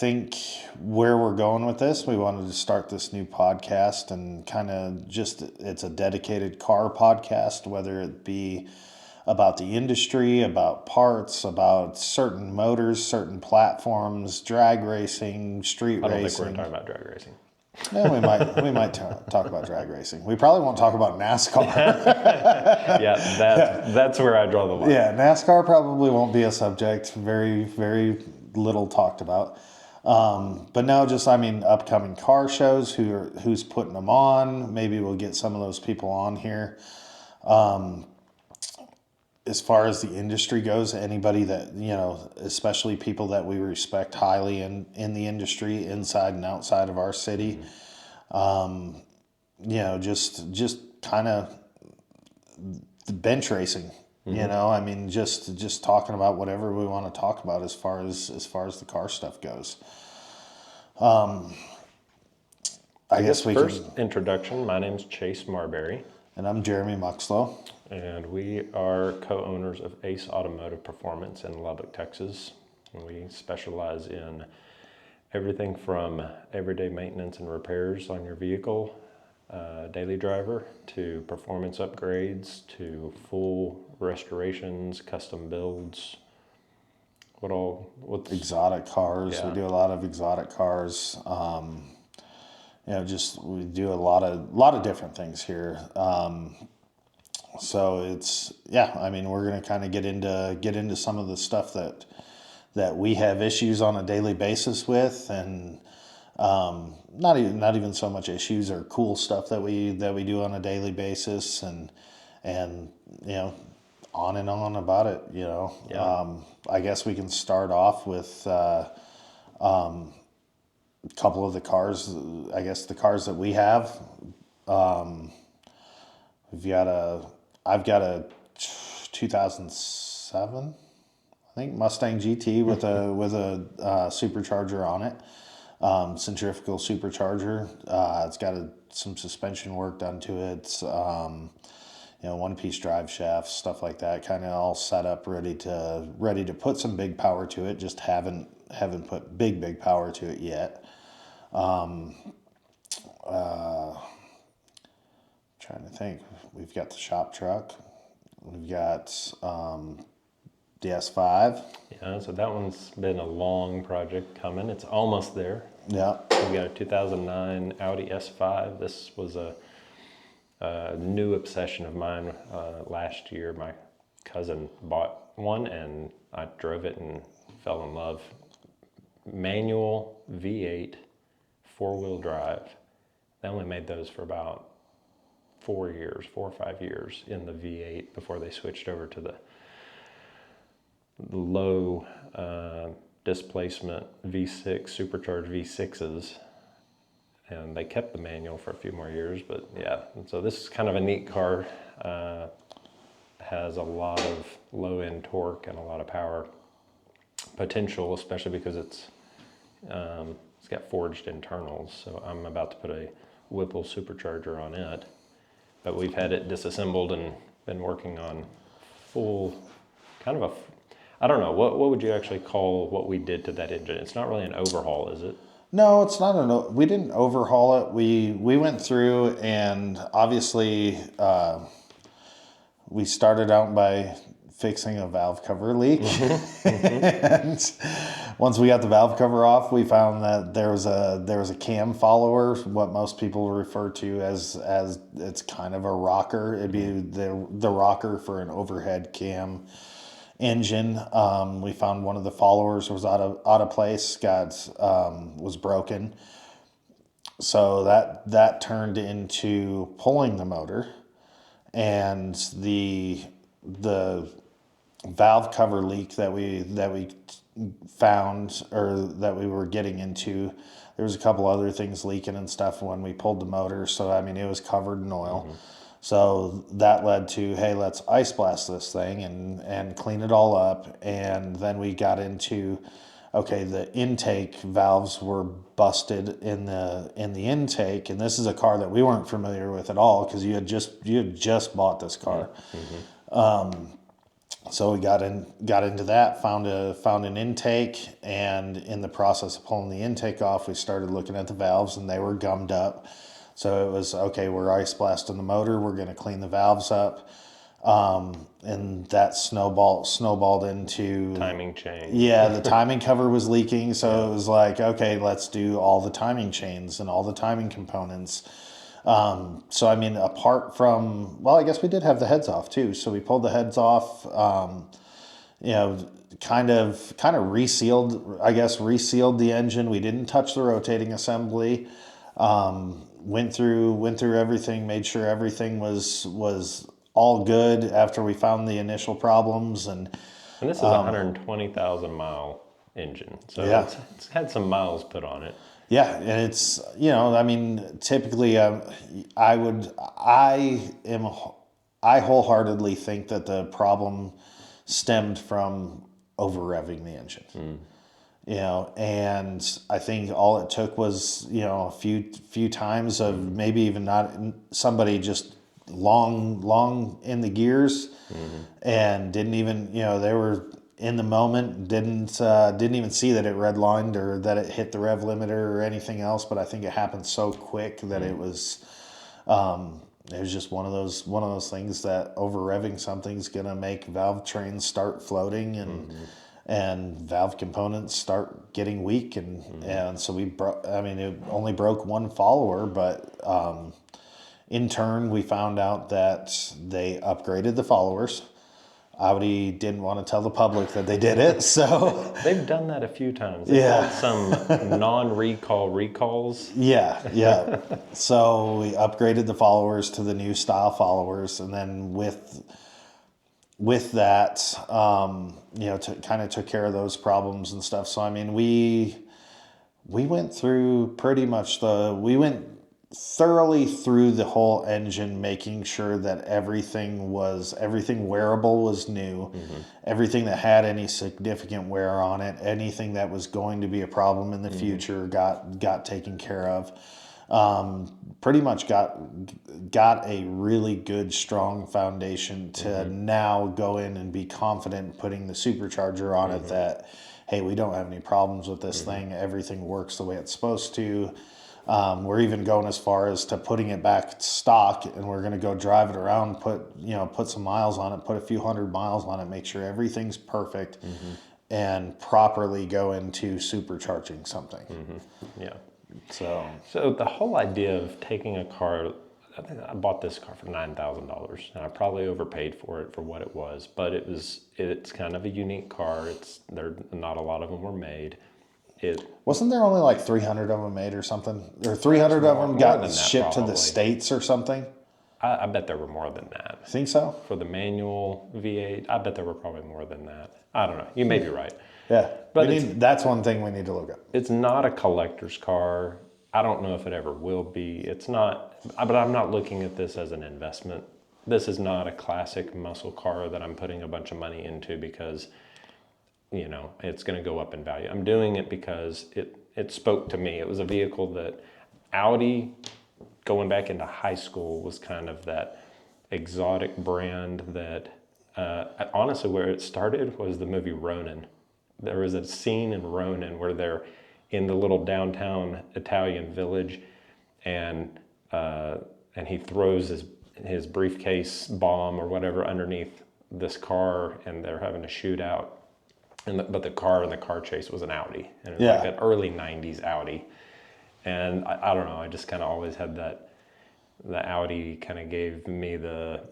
think where we're going with this, we wanted to start this new podcast and kind of it's a dedicated car podcast, whether it be about the industry, about parts, about certain motors, certain platforms, drag racing, street racing. I don't think we're going to talk about drag racing. Yeah, we might talk about drag racing. We probably won't talk about NASCAR. That's where I draw the line. Yeah, NASCAR probably won't be a subject. Very, very little talked about. But no, upcoming car shows, who's putting them on. Maybe we'll get some of those people on here. As far as the industry goes, anybody that, especially people that we respect highly in the industry, inside and outside of our city, just kind of the bench racing, just talking about whatever we want to talk about as far as the car stuff goes. I guess first introduction. My name's Chase Marbury. And I'm Jeremy Muxlow. And we are co-owners of Ace Automotive Performance in Lubbock, Texas. And we specialize in everything from everyday maintenance and repairs on your vehicle, daily driver, to performance upgrades, to full restorations, custom builds. What's exotic cars? Yeah. We do a lot of exotic cars. We do a lot of different things here. So we're going to kind of get into some of the stuff that we have issues on a daily basis with, and not even so much issues or cool stuff that we do on a daily basis, and on and on about it. Yeah. I guess we can start off with a couple of the cars. I guess the cars that we have. I've got a 2007, I think, Mustang GT with a supercharger on it, centrifugal supercharger. It's got some suspension work done to it. One-piece drive shafts, stuff like that, kind of all set up, ready to put some big power to it. Just haven't put big power to it yet. Trying to think. We've got the shop truck. We've got the S5. Yeah, so that one's been a long project coming. It's almost there. Yeah. We've got a 2009 Audi S5. This was a new obsession of mine. Last year, my cousin bought one, and I drove it and fell in love. Manual V8, four-wheel drive. They only made those for about 4 or 5 years in the V8 before they switched over to the low displacement V6, supercharged V6s. And they kept the manual for a few more years, but yeah. And so this is kind of a neat car. Has a lot of low-end torque and a lot of power potential, especially because it's got forged internals. So I'm about to put a Whipple supercharger on it. But we've had it disassembled and been working on full, kind of I don't know, what would you actually call what we did to that engine? It's not really an overhaul, is it? No, it's not. We didn't overhaul it. We went through, and obviously we started out by fixing a valve cover leak. And once we got the valve cover off, we found that there was a cam follower, what most people refer to as it's kind of a rocker. It'd be the rocker for an overhead cam engine. We found one of the followers was out of place, was broken. So that turned into pulling the motor, and the valve cover leak that we found, or that we were getting into. There was a couple other things leaking and stuff when we pulled the motor. So it was covered in oil. Mm-hmm. So that led to, hey, let's ice blast this thing and clean it all up. And then we got into, okay, the intake valves were busted in the intake, and this is a car that we weren't familiar with at all because you had just bought this car. Mm-hmm. So we got into that, found an intake, and in the process of pulling the intake off, we started looking at the valves, and they were gummed up. So it was okay. We're ice blasting the motor. We're going to clean the valves up, and that snowballed into Timing chain. yeah. The timing cover was leaking, so it was like okay, let's do all the timing chains and all the timing components. So I mean, apart from, well, I guess we did have the heads off too. So we pulled the heads off, you know, kind of resealed, I guess, resealed the engine. We didn't touch the rotating assembly. Went through everything, made sure everything was all good after we found the initial problems. And this is a 120,000 mile engine, so Yeah. it's had some miles put on it. yeah, and it's, you know, I mean, typically, I wholeheartedly think that the problem stemmed from over revving the engine. You know, and I think all it took was, you know, a few times of maybe even not somebody just long in the gears, and didn't even, you know, they were in the moment, didn't even see that it redlined or that it hit the rev limiter or anything else. But I think it happened so quick that it was just one of those things that over revving something's gonna make valve trains start floating, and valve components start getting weak, and so I mean, it only broke one follower, but in turn we found out that they upgraded the followers. Audi didn't want to tell the public that they did it, so They've done that a few times. They've had some non-recall recalls. yeah. So we upgraded the followers to the new style followers, and then with that, you know, kind of took care of those problems and stuff. So I mean, we went through we went thoroughly through the whole engine, making sure that everything wearable was new, everything that had any significant wear on it, anything that was going to be a problem in the future got taken care of. Pretty much got a really good, strong foundation to now go in and be confident putting the supercharger on it that, hey, we don't have any problems with this thing. Everything works the way it's supposed to. We're even going as far as to putting it back stock, and we're going to go drive it around, put some miles on it, put a few 100 miles on it, make sure everything's perfect, and properly go into supercharging something. Yeah. So the whole idea of taking a car, I think I bought this car for $9,000, and I probably overpaid for it for what it was, but it's kind of a unique car. Not a lot of them were made. Wasn't there only like 300 of them made or something? Or 300 of them got shipped to the States or something? I bet there were more than that. I think so. For the manual V8, I bet there were probably more than that. I don't know. You may be right. Yeah, but that's one thing we need to look at. It's not a collector's car. I don't know if it ever will be. It's not, but I'm not looking at this as an investment. This is not a classic muscle car that I'm putting a bunch of money into because, you know, it's going to go up in value. I'm doing it because it spoke to me. It was a vehicle that Audi, going back into high school, was kind of that exotic brand that, honestly, where it started was the movie Ronin. There was a scene in Ronin where they're in the little downtown Italian village, and he throws his briefcase bomb or whatever underneath this car, and they're having a shootout. But the car in the car chase was an Audi, and it was like an early '90s Audi. And I don't know, I just kind of always had that. The Audi kind of gave me the,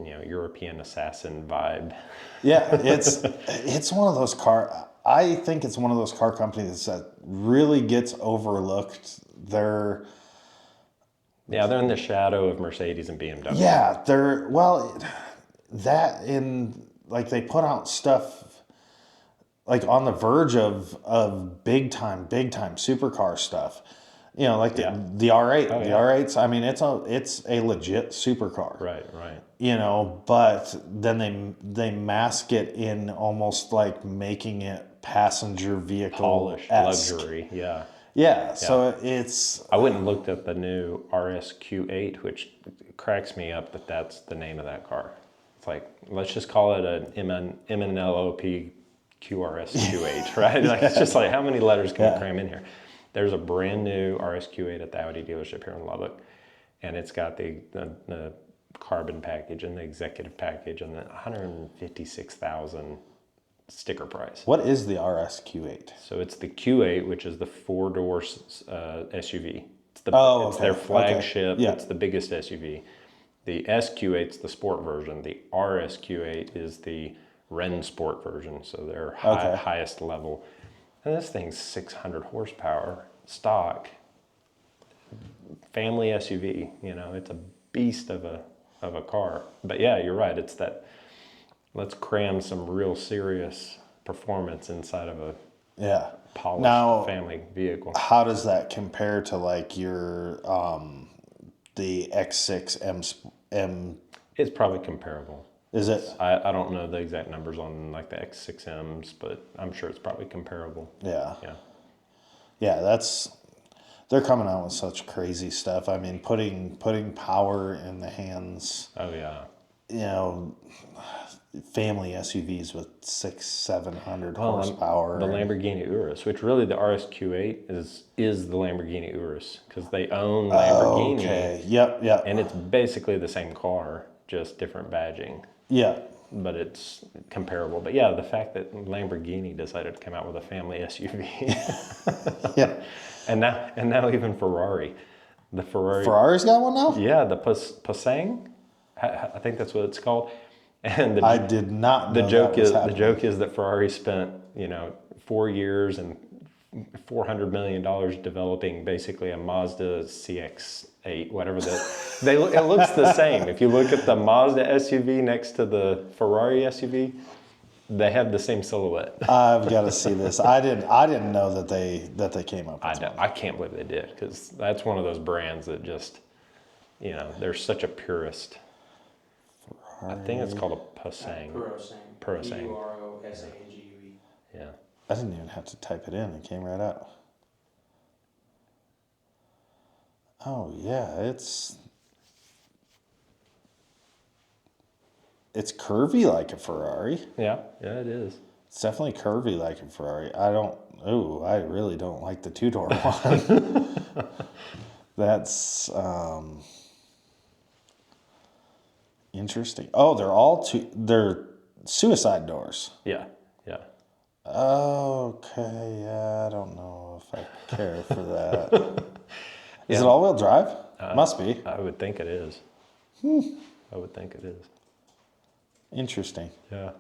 you know, European assassin vibe. Yeah, it's one of those I think it's one of those car companies that really gets overlooked. They're in the shadow of Mercedes and BMW. Yeah, like they put out stuff like on the verge of big time supercar stuff. You know, like the R8. The R8's, I mean, it's a legit supercar. Right. You know, but then they mask it in almost like making it passenger vehicle Polished luxury. Yeah, so it's... I went and looked at the new RSQ8, which cracks me up that that's the name of that car. It's like, let's just call it an MNLOP QRSQ8, right? Like, it's just like, how many letters can we cram in here? There's a brand new RSQ8 at the Audi dealership here in Lubbock, and it's got the carbon package and the executive package and the 156,000 sticker price. What is the RSQ8? So it's the Q8, which is the 4-door SUV. It's their flagship. Okay. Yeah. It's the biggest SUV. The SQ8 is the sport version. The RSQ8 is the Ren Sport version, so their highest level. And this thing's 600 horsepower, stock, family SUV. You know, it's a beast of a car. But yeah, you're right. It's that, let's cram some real serious performance inside of a polished family vehicle. How does that compare to like your the X6 M? It's probably comparable. Is it? I don't know the exact numbers on like the X6Ms, but I'm sure it's probably comparable. Yeah. They're coming out with such crazy stuff. I mean, putting power in the hands. Oh yeah. You know, family SUVs with 600-700 horsepower. The Lamborghini Urus, which really the RSQ8 is the Lamborghini Urus, because they own Lamborghini. Okay. Yep. And it's basically the same car, just different badging. Yeah. But it's comparable. But yeah, the fact that Lamborghini decided to come out with a family SUV. Yeah. And now even Ferrari. Ferrari's got one now? Yeah, the Passang. I think that's what it's called. And I did not know the joke is that Ferrari spent 4 years and $400 million developing basically a Mazda CX-8, whatever it looks the same. If you look at the Mazda SUV next to the Ferrari SUV, they have the same silhouette. I've got to see this. I didn't know that they came up with one. I can't believe they did, because that's one of those brands that just, they're such a purist. Ferrari. I think it's called a Passang. Purosang. P-U-R-O-S-A-N-G-U-E. Yeah. I didn't even have to type it in. It came right out. Oh, yeah. It's curvy like a Ferrari. Yeah, it is. It's definitely curvy like a Ferrari. I really don't like the two-door one. That's interesting. Oh, they're suicide doors. Yeah. Okay, yeah, I don't know if I care for that. Is it all-wheel drive? Must be. I would think it is. I would think it is. Interesting. Yeah.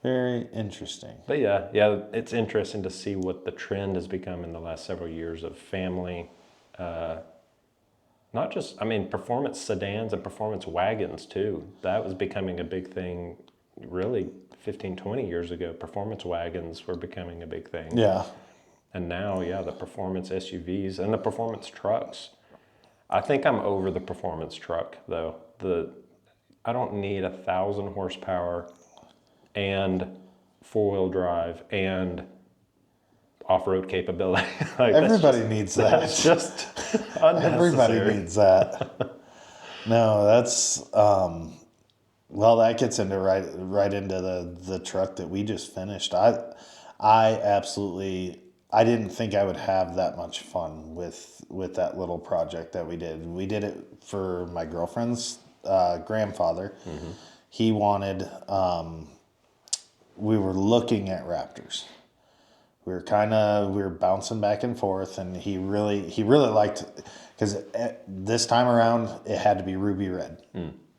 Very interesting. But yeah, it's interesting to see what the trend has become in the last several years of family, not just, performance sedans and performance wagons too. That was becoming a big thing really 15, 20 years ago. Performance wagons were becoming a big thing. Yeah. And now, the performance SUVs and the performance trucks. I think I'm over the performance truck though. I don't need 1,000 horsepower and 4-wheel drive and off-road capability. Everybody needs that. That's just unnecessary. Everybody needs that. No, that's that gets into right into the truck that we just finished. I didn't think I would have that much fun with that little project that we did. We did it for my girlfriend's grandfather. Mm-hmm. He wanted, we were looking at Raptors. We were bouncing back and forth, and he really liked, because this time around it had to be ruby red.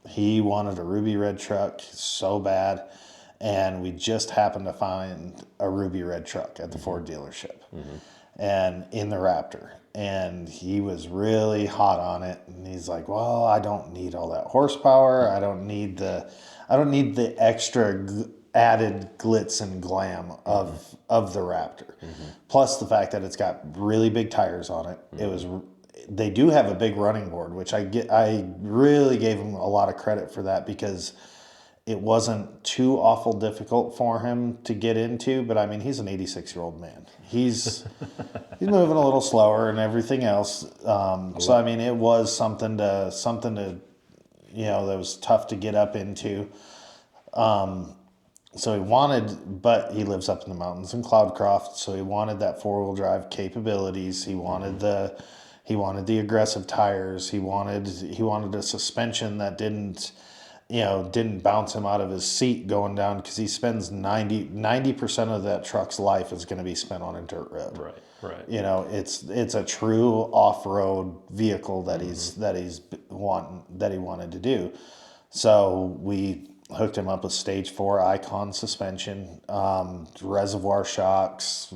He wanted a ruby red truck so bad, and we just happened to find a ruby red truck at the Ford dealership, and in the Raptor. And he was really hot on it, and he's like, "Well, I don't need all that horsepower. I don't need the extra added glitz and glam of the Raptor. Plus the fact that it's got really big tires on it. They do have a big running board, which I really gave him a lot of credit for that, because it wasn't too awful difficult for him to get into. But he's an 86-year-old man. He's moving a little slower and everything else. It was something to that was tough to get up into. So he wanted, but he lives up in the mountains in Cloudcroft, so he wanted that 4-wheel drive capabilities. He wanted the aggressive tires. He wanted a suspension that didn't bounce him out of his seat going down, because he spends 90% of that truck's life is going to be spent on a dirt road. Right. It's a true off-road vehicle that he wanted to do. So we hooked him up with stage 4 Icon suspension, reservoir shocks,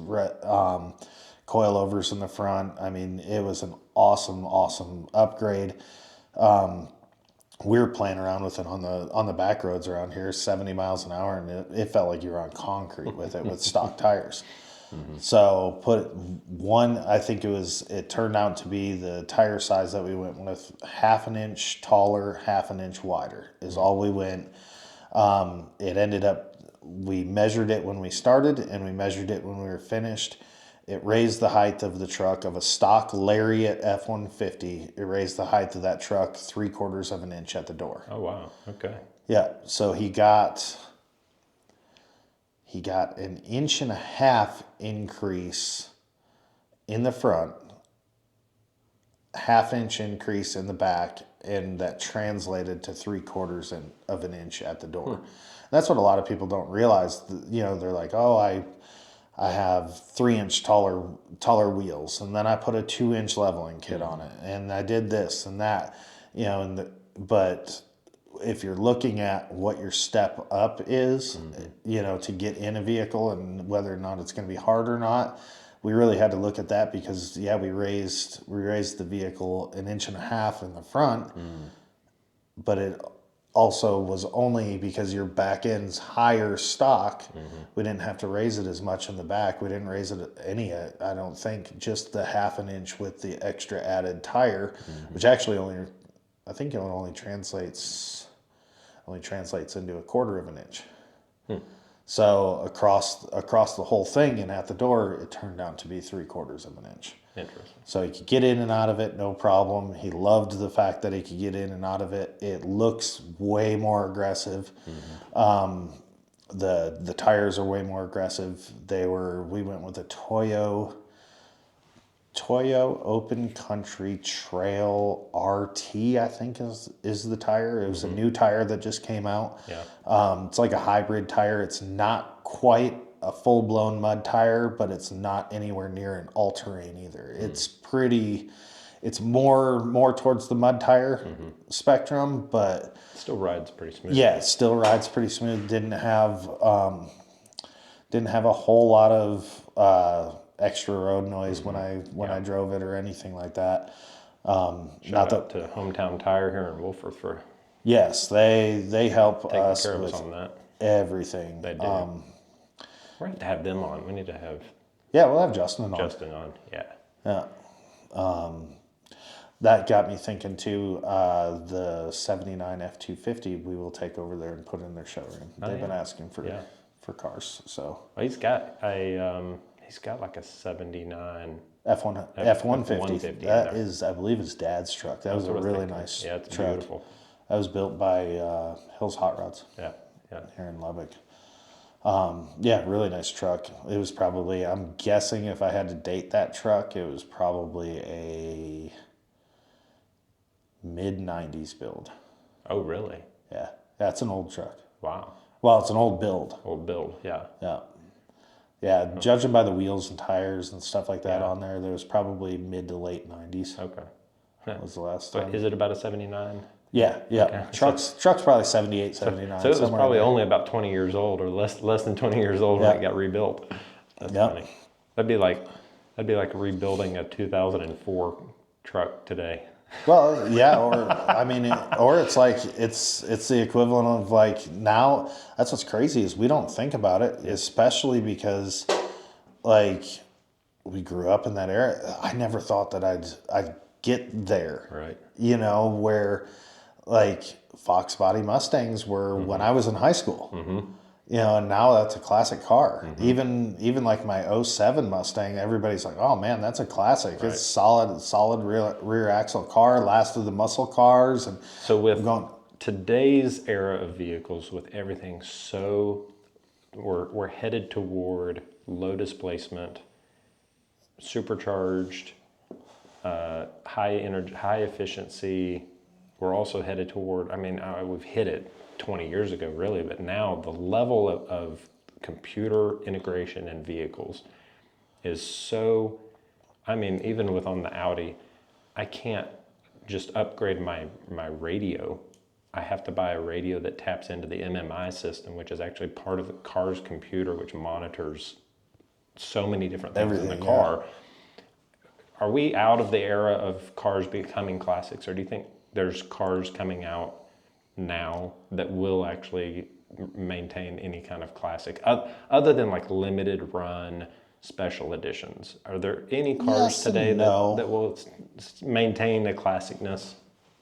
coilovers in the front. I mean, it was an awesome upgrade. We were playing around with it on the back roads around here, 70 miles an hour, and it felt like you were on concrete with it, with stock tires. So I think it turned out to be the tire size that we went with, half an inch taller, half an inch wider is all we went. It ended up, we measured it when we started and we measured it when we were finished. It raised the height of the truck of a stock Lariat F-150. It raised the height of that truck 3/4 of an inch at the door. Oh, wow. Okay. Yeah. So he got an 1.5 inch increase in the front, 1/2 inch increase in the back, and that translated to 3/4 of an inch at the door. That's what a lot of people don't realize. They're like, oh, I have 3-inch taller wheels, and then I put a 2-inch leveling kit on it, and I did this and that, but if you're looking at what your step up is, to get in a vehicle and whether or not it's going to be hard or not, we really had to look at that, because we raised the vehicle 1.5 inches in the front, but it also was only because your back end's higher stock. We didn't have to raise it as much in the back. We didn't raise it I don't think, just the 1/2 inch with the extra added tire, which actually I think it only translates into 1/4 of an inch. So across the whole thing and at the door, it turned out to be 3/4 of an inch. Interesting. So he could get in and out of it, no problem. He loved the fact that he could get in and out of it. It looks way more aggressive. The tires are way more aggressive. We went with a Toyo Open Country Trail RT, I think is the tire. It was a new tire that just came out. Yeah. It's like a hybrid tire. It's not quite a full-blown mud tire, but it's not anywhere near an all-terrain either. It's more towards the mud tire spectrum, but Still rides pretty smooth. yeah, it still rides pretty smooth. Didn't have a whole lot of extra road noise when I drove it or anything like that. Shout out to Hometown Tire here in Wolford for Yes, they help taking us care of with us on that. everything. They do. We have to have them on. We need to have Yeah, we'll have Justin on. Justin on. Yeah. Yeah. That got me thinking too, the 79 F-250 we will take over there and put in their showroom. They've been asking for cars, so. Well, he's got like a 79 F-150. F-150 That is, I believe, his dad's truck. That was a really nice Yeah, it's truck. beautiful. That was built by Hills Hot Rods Yeah. here in Lubbock. Really nice truck. It was probably, I'm guessing if I had to date that truck, it was probably a mid-90s build. Oh, really? Yeah, that's an old truck. Wow. Well, it's an old build. Old build. Yeah. Yeah, judging by the wheels and tires and stuff like that on there was probably mid to late 90s. Okay. Was the last But time. is it about a 79? Yeah. Okay. Truck's probably 78, 79. So it was somewhere probably in there. only about 20 years old, or less than 20 years old when it got rebuilt. That's funny. That'd be like rebuilding a 2004 truck today. Well, yeah, or it's like it's the equivalent of like now. That's what's crazy is we don't think about it, especially because like we grew up in that era. I never thought that I'd get there. Right. Where like Fox body Mustangs were when I was in high school. And now that's a classic car. Even like my '07 Mustang, everybody's like, "Oh man, that's a classic. It's solid rear axle car, last of the muscle cars." And So with today's era of vehicles with everything we're headed toward low displacement, supercharged, high energy, high efficiency. We're also headed toward, we've hit it 20 years ago really, but now the level of computer integration in vehicles is so, even with on the Audi, I can't just upgrade my radio. I have to buy a radio that taps into the MMI system, which is actually part of the car's computer, which monitors so many different things in the car. Are we out of the era of cars becoming classics, or do you think there's cars coming out now that will actually maintain any kind of classic, other than like limited run special editions? Are there any cars today that will maintain the classicness?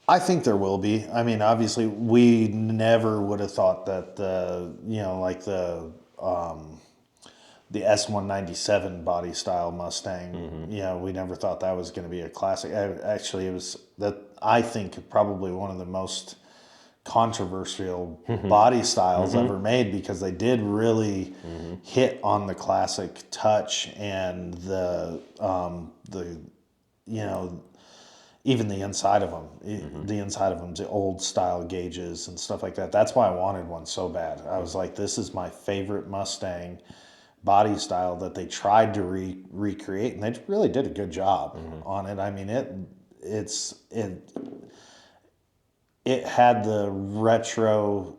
I think there will be. Obviously, we never would have thought that the S197 body style Mustang, we never thought that was going to be a classic. Actually, it was that, I think, probably one of the most controversial body styles ever made, because they did really hit on the classic touch and even the inside of them, the inside of them, the old style gauges and stuff like that. That's why I wanted one so bad. I was like, this is my favorite Mustang body style that they tried to recreate, and they really did a good job on it. It had the retro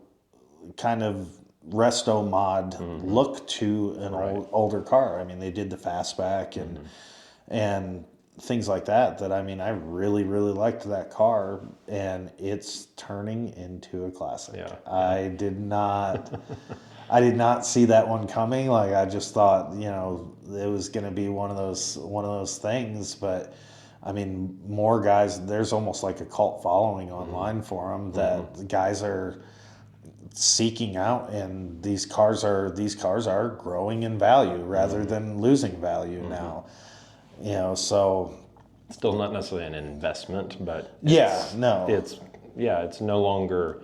kind of resto mod look to an older car. They did the fastback and things like that. I really, really liked that car, and it's turning into a classic. Yeah. I did not see that one coming. Like, I just thought, it was going to be one of those things, but more guys, there's almost like a cult following online for them, that the guys are seeking out, and these cars are growing in value rather than losing value now. So still not necessarily an investment, but it's no longer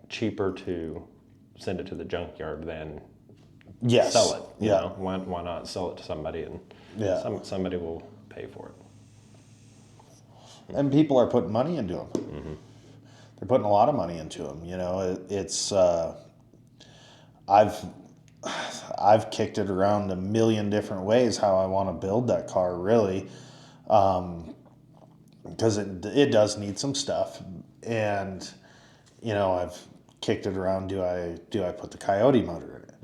cheaper to send it to the junkyard than sell it. You know, why not sell it to somebody, and somebody will pay for it. And people are putting money into them. They're putting a lot of money into them. I've kicked it around a million different ways how I want to build that car, really, because it does need some stuff. And I've kicked it around. Do I put the Coyote motor in it?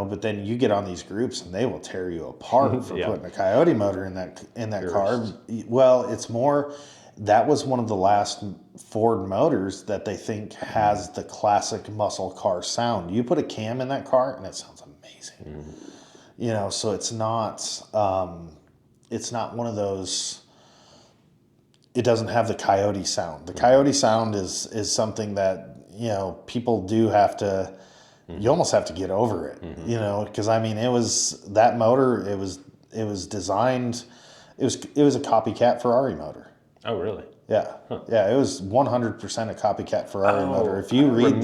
But then you get on these groups and they will tear you apart for putting a Coyote motor in that car. Well, it's more, that was one of the last Ford motors that they think has the classic muscle car sound. You put a cam in that car and it sounds amazing. So it's not one of those, it doesn't have the Coyote sound. The Coyote sound is something that, people do have to, you almost have to get over it, because it was that motor. It was designed. It was a copycat Ferrari motor. Oh, really? Yeah, yeah. It was 100% a copycat Ferrari motor. If you read,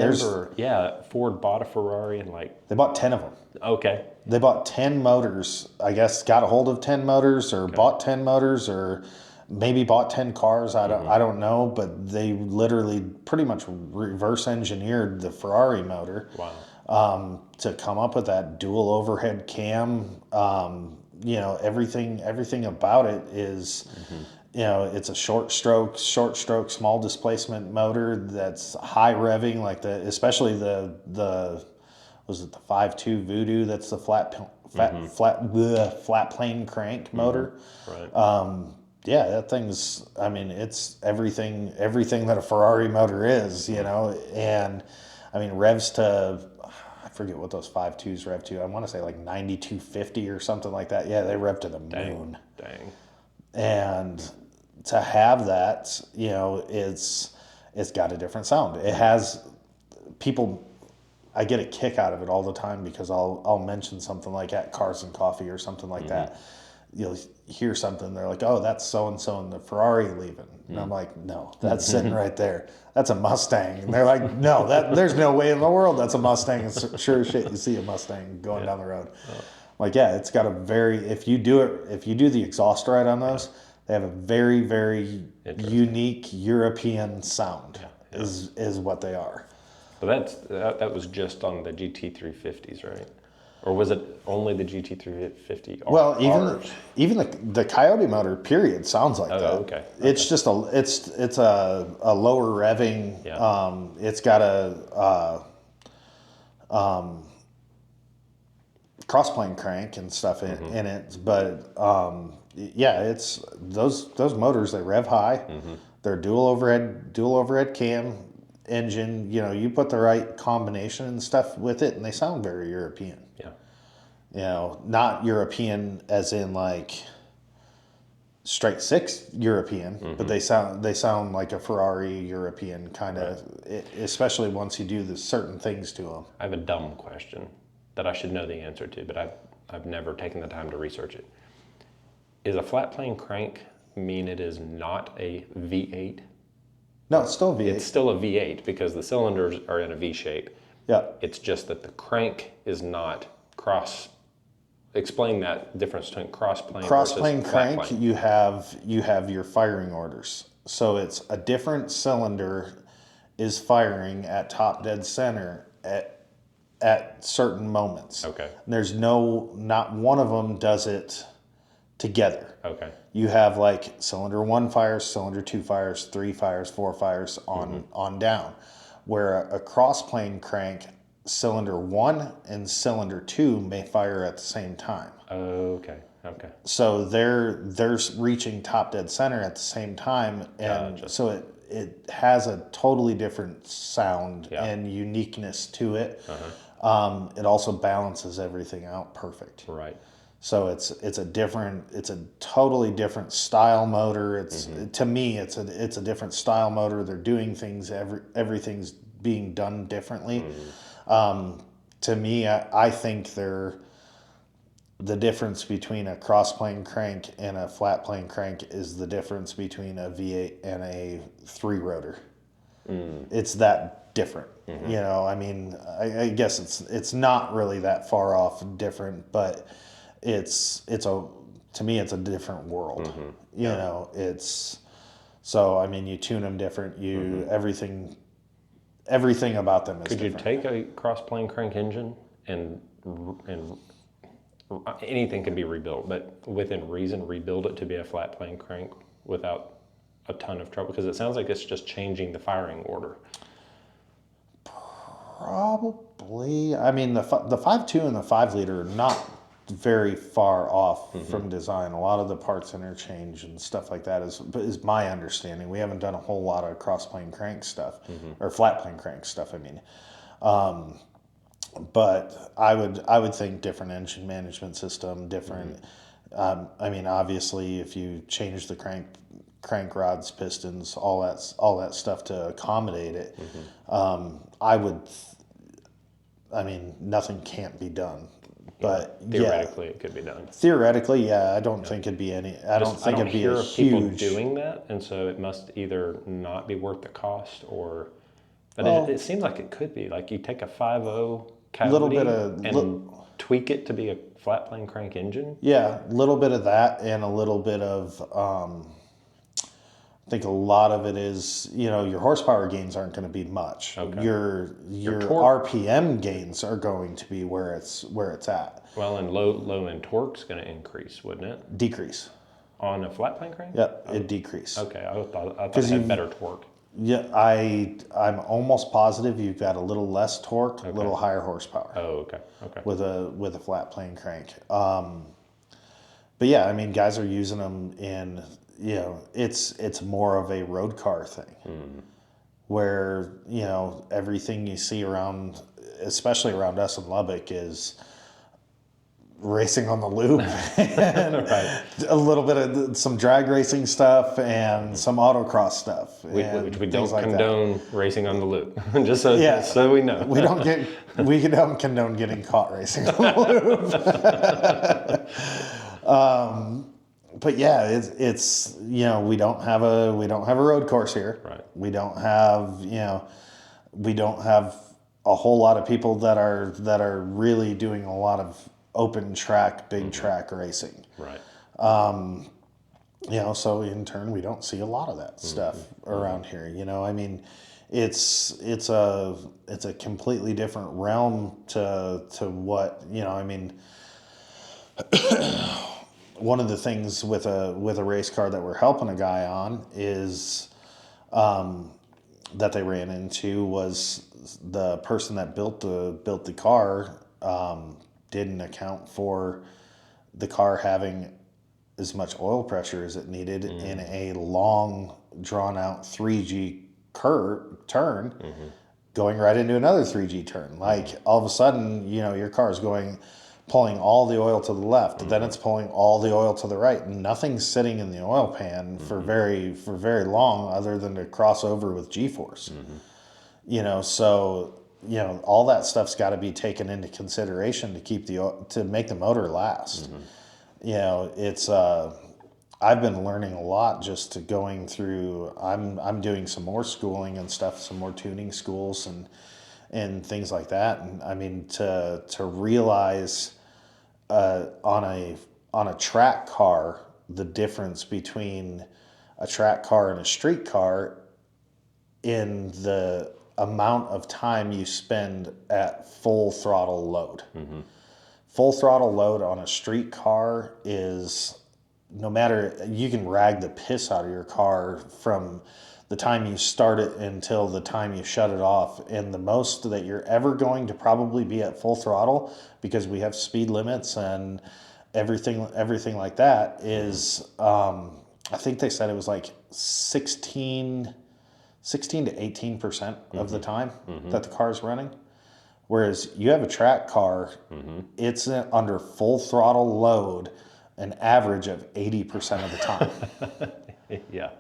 Ford bought a Ferrari and they bought 10 of them. Okay. They bought 10 motors. I guess got a hold of 10 motors, or bought 10 motors, or maybe bought 10 cars. I don't know, but they literally pretty much reverse engineered the Ferrari motor. Wow. To come up with that dual overhead cam. Everything about it is, it's a short stroke, small displacement motor that's high revving, especially the was it the 5.2 Voodoo? That's the flat plane crank motor. Right. That thing's, it's everything that a Ferrari motor is, and revs to, I forget what those 5.2s rev to. I want to say like 9250 or something like that. Yeah, they rev to the moon. Dang. And to have that, it's got a different sound. It has people. I get a kick out of it all the time, because I'll mention something like at Cars and Coffee or something like that. you'll hear something. They're like, "Oh, that's so and so in the Ferrari leaving," and I'm like, "No, that's sitting right there. That's a Mustang." And they're like, "No, there's no way in the world that's a Mustang." And sure as shit, you see a Mustang going down the road. Like, yeah, it's got a very, if you do the exhaust right on those, they have a very, very unique European sound. Is what they are. But that was just on the GT350s, right? Or was it only the GT350? Well, even the Coyote motor period sounds like that. Okay. It's just it's a lower revving. Yeah. It's got a crossplane crank and stuff in it, but yeah, it's those motors, they rev high. They're dual overhead cam engine. You know, you put the right combination and stuff with it, and they sound very European. Yeah. You know, not European as in like straight six European, but they sound like a Ferrari European kind of, especially once you do the certain things to them. I have a dumb question that I should know the answer to, but I've never taken the time to research it. Is a flat plane crank mean it is not a V8? No, it's still V8. It's still a V8 because the cylinders are in a V shape. Yeah. It's just that the crank is not cross. Explain that difference between cross-plane Cross-plane versus flat crank, plane. you have your firing orders. So it's a different cylinder is firing at top dead center at certain moments. Okay. There's not one of them does it together. Okay. You have like cylinder 1 fires, cylinder 2 fires, 3 fires, 4 fires on down. Where a cross-plane crank, cylinder 1 and cylinder 2 may fire at the same time. Okay. So they're reaching top dead center at the same time, and so it has a totally different sound and uniqueness to it. It also balances everything out perfect. Right. So it's a totally different style motor. To me, it's a different style motor. They're doing things, everything's being done differently. To me, I think the difference between a cross-plane crank and a flat-plane crank is the difference between a V8 and a 3-rotor. It's that different. You know, I mean, I guess it's not really that far off different, but to me, it's a different world. You know, so I mean, you tune them different. Everything about them is Could different. you take a cross-plane crank engine and anything can be rebuilt, but within reason, rebuild it to be a flat plane crank without a ton of trouble? Because it sounds like it's just changing the firing order. Probably. I mean, the 5.2 and the 5-liter are not very far off from design. A lot of the parts interchange and stuff like that is my understanding. We haven't done a whole lot of cross-plane crank stuff or flat-plane crank stuff. I mean, but I would think different engine management system, different. I mean, obviously, if you change the crank rods, pistons, all that stuff to accommodate it, I mean, nothing can't be done. But theoretically, it could be done. Theoretically, yeah. I don't think it'd be any. I don't think it'd be a people huge. doing that, and so it must either not be worth the cost, or. But it seems like it could be. Like you take a 5.0 Coyote and tweak it to be a flat plane crank engine. Yeah, a little bit of that, and a little bit of. I think a lot of it is, you know, your horsepower gains aren't going to be much. Okay. Your torque. RPM gains are going to be where it's at. Well, and low end torque's going to increase, wouldn't it? Decrease. On a flat plane crank? Yep, it decrease. Okay, I thought it had better torque. Yeah, I'm almost positive you've got a little less torque, a little higher horsepower. Oh, okay. With a flat plane crank. But yeah, I mean, guys are using them in. You know, it's more of a road car thing, where, you know, everything you see around, especially around us in Lubbock, is racing on the loop, and a little bit of some drag racing stuff and some autocross stuff, Which we don't like condone racing on the loop, just so we know. we don't condone getting caught racing on the loop. But yeah, it's we don't have a road course here. Right. We don't have a whole lot of people that are really doing a lot of open track, big track racing. Right. So in turn, we don't see a lot of that stuff around here. I mean, it's a completely different realm to what I mean. One of the things with a race car that we're helping a guy on is that they ran into was the person that built the car didn't account for the car having as much oil pressure as it needed in a long, drawn out 3G turn, going right into another 3G turn. Like all of a sudden, your car is pulling all the oil to the left, then it's pulling all the oil to the right. Nothing's sitting in the oil pan for very long, other than to cross over with G-force. So all that stuff's got to be taken into consideration to make the motor last. It's I've been learning a lot just to going through. I'm doing some more schooling and stuff, some more tuning schools and things like that. And I mean to realize on a track car, the difference between a track car and a street car in the amount of time you spend at full throttle load. Full throttle load on a street car is, no matter, you can rag the piss out of your car from the time you start it until the time you shut it off. And the most that you're ever going to probably be at full throttle, because we have speed limits and everything like that, is I think they said it was like 16 to 18% of the time that the car is running. Whereas you have a track car, it's under full throttle load an average of 80% of the time. Yeah.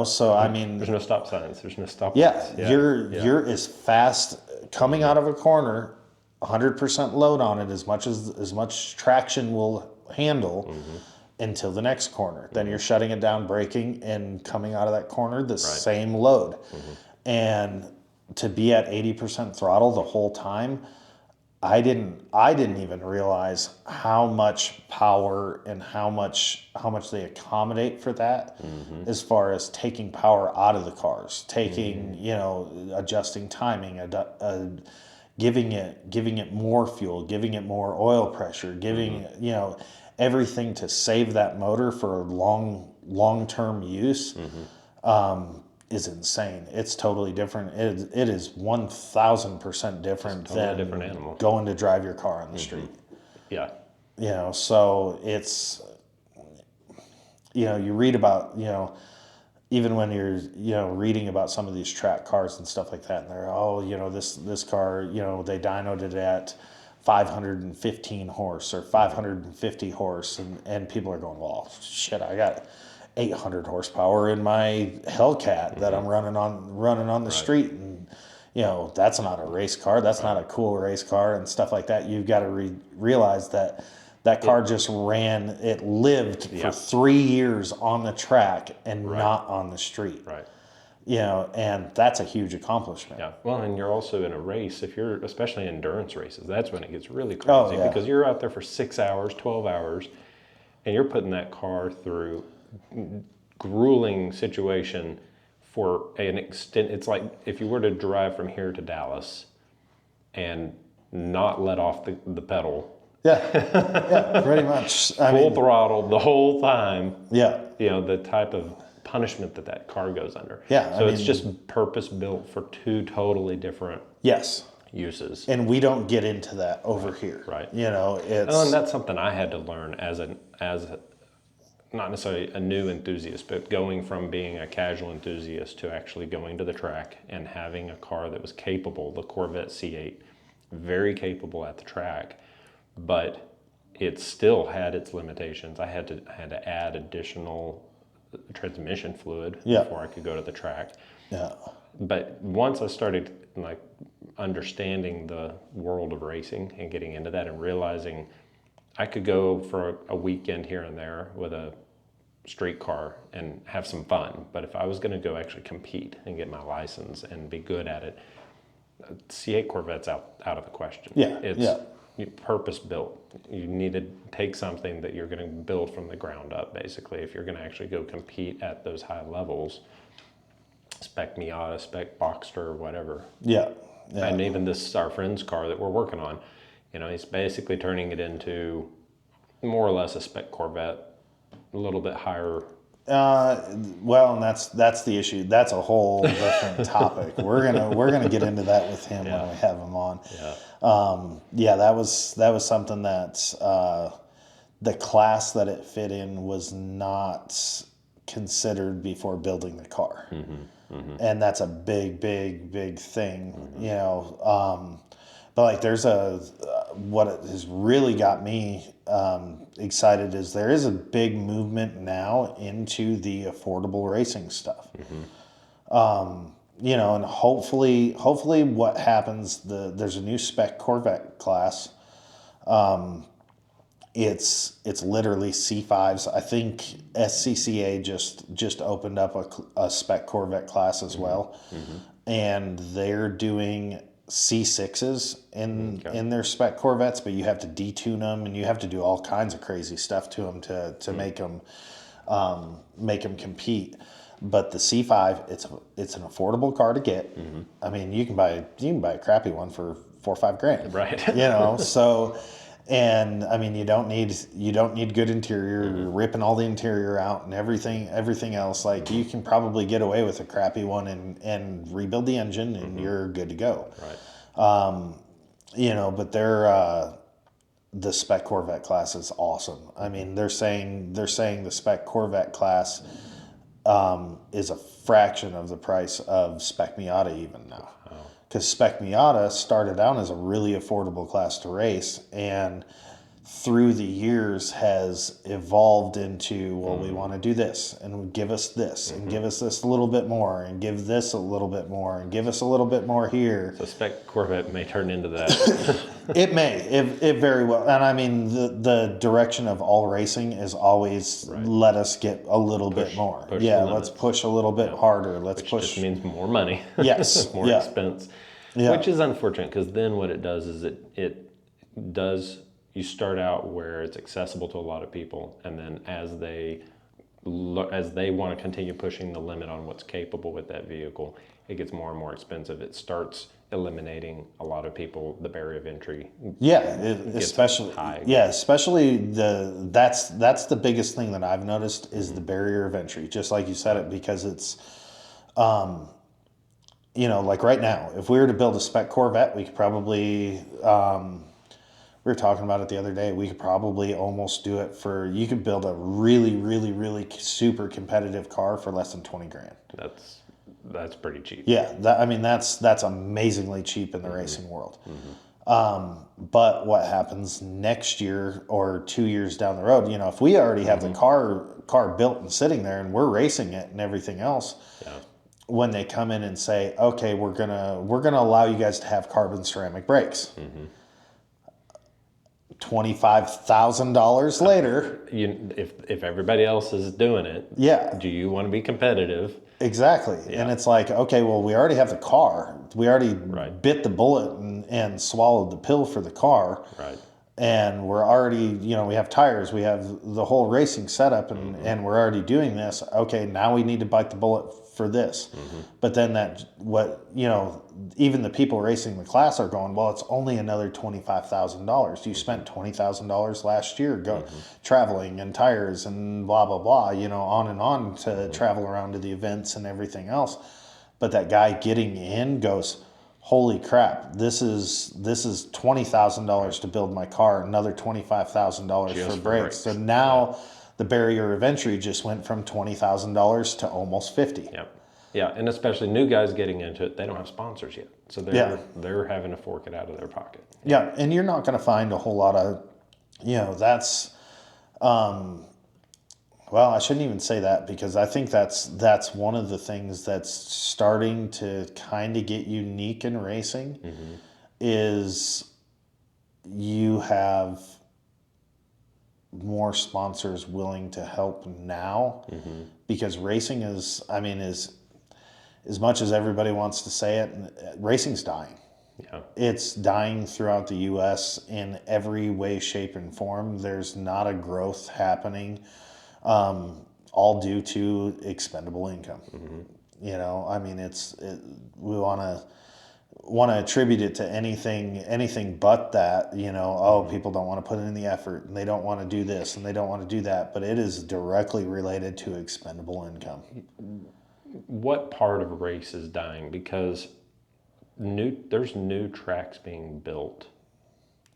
So I mean, There's no stop signs. There's no stop yeah, lights. you're as fast coming out of a corner, 100% load on it, as much traction will handle until the next corner. Then you're shutting it down, braking, and coming out of that corner the same load. And to be at 80% throttle the whole time, I didn't even realize how much power and how much they accommodate for that, as far as taking power out of the cars, taking adjusting timing, giving it more fuel, giving it more oil pressure, giving everything to save that motor for long-term use. Is insane. It's totally different. It is 1,000% different than different animal. Going to drive your car on the street. Yeah. So it's, you read about, even when you're, reading about some of these track cars and stuff like that, and they're, this car, they dynoed it at 515 horse or 550 horse, and people are going, well, shit, I got 800 horsepower in my Hellcat that I'm running on the street, and that's not a race car, that's not a cool race car and stuff like that. You've got to realize that car just lived for 3 years on the track and not on the street. Right. And that's a huge accomplishment. Yeah. Well, and you're also in a race, if you're, especially endurance races, that's when it gets really crazy, because you're out there for 6 hours, 12 hours, and you're putting that car through grueling situation for an extent. It's like if you were to drive from here to Dallas and not let off the pedal. Yeah, pretty much. Full throttle the whole time. Yeah. The type of punishment that car goes under. Yeah. So it's just purpose built for two totally different uses. And we don't get into that over here. Right. It's... and that's something I had to learn as not necessarily a new enthusiast, but going from being a casual enthusiast to actually going to the track and having a car that was capable, the Corvette C8, very capable at the track, but it still had its limitations. I had to add additional transmission fluid before I could go to the track. Yeah. But once I started understanding the world of racing and getting into that and realizing I could go for a weekend here and there with a street car and have some fun. But if I was going to go actually compete and get my license and be good at it, C8 Corvette's out of the question. Yeah, It's purpose built. You need to take something that you're going to build from the ground up, basically. If you're going to actually go compete at those high levels, spec Miata, spec Boxster, whatever. Yeah. Yeah. And even this, our friend's car that we're working on, you know, he's basically turning it into more or less a spec Corvette, a little bit higher. Well, and that's the issue. That's a whole different topic. We're gonna get into that with him when we have him on. That was something that the class that it fit in was not considered before building the car, and that's a big thing, you know. But like, there's what has really got me excited is there is a big movement now into the affordable racing stuff. You know, and hopefully what happens, there's a new spec Corvette class. It's literally C5s. I think SCCA just opened up a spec Corvette class as well, and they're doing C6s in their spec Corvettes, but you have to detune them and you have to do all kinds of crazy stuff to them to make them compete. But the C5, it's an affordable car to get. I mean, you can buy a crappy one for $4 or $5 grand, Right? You know, so. And I mean, you don't need good interior. You're ripping all the interior out and everything else. Like, you can probably get away with a crappy one and rebuild the engine and you're good to go. Right. You know, but the spec Corvette class is awesome. I mean, they're saying the spec Corvette class is a fraction of the price of spec Miata even now. Because spec Miata started out as a really affordable class to race, and through the years has evolved into, well, we want to do this, and give us this, and give us this a little bit more, and give this a little bit more, and give us a little bit more here. So spec Corvette may turn into that. It may, it very well. And I mean, the direction of all racing is always let us get a little bit more. Push let's push a little bit harder. Let's Which push. just means more money. Yes. More expense. Yeah. Which is unfortunate, because then what it does is you start out where it's accessible to a lot of people, and then as they want to continue pushing the limit on what's capable with that vehicle, it gets more and more expensive. It starts eliminating a lot of people, the barrier of entry. Especially high. Especially that's the biggest thing that I've noticed is the barrier of entry. Just like you said it, because it's you know, like right now, if we were to build a spec Corvette, we could probably, we were talking about it the other day, we could probably almost do it you could build a really super competitive car for less than 20 grand. That's pretty cheap. Yeah, that's amazingly cheap in the racing world. But what happens next year or 2 years down the road, you know, if we already have the car built and sitting there and we're racing it and everything else, when they come in and say, okay, we're gonna allow you guys to have carbon ceramic brakes. $25,000 later. If everybody else is doing it, do you want to be competitive? Exactly. And it's like, okay, well, we already have the car. We already bit the bullet and swallowed the pill for the car. Right. And we're already, you know, we have tires, we have the whole racing setup, and we're already doing this. Okay, now we need to bite the bullet for this. But then even the people racing the class are going, well, it's only another $25,000. You spent $20,000 last year traveling and tires and blah, blah, blah, you know, on and on to travel around to the events and everything else. But that guy getting in goes, holy crap, this is $20,000 to build my car, another $25,000 for brakes. So now the barrier of entry just went from $20,000 to almost $50,000. Yep. Yeah, and especially new guys getting into it, they don't have sponsors yet. So they're having to fork it out of their pocket. Yeah, and you're not going to find a whole lot of, you know, that's well, I shouldn't even say that, because I think that's one of the things that's starting to kind of get unique in racing is you have more sponsors willing to help now, because racing is, I mean, is as much as everybody wants to say it, racing's dying. Yeah. It's dying throughout the U.S. in every way, shape, and form. There's not a growth happening, all due to expendable income. You know, I mean, we want to attribute it to anything but that. You know, people don't want to put in the effort, and they don't want to do this, and they don't want to do that. But it is directly related to expendable income. What part of a race is dying? Because there's new tracks being built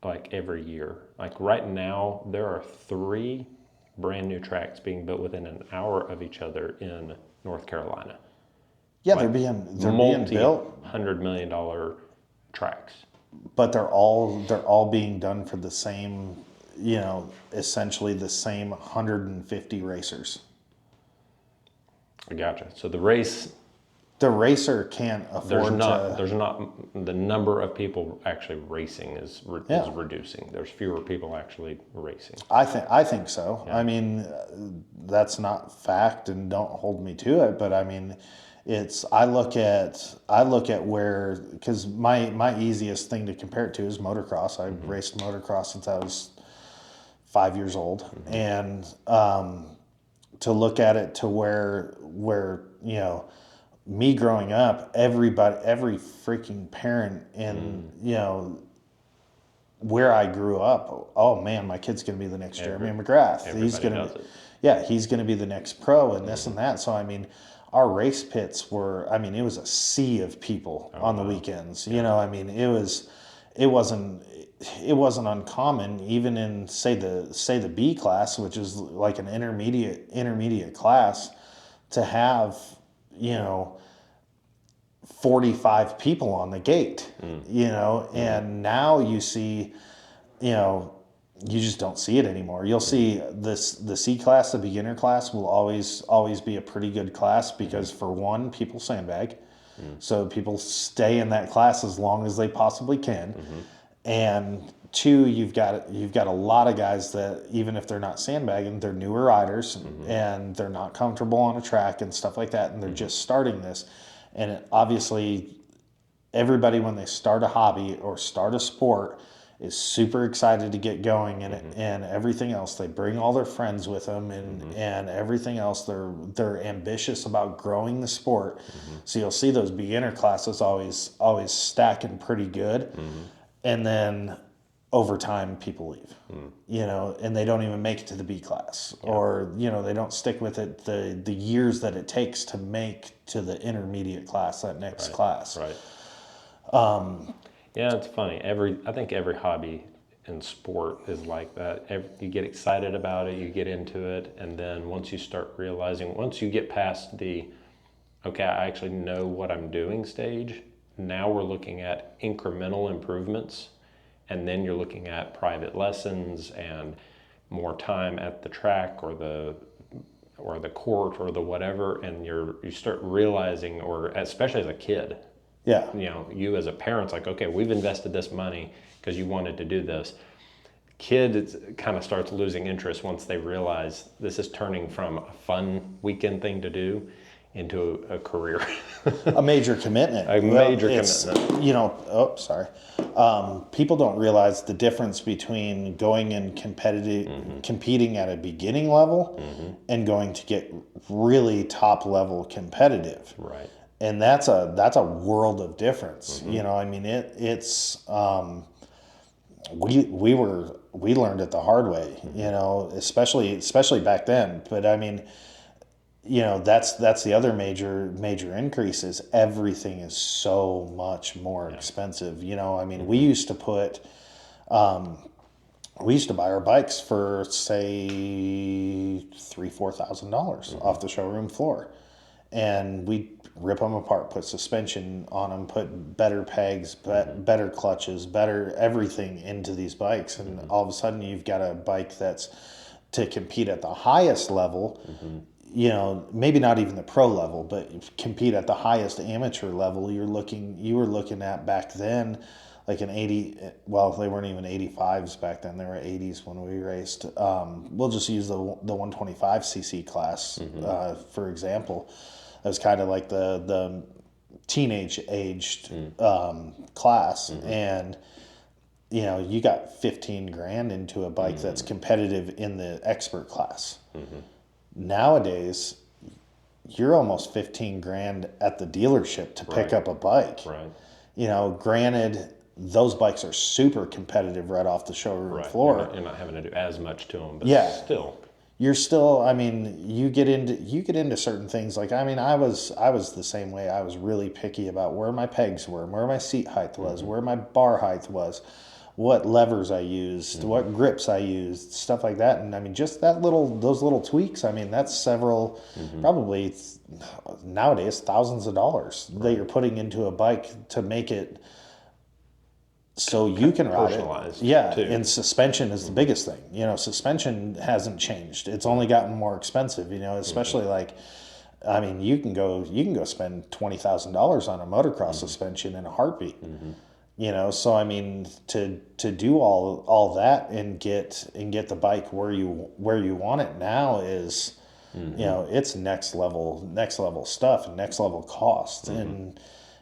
like every year. Like right now, there are 3 brand new tracks being built within an hour of each other in North Carolina. Yeah, Like they're being built, $100 million tracks. but they're all being done for the same, you know, essentially the same 150 racers. I gotcha. So the racer can't afford there's not the number of people actually racing is reducing. There's fewer people actually racing. I think so. Yeah. I mean, that's not fact, and don't hold me to it. But I mean, I look at where, because my easiest thing to compare it to is motocross. I raced motocross since I was 5 years old, and to look at it to where you know, me growing up, every freaking parent in, you know, where I grew up, oh man, my kid's going to be the next Jeremy McGrath. He's going to, he's going to be the next pro, and this and that. So I mean, our race pits were, I mean, it was a sea of people on the weekends. You know, I mean, it wasn't uncommon, even in say the B class, which is like an intermediate class, to have, you know, 45 people on the gate, you know, and now you see, you know, you just don't see it anymore. You'll see the C class, the beginner class, will always be a pretty good class, because for one, people sandbag, so people stay in that class as long as they possibly can, and two, you've got a lot of guys that, even if they're not sandbagging, they're newer riders, and they're not comfortable on a track and stuff like that, and they're just starting this. And obviously, everybody, when they start a hobby or start a sport, is super excited to get going, and everything else. They bring all their friends with them, and everything else. They're ambitious about growing the sport. So you'll see those beginner classes always stacking pretty good, and then over time people leave, you know, and they don't even make it to the B class, or, you know, they don't stick with it the years that it takes to make to the intermediate class, that next class. Right. Yeah, it's funny. I think every hobby in sport is like that. You get excited about it, you get into it, and then once you start realizing, once you get past the, okay, I actually know what I'm doing stage, now we're looking at incremental improvements. And then you're looking at private lessons and more time at the track or the court or the whatever, and you start realizing, or especially as a kid, you know, you as a parent's like, okay, we've invested this money because you wanted to do this. Kid kind of starts losing interest once they realize this is turning from a fun weekend thing to do into a career. A major commitment. Commitment. You know, people don't realize the difference between going and competing at a beginning level and going to get really top level competitive. Right. And that's a world of difference. You know, I mean, we learned it the hard way, you know, especially back then. But I mean, you know, that's the other major increase, is everything is so much more expensive. You know, I mean, we used to buy our bikes for, say, $3,000-$4,000 off the showroom floor, and we rip them apart, put suspension on them, put better pegs, better clutches, better everything into these bikes, and all of a sudden you've got a bike that's to compete at the highest level. You know, maybe not even the pro level, but compete at the highest amateur level. You were looking at back then, like an 80, well, they weren't even 85s back then. They were 80s when we raced. We'll just use the 125cc class, for example. It was kind of like the teenage aged class. And, you know, you got 15 grand into a bike that's competitive in the expert class. Nowadays, you're almost 15 grand at the dealership to pick up a bike. Right. You know, granted, those bikes are super competitive right off the showroom floor. You're not having to do as much to them, but still. You're still, I mean, you get into certain things. Like, I mean, I was the same way. I was really picky about where my pegs were, where my seat height was, where my bar height was, what levers I used, what grips I used, stuff like that. And I mean, just those little tweaks, I mean, that's several, probably nowadays, thousands of dollars that you're putting into a bike to make it so you can ride it. Yeah, too. and suspension is the biggest thing. You know, suspension hasn't changed. It's only gotten more expensive, you know, especially like, I mean, you can go spend $20,000 on a motocross suspension in a heartbeat. You know, so I mean, to do all that and get the bike where you want it now is, you know, it's next level stuff and next level cost. And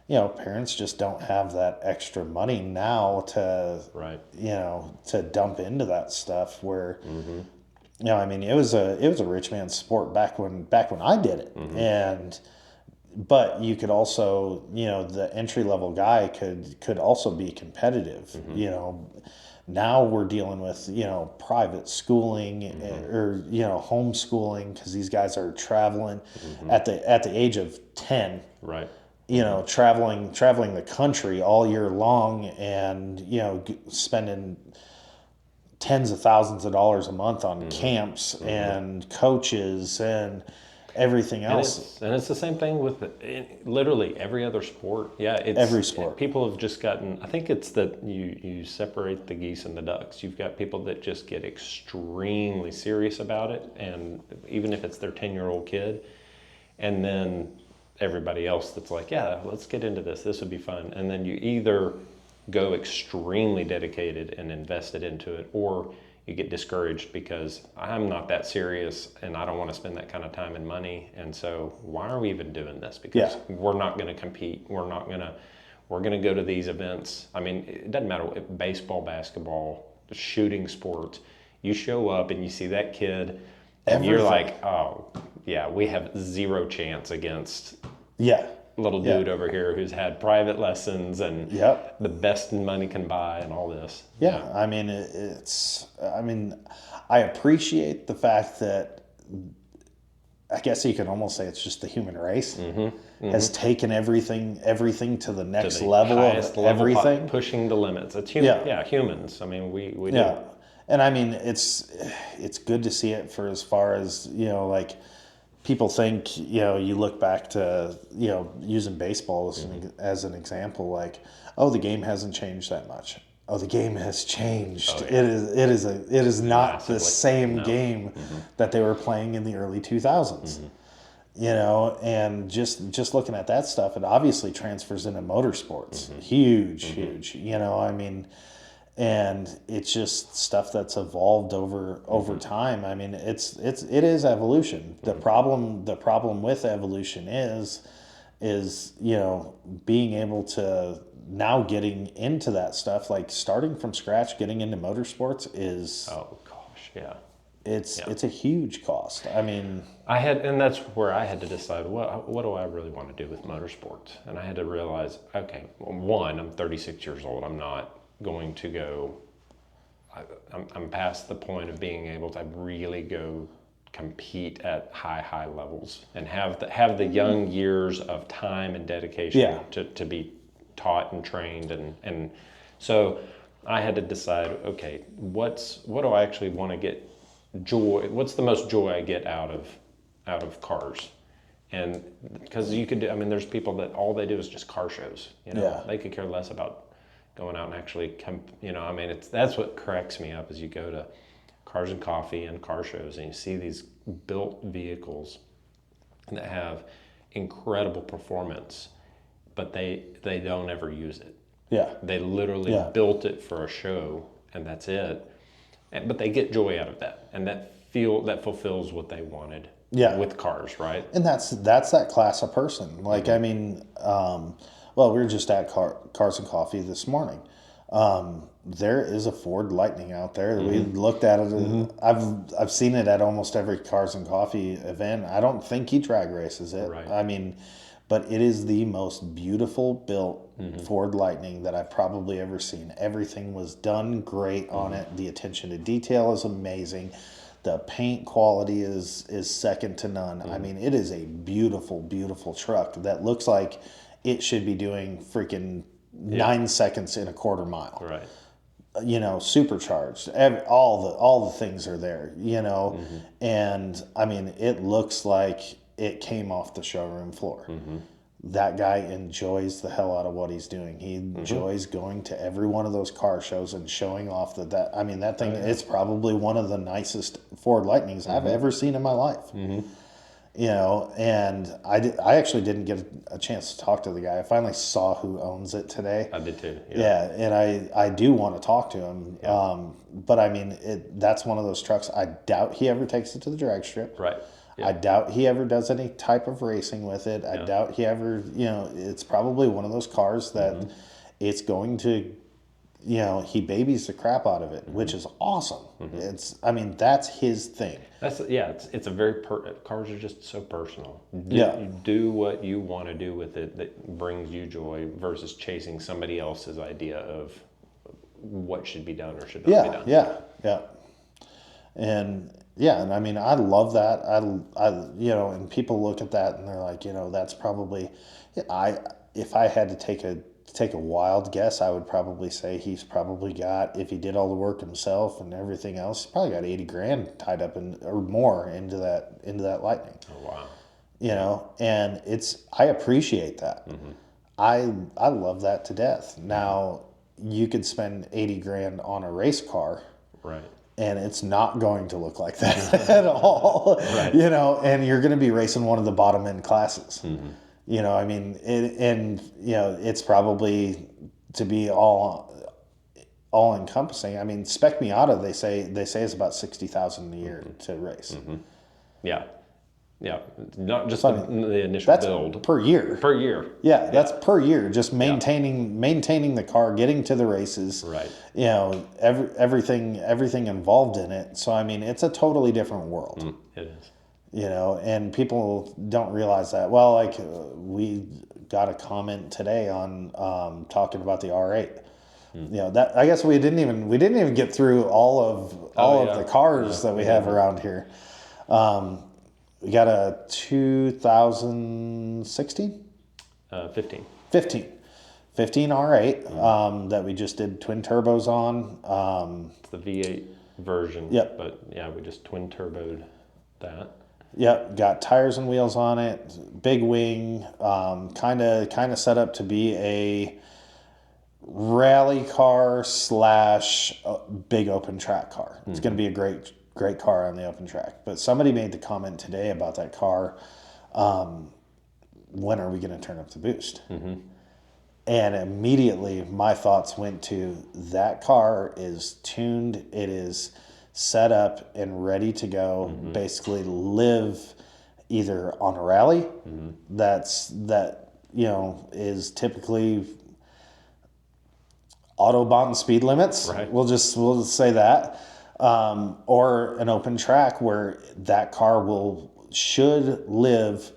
you know, parents just don't have that extra money now to you know, to dump into that stuff where you know, I mean, it was a rich man's sport back when I did it. And but you could also, you know, the entry level guy could also be competitive. You know, now we're dealing with, you know, private schooling or, you know, homeschooling, because these guys are traveling at the age of 10. Right. You know, traveling the country all year long, and, you know, spending tens of thousands of dollars a month on camps and coaches and everything else. And it's the same thing with literally every other sport. Yeah, it's Every sport. People have just gotten. I think it's that you separate the geese and the ducks. You've got people that just get extremely serious about it, and even if it's their 10-year-old kid, and then everybody else that's like, yeah, let's get into this. This would be fun. And then you either go extremely dedicated and invested into it, or you get discouraged because I'm not that serious and I don't want to spend that kind of time and money. And so why are we even doing this? Because we're not going to compete. We're going to go to these events. I mean, it doesn't matter what, baseball, basketball, shooting sports, you show up and you see that kid and you're like, oh yeah, we have zero chance against little dude over here who's had private lessons and the best money can buy and all this. I mean, I appreciate the fact that, I guess you can almost say it's just the human race has taken everything to the next level of everything. Pushing the limits. It's humans. I mean, we do. And I mean, it's good to see it for as far as, you know, like, people think, you know, you look back to, you know, using baseball as an example, like, oh, the game hasn't changed that much. Oh, the game has changed. Oh, yeah. It is not massively the same game that they were playing in the early 2000s. You know, and just looking at that stuff, it obviously transfers into motorsports. Huge. You know, I mean, and it's just stuff that's evolved over time. I mean, it is evolution. The problem with evolution is, you know, being able to now getting into that stuff, like starting from scratch, getting into motorsports is, it's a huge cost. I mean, and that's where I had to decide, what do I really want to do with motorsports? And I had to realize, okay, one, I'm 36 years old. I'm not going to go, I'm past the point of being able to really go compete at high levels and have the young years of time and dedication to be taught and trained. And so I had to decide, okay, what do I actually want to get joy? What's the most joy I get out of cars? And because you could do, I mean, there's people that all they do is just car shows, you know, they could care less about going out and actually you know, I mean, that's what cracks me up is you go to Cars and Coffee and car shows and you see these built vehicles that have incredible performance, but they don't ever use it. Yeah. They literally Yeah. built it for a show, and that's it. But they get joy out of that, and that fulfills what they wanted. Yeah. With cars, right? And that's that class of person. Like, I mean, well, we were just at Cars and Coffee this morning. There is a Ford Lightning out there. We looked at it. I've seen it at almost every Cars and Coffee event. I don't think he drag races it. Right. I mean, but it is the most beautiful built Ford Lightning that I've probably ever seen. Everything was done great on it. The attention to detail is amazing. The paint quality is second to none. I mean, it is a beautiful, beautiful truck that looks like it should be doing freaking 9 seconds in a quarter mile. Right. You know, supercharged. All the things are there. You know, and I mean, it looks like it came off the showroom floor. That guy enjoys the hell out of what he's doing. He enjoys going to every one of those car shows and showing off that I mean, that thing, it's probably one of the nicest Ford Lightnings I've ever seen in my life. You know, and I actually didn't get a chance to talk to the guy. I finally saw who owns it today. I did too. Yeah, and I do want to talk to him. But I mean, that's one of those trucks. I doubt he ever takes it to the drag strip. Right. Yeah. I doubt he ever does any type of racing with it. I doubt he ever, you know, it's probably one of those cars that it's going to, you know, he babies the crap out of it, which is awesome. I mean, that's his thing. It's a very, cars are just so personal. You do what you want to do with it that brings you joy versus chasing somebody else's idea of what should be done or should not be done. Yeah. And I mean, I love that. I you know, and people look at that and they're like, you know, that's probably, if I had to take a wild guess, I would probably say he's probably got, if he did all the work himself and everything else, he probably got 80 grand tied up or more into that Lightning. Oh, wow. You know, and I appreciate that. I love that to death. Now, you could spend 80 grand on a race car. Right. And it's not going to look like that at all. Right. You know, and you're going to be racing one of the bottom end classes. You know, I mean, and you know, it's probably to be all encompassing. I mean, Spec Miata, they say is about 60,000 a year to race. Yeah. Not just the initial build per year. Per year. Yeah, that's per year. Just maintaining the car, getting to the races. Right. You know, everything involved in it. So I mean, it's a totally different world. It is. You know, and people don't realize that. Well, like we got a comment today on talking about the R8. You know, that I guess we didn't even get through all of the cars that we have around here. We got a 2016? 15. 15 R8 that we just did twin turbos on. It's the V8 version. Yep. But yeah, we just twin turboed that. Yep, got tires and wheels on it, big wing, kind of set up to be a rally car / big open track car. It's going to be a great car on the open track. But somebody made the comment today about that car, when are we going to turn up the boost? And immediately my thoughts went to, that car is tuned, it is set up and ready to go, basically live either on a rally that you know is typically Autobahn speed limits. Right. We'll just say that. Or an open track where that car should live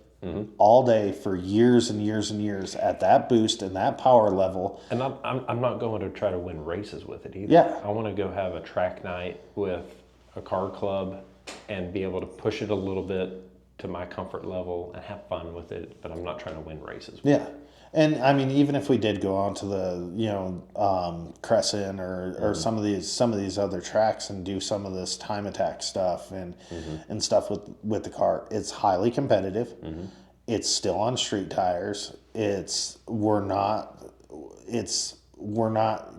all day for years and years and years at that boost and that power level. And I'm not going to try to win races with it either. Yeah. I want to go have a track night with a car club and be able to push it a little bit to my comfort level and have fun with it, but I'm not trying to win races with it. Yeah. And I mean, even if we did go on to the, you know, Crescent or some of these other tracks and do some of this time attack stuff and stuff with the car, it's highly competitive. It's still on street tires. We're not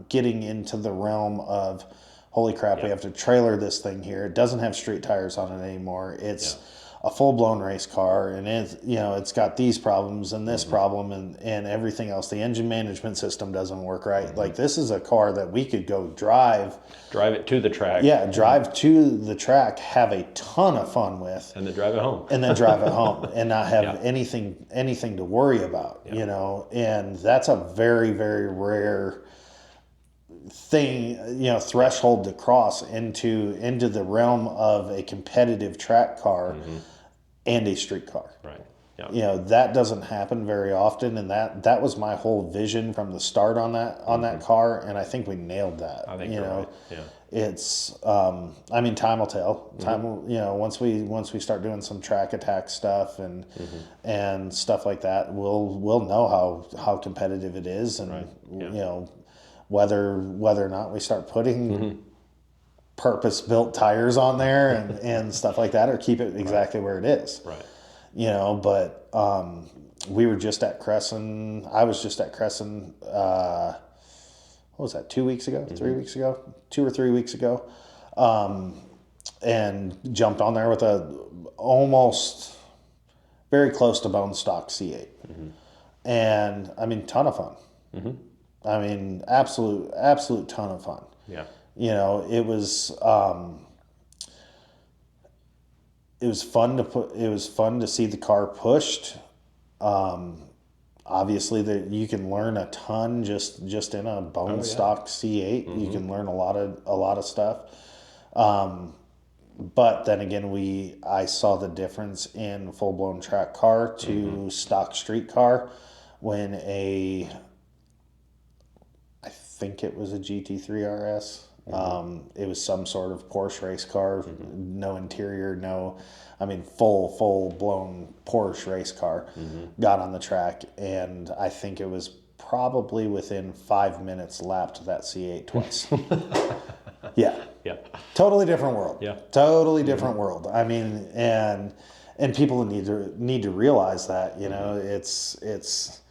getting into the realm of, holy crap, we have to trailer this thing here. It doesn't have street tires on it anymore. It's a full-blown race car, and it's got these problems and this problem and everything else. The engine management system doesn't work right. Like, this is a car that we could go drive it to the track. Yeah, drive to the track, have a ton of fun with, And then drive it home. and then drive it home, and not have Yeah. anything to worry about. And that's a very, very rare thing, threshold to cross into the realm of a competitive track car and a street car. Right. Yeah. That doesn't happen very often, and that was my whole vision from the start on that car, and I think we nailed that. I think you're right. Yeah. It's time will tell. Time will, once we start doing some track attack stuff and stuff like that, we'll know how competitive it is, and Right. Yeah. whether or not we start putting purpose-built tires on there and stuff like that, or keep it exactly where it is. Right. But we were just at Crescent. I was just at Crescent. What was that? 2 weeks ago? 3 weeks ago? 2 or 3 weeks ago, and jumped on there with a almost very close to bone stock C8, and ton of fun. Absolute ton of fun. Yeah. It was fun to see the car pushed. Obviously, you can learn a ton just in a bone stock C8. You can learn a lot of stuff. But then again, I saw the difference in full blown track car to stock street car when I think it was a GT3 RS. It was some sort of Porsche race car, no interior, full blown Porsche race car. Got on the track, and I think it was probably within 5 minutes lapped that C8 twice. Yeah. Yeah. Totally different world. Yeah. Totally different world. And people need to realize that, it's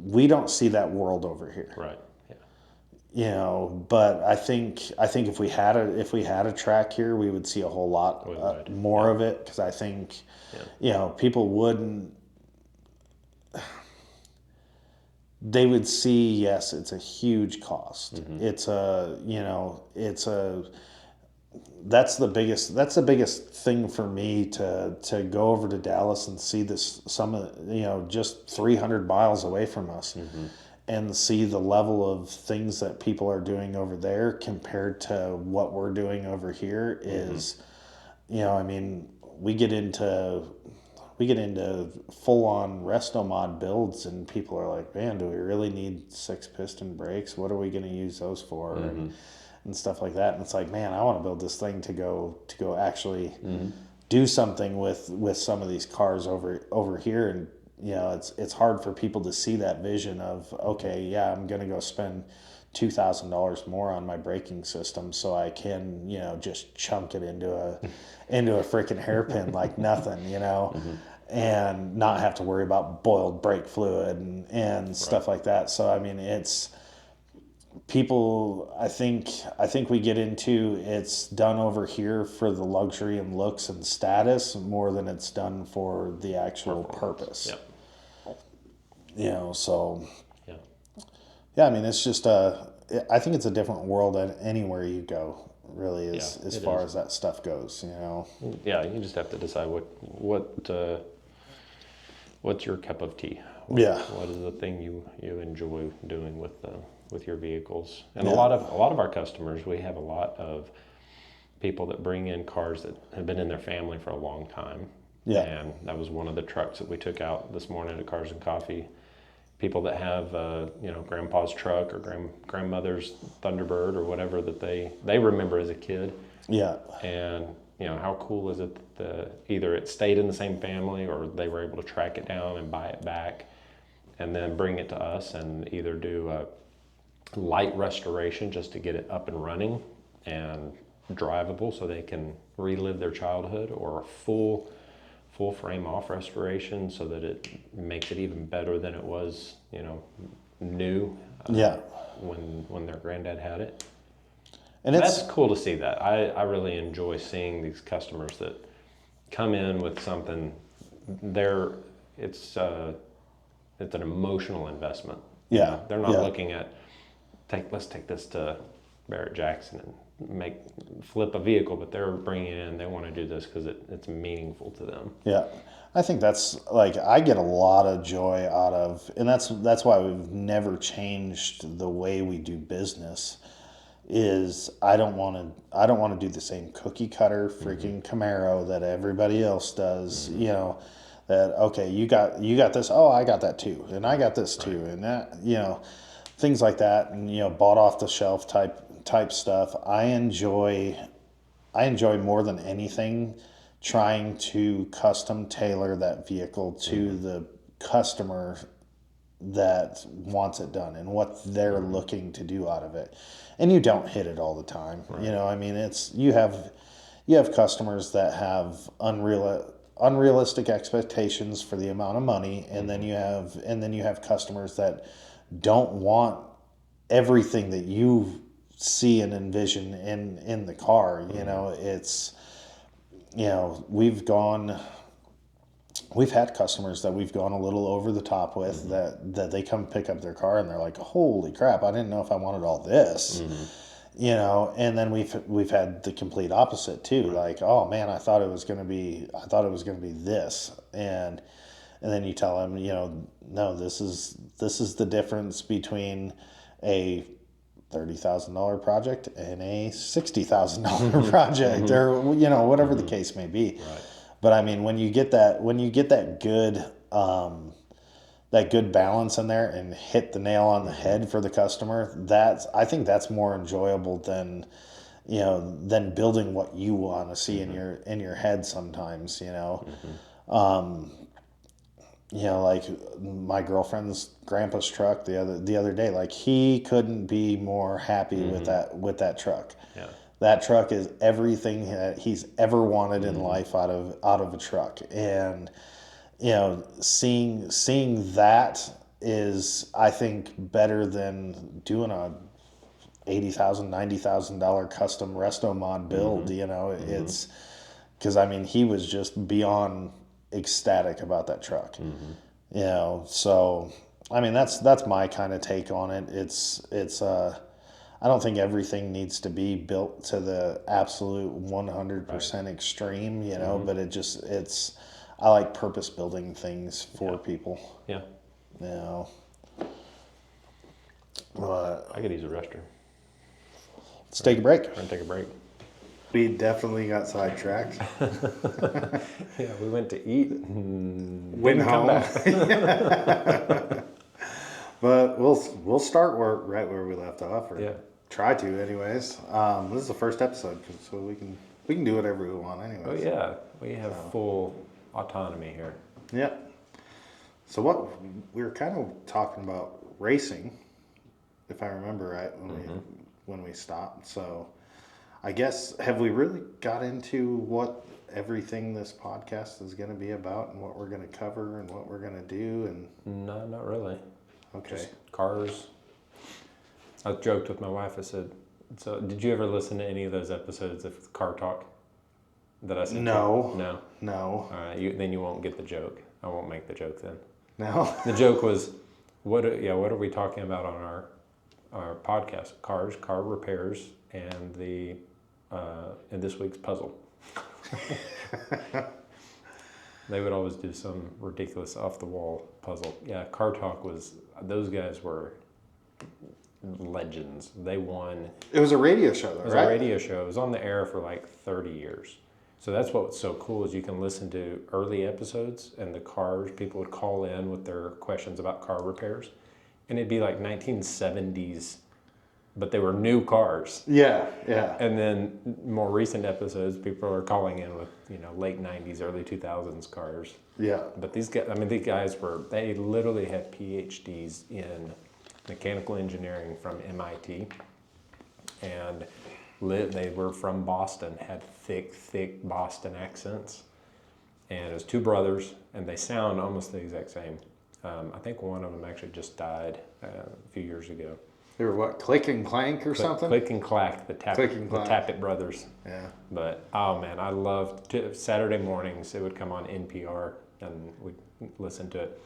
we don't see that world over here. Right. Yeah. But I think if we had a track here, we would see a whole lot more of it, because I think people wouldn't. They would see, yes, it's a huge cost. It's that's the biggest thing for me to go over to Dallas and see this, just 300 miles away from us, and see the level of things that people are doing over there compared to what we're doing over here is, we get into full on resto mod builds, and people are like, man, do we really need 6-piston brakes? What are we going to use those for? And stuff like that. And it's like, man, I want to build this thing to go actually do something with some of these cars over here. And it's hard for people to see that vision of, okay, yeah, I'm going to go spend $2,000 more on my braking system so I can just chunk it into a freaking hairpin like nothing, and not have to worry about boiled brake fluid and stuff like that. So it's people, I think we get into, it's done over here for the luxury and looks and status more than it's done for the actual purpose. So it's just I think it's a different world anywhere you go, really, as far as that stuff goes. Yeah, you just have to decide what's your cup of tea. What is the thing you enjoy doing with your vehicles? And a lot of our customers, we have a lot of people that bring in cars that have been in their family for a long time. Yeah. And that was one of the trucks that we took out this morning at Cars and Coffee. People that have grandpa's truck or grandmother's Thunderbird or whatever that they remember as a kid. Yeah. And how cool is it that either it stayed in the same family or they were able to track it down and buy it back and then bring it to us and either do a light restoration just to get it up and running and drivable so they can relive their childhood, or a full frame off restoration so that it makes it even better than it was, new when their granddad had it. And That's cool to see that. I really enjoy seeing these customers that come in with something. It's an emotional investment. Yeah, They're not yeah. looking at let's take this to Barrett Jackson and flip a vehicle, but they're bringing it in. They want to do this because it's meaningful to them. Yeah, I think that's like I get a lot of joy out of, and that's why we've never changed the way we do business. Is I don't want to do the same cookie cutter freaking Camaro that everybody else does. You know, that okay, you got this. Oh, I got that too, and I got this too, and that things like that, and bought off the shelf type stuff. I enjoy more than anything trying to custom tailor that vehicle to the customer that wants it done and what they're looking to do out of it. And you don't hit it all the time. I mean, you have customers that have unrealistic expectations for the amount of money, and then you have customers that don't want everything that you see and envision in the car. We've had customers that we've gone a little over the top with that they come pick up their car and they're like, holy crap, I didn't know if I wanted all this. And then we've had the complete opposite too. Like, oh man, I thought it was going to be this. And then you tell them, no, this is the difference between a $30,000 project and a $60,000 project, or whatever the case may be. Right. But I mean, when you get that good balance in there and hit the nail on the head for the customer, I think that's more enjoyable than building what you want to see in your head sometimes. Like my girlfriend's grandpa's truck the other day, like he couldn't be more happy with that truck. Yeah. That truck is everything that he's ever wanted in life out of a truck. And seeing that is, I think, better than doing a $80,000, $90,000 custom resto mod build. It's because I mean he was just beyond ecstatic about that truck. So I mean that's my kind of take on it. It's I don't think everything needs to be built to the absolute 100% extreme, but I like purpose building things for people. Yeah. But I could use a restroom. let's take a break. We're gonna take a break. We definitely got sidetracked. Yeah, we went to eat and Went didn't come home. back. But we'll start right where we left off, or Yeah. try to, anyways. This is the first episode, so we can do whatever we want, anyways. Oh yeah, we have full autonomy here. Yep. So what we were kind of talking about racing, if I remember right, when we stopped. So I guess, have we really got into what everything this podcast is going to be about and what we're going to cover and what we're going to do? And No, not really. okay. Just cars. I joked with my wife. I said, "So, did you ever listen to any of those episodes of Car Talk that I sent No. you?" No. No. All right. Then you won't get the joke. I won't make the joke then. No. The joke was, what are we talking about on our podcast? Cars, car repairs, and and this week's puzzle. They would always do some ridiculous off the wall puzzle. Yeah, Car Talk those guys were legends. They won. It was a radio show, though, It was right? a radio show. It was on the air for like 30 years. So that's what's so cool is you can listen to early episodes and the cars. People would call in with their questions about car repairs. And it'd be like 1970s, but they were new cars. Yeah, yeah. And then more recent episodes, people are calling in with, late 90s, early 2000s cars. Yeah. But these guys they literally had PhDs in mechanical engineering from MIT. And they were from Boston, had thick Boston accents. And it was two brothers, and they sound almost the exact same. I think one of them actually just died a few years ago. They were what, Click and Clank or something? Click and Clack, the Click and Clack. Tappet brothers. Yeah. But oh man, I loved Saturday mornings. It would come on NPR and we'd listen to it.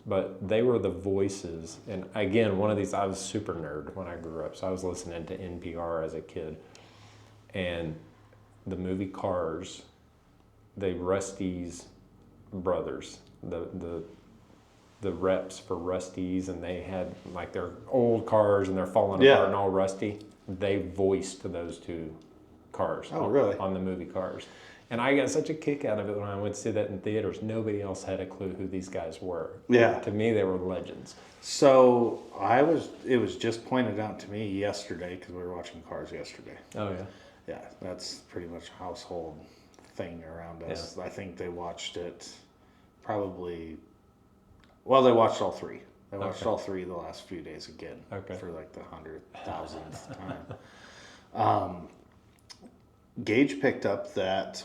But they were the voices, and again, one of these. I was super nerd when I grew up, so I was listening to NPR as a kid, and the movie Cars, the Rusty's brothers, the reps for Rusty's, and they had like their old cars and they're falling apart and all rusty. They voiced those two cars. Oh, really? On the movie Cars. And I got such a kick out of it when I went to see that in theaters. Nobody else had a clue who these guys were. Yeah. To me, they were legends. So it was just pointed out to me yesterday because we were watching Cars yesterday. Oh, yeah. Yeah, that's pretty much a household thing around us. Yeah. I think they watched it probably. Well, they watched all three. They watched all three the last few days again for like the 100,000th time. Gage picked up that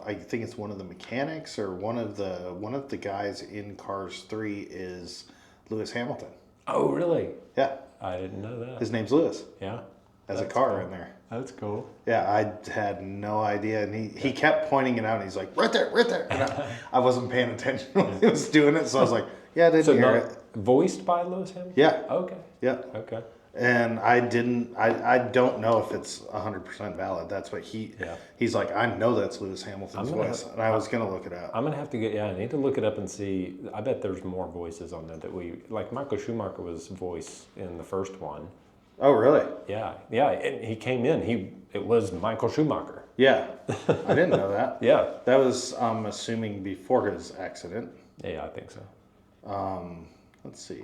I think it's one of the mechanics or one of the guys in Cars 3 is Lewis Hamilton. Oh, really? Yeah. I didn't know that. His name's Lewis. Yeah. Has a car in there. That's cool. Yeah, I had no idea, and he kept pointing it out, and he's like, right there, right there. And I wasn't paying attention when he was doing it, so I was like, yeah, I didn't hear it. Voiced by Lewis Hamilton? Yeah. Okay. Yeah. Okay. And I don't know if it's 100% valid. That's what he's like, I know that's Lewis Hamilton's voice, and I was going to look it up. I'm going to have to I need to look it up and see. I bet there's more voices on there like Michael Schumacher was voice in the first one. Oh, really? Yeah. And he came in. It was Michael Schumacher. Yeah. I didn't know that. Yeah. That was, I'm assuming, before his accident. Yeah, I think so. Let's see.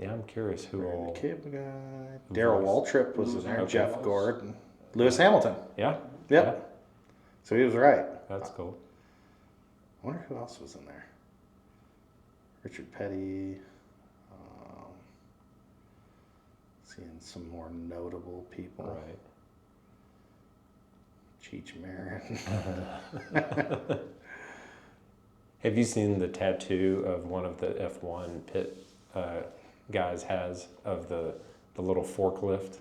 Yeah, I'm curious who all. Darryl Waltrip was in there. Jeff Gordon. Lewis Hamilton. Yeah. Yep. Yeah. So he was right. That's cool. I wonder who else was in there. Richard Petty. Seeing some more notable people. Right. Cheech Marin. Have you seen the tattoo of one of the F1 pit guys has of the little forklift?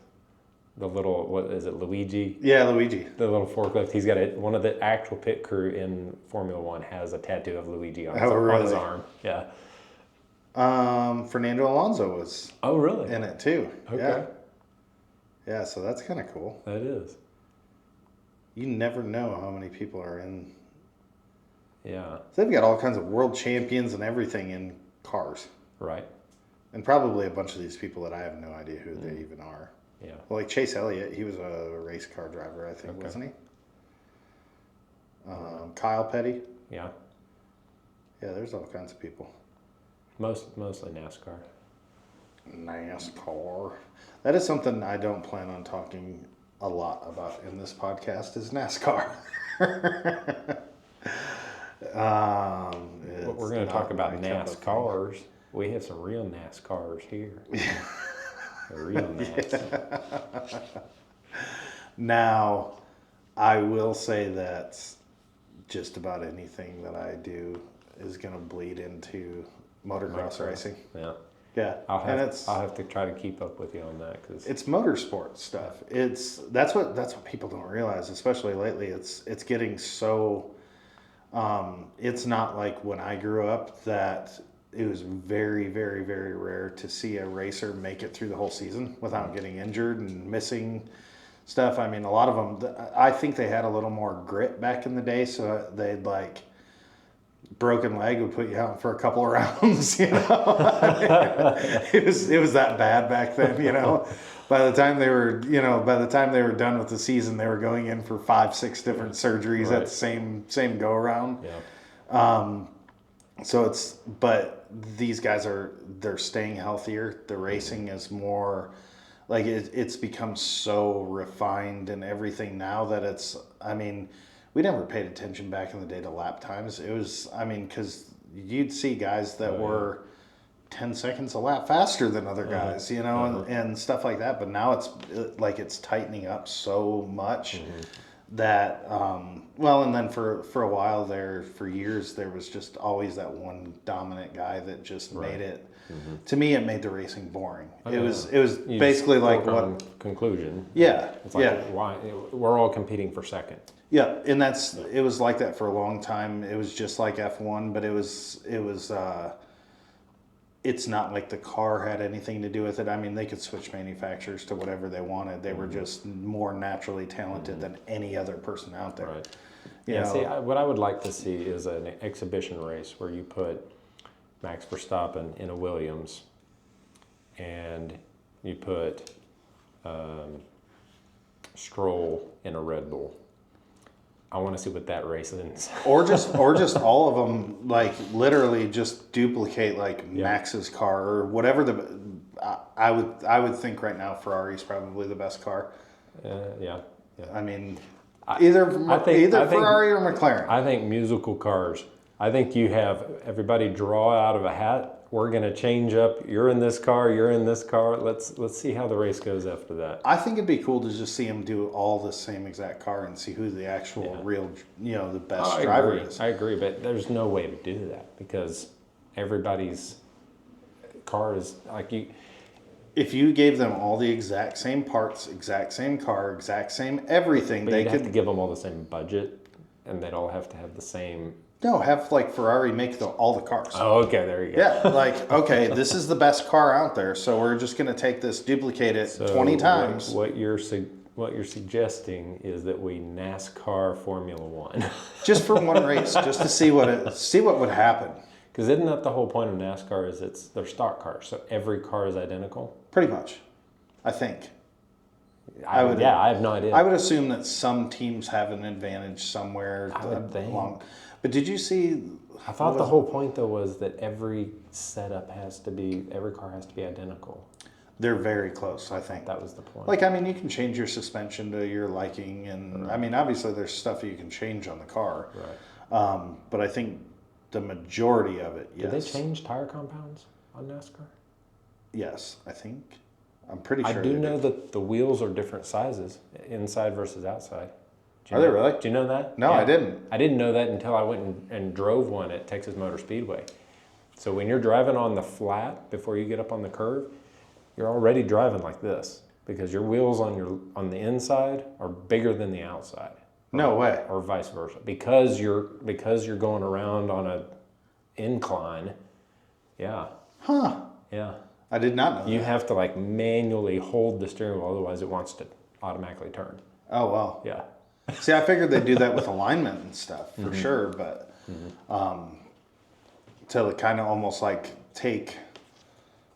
The little, what is it, Luigi? Yeah, Luigi. The little forklift. He's got one of the actual pit crew in Formula One has a tattoo of Luigi on his arm. Yeah. Fernando Alonso was in it too. Okay. Yeah, so that's kind of cool. That is. You never know how many people are in. Yeah. So they've got all kinds of world champions and everything in cars. Right. And probably a bunch of these people that I have no idea who they even are. Yeah. Well, like Chase Elliott, he was a race car driver, I think, wasn't he? Kyle Petty. Yeah. Yeah, there's all kinds of people. Mostly NASCAR. NASCAR. That is something I don't plan on talking a lot about in this podcast is NASCAR. But we're going to talk about NASCARs. We have some real NASCARs here. Real NAS. Now, I will say that just about anything that I do is going to bleed into motocross racing. Yeah. Yeah. I'll have to try to keep up with you on that because it's motorsport stuff. That's what people don't realize, especially lately. It's getting so. It's not like when I grew up that it was very, very, very rare to see a racer make it through the whole season without getting injured and missing stuff. I mean, a lot of them. I think they had a little more grit back in the day, so they'd like. Broken leg would put you out for a couple of rounds, you know. it was that bad back then, you know. By the time they were done with the season, they were going in for 5-6 different surgeries at the same go around. Yeah. But these guys they're staying healthier. The racing is more like it's become so refined and everything now that we never paid attention back in the day to lap times. It was, because you'd see guys that were 10 seconds a lap faster than other guys, you know, and stuff like that. But now it's tightening up so much that well, and then for a while there, for years, there was just always that one dominant guy that just made it. To me, it made the racing boring. It was You basically just like foregone what. conclusion. Yeah, It's like yeah. why we're all competing for second. Yeah, and it was like that for a long time. It was just like F1, but it's not like the car had anything to do with it. I mean, they could switch manufacturers to whatever they wanted. They were just more naturally talented than any other person out there. Right. You Yeah. know, See, what I would like to see is an exhibition race where you put Max Verstappen in a Williams, and you put Stroll in a Red Bull. I want to see what that race is. or just all of them, like literally just duplicate like Max's car or whatever I would think right now Ferrari's probably the best car. Yeah. I mean, either Ferrari or McLaren. I think musical cars. I think you have everybody draw out of a hat. We're going to change up. You're in this car. You're in this car. Let's see how the race goes after that. I think it'd be cool to just see them do all the same exact car and see who the actual real, the best driver is. I agree, but there's no way to do that because everybody's car is like you. If you gave them all the exact same parts, exact same car, exact same everything, But they you'd could have to give them all the same budget, and they'd all have to have the same. no have like Ferrari make all the cars. Oh, okay, there you go. Yeah, like okay, this is the best car out there, so we're just gonna take this, duplicate it So 20 times. What you're suggesting is that we NASCAR Formula One. Just for one race, just to see what would happen. Because isn't that the whole point of NASCAR? Is they're stock cars, so every car is identical. Pretty much, I think. I have no idea. I would assume that some teams have an advantage somewhere. I would think. But did you see? I thought the whole point though was that every car has to be identical. They're very close, I think. That was the point. Like, I mean, you can change your suspension to your liking, and I mean, obviously, there's stuff you can change on the car. Right. But I think the majority of it, yes. Did they change tire compounds on NASCAR? Yes, I think. I'm pretty sure. I do know that the wheels are different sizes, inside versus outside. Are they really? Do you know that? No, Yeah. I didn't. I didn't know that until I went and drove one at Texas Motor Speedway. So when you're driving on the flat before you get up on the curve, you're already driving like this because your wheels on the inside are bigger than the outside. No way. Or vice versa. Because you're going around on a incline. Yeah. Huh. Yeah. I did not know You that. have to like manually hold the steering wheel, otherwise it wants to automatically turn. Oh, wow. Yeah. See, I figured they'd do that with alignment and stuff for sure, but to kind of almost like take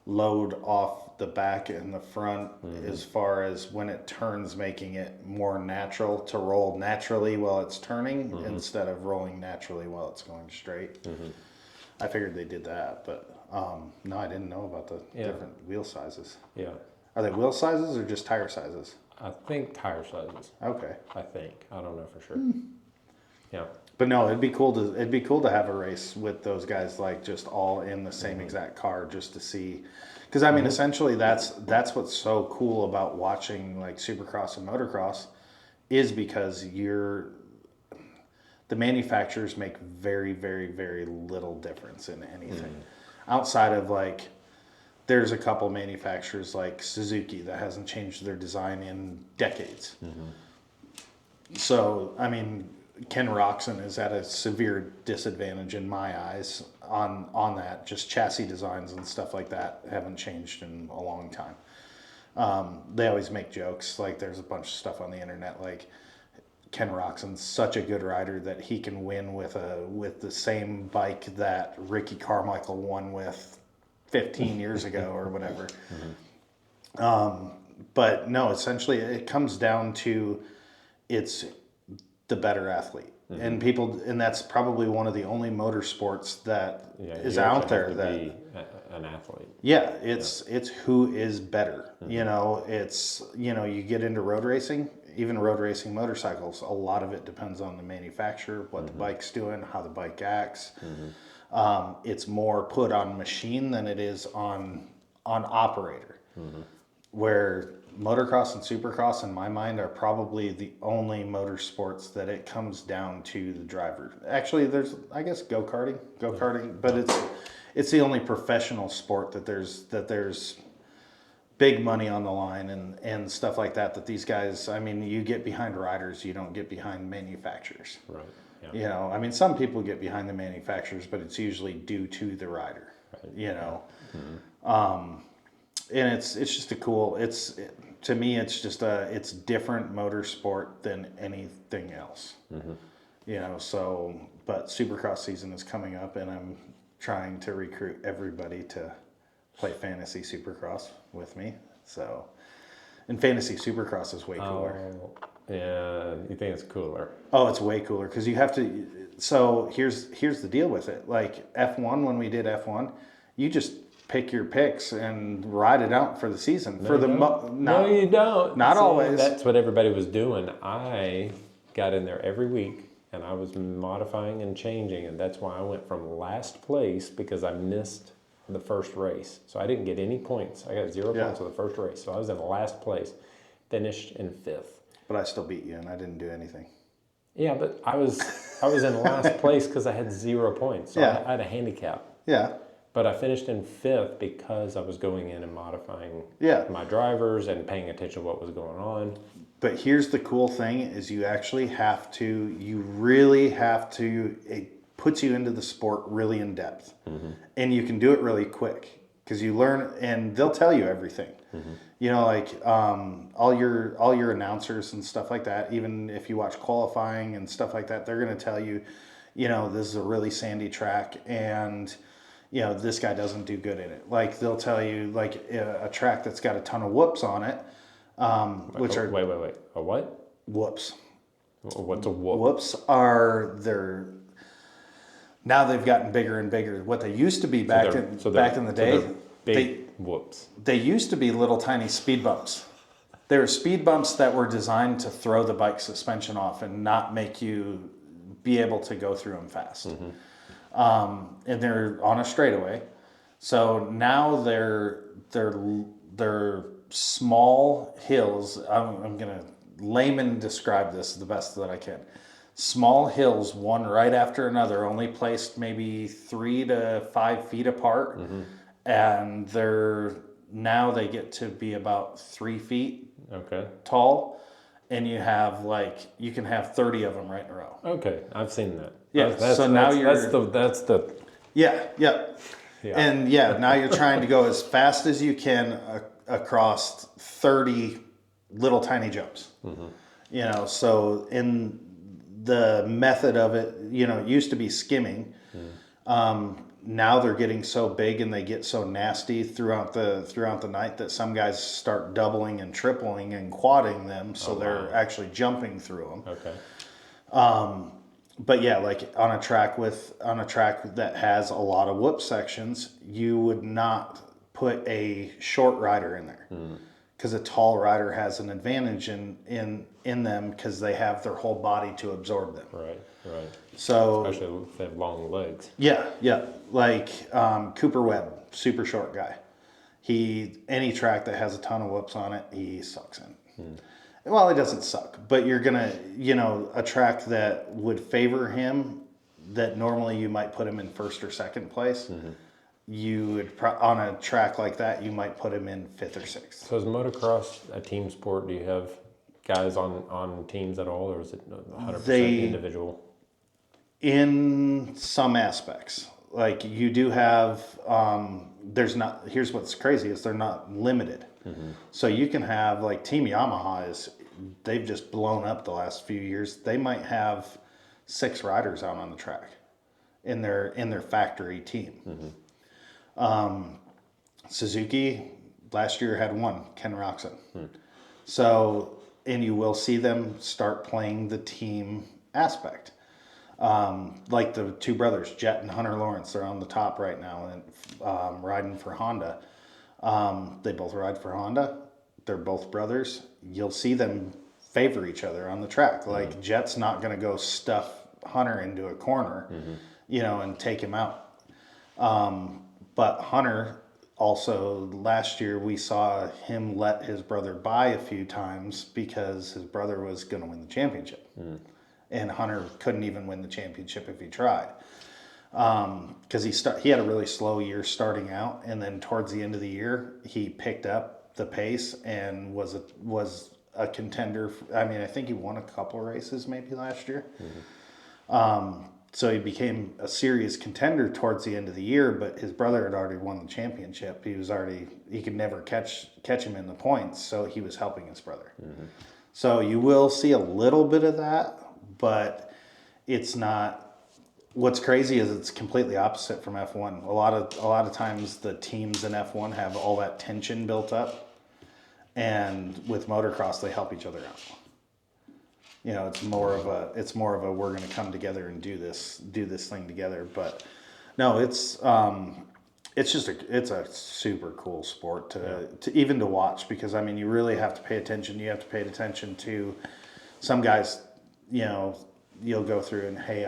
load off the back and the front as far as when it turns, making it more natural to roll naturally while it's turning instead of rolling naturally while it's going straight. I figured they did that, but no, I didn't know about the different wheel sizes. Yeah. Are they wheel sizes or just tire sizes? I think tire sizes. Okay. I don't know for sure. Yeah. But no, it'd be cool to have a race with those guys, like just all in the same exact car, just to see. Because I mean, essentially, that's what's so cool about watching like Supercross and motocross, is because the manufacturers make very, very, very little difference in anything, outside of like. There's a couple manufacturers like Suzuki that hasn't changed their design in decades. So, I mean, Ken Roczen is at a severe disadvantage in my eyes on that. Just chassis designs and stuff like that haven't changed in a long time. They always make jokes. Like, there's a bunch of stuff on the internet like Ken Roczen's such a good rider that he can win with the same bike that Ricky Carmichael won with 15 years ago or whatever. But no, essentially it comes down to it's the better athlete. And that's probably one of the only motorsports that is out there that be an athlete. Yeah, it's who is better. It's you get into road racing, even road racing motorcycles, a lot of it depends on the manufacturer, what the bike's doing, how the bike acts. It's more put on machine than it is on operator. Where motocross and supercross, in my mind, are probably the only motorsports that it comes down to the driver. Actually, there's, I guess, go-karting, but it's the only professional sport that there's big money on the line and stuff like that these guys, I mean, you get behind riders, you don't get behind manufacturers. Right. Yeah. You know, I mean, some people get behind the manufacturers, but it's usually due to the rider. Right. You know, and it's just a cool. To me, it's just it's different motorsport than anything else. You know, so but Supercross season is coming up, and I'm trying to recruit everybody to play fantasy Supercross with me. So, and fantasy Supercross is way cooler. Yeah, you think it's cooler? Oh, it's way cooler because you have to. So here's the deal with it. Like F1, when we did F1, you just pick your picks and ride it out for the season. No, you don't. Not See, always. That's what everybody was doing. I got in there every week, and I was modifying and changing, and that's why I went from last place because I missed the first race. So I didn't get any points. I got 0 points on the first race. So I was in last place, finished in 5th. But I still beat you, and I didn't do anything. Yeah, but I was in last place because I had 0 points. So I had a handicap. Yeah. But I finished in 5th because I was going in and modifying my drivers and paying attention to what was going on. But here's the cool thing is you really have to, it puts you into the sport really in depth. And you can do it really quick because you learn, and they'll tell you everything. You know, like all your announcers and stuff like that, even if you watch qualifying and stuff like that, they're going to tell you, you know, this is a really sandy track and, you know, this guy doesn't do good in it. Like they'll tell you like a track that's got a ton of whoops on it, which are... Wait. A what? Whoops. What's a whoop? Whoops now they've gotten bigger and bigger. What they used to be back in the day, big whoops. They used to be little tiny speed bumps. They were speed bumps that were designed to throw the bike suspension off and not make you be able to go through them fast. And they're on a straightaway. So now they're small hills. I'm gonna layman describe this the best that I can. Small hills, one right after another, only placed maybe 3 to 5 feet apart, and they get to be about 3 feet tall, and you can have 30 of them right in a row. Okay, I've seen that. Yeah, that's the and now you're trying to go as fast as you can across 30 little tiny jumps. You know, so in the method of it, you know, it used to be skimming. Now they're getting so big and they get so nasty throughout the night that some guys start doubling and tripling and quadding them, so they're actually jumping through them. Okay. But yeah, like on a track that has a lot of whoop sections, you would not put a short rider in there. Because a tall rider has an advantage in them because they have their whole body to absorb them. Right. So especially if they have long legs. Yeah. Like Cooper Webb, super short guy. Any track that has a ton of whoops on it, he sucks in. Well, he doesn't suck, but you're gonna, you know, a track that would favor him, that normally you might put him in first or second place. You would on a track like that, you might put him in 5th or 6th. So is motocross a team sport? Do you have guys on teams at all, or is it 100% individual? In some aspects, like you do have, here's what's crazy is they're not limited. So you can have like Team Yamaha they've just blown up the last few years. They might have 6 riders out on the track in their factory team. Suzuki last year had 1, Ken Roczen. So, and you will see them start playing the team aspect. Like the 2 brothers, Jet and Hunter Lawrence, they're on the top right now and riding for Honda. They both ride for Honda. They're both brothers. You'll see them favor each other on the track. Like Jet's not going to go stuff Hunter into a corner, you know, and take him out. But Hunter also last year we saw him let his brother buy a few times because his brother was going to win the championship. And Hunter couldn't even win the championship if he tried. Because he had a really slow year starting out, and then towards the end of the year, he picked up the pace and was a contender. I mean, I think he won a couple of races maybe last year. So he became a serious contender towards the end of the year, but his brother had already won the championship. He could never catch him in the points, so he was helping his brother. So you will see a little bit of that, but it's not. What's crazy is it's completely opposite from F1. A lot of times the teams in F1 have all that tension built up, and with motocross they help each other out. You know, it's more of a we're going to come together and do this thing together. But no, it's a super cool sport to watch, because I mean you really have to pay attention. You have to pay attention to some guys. You know, you'll go through and hey,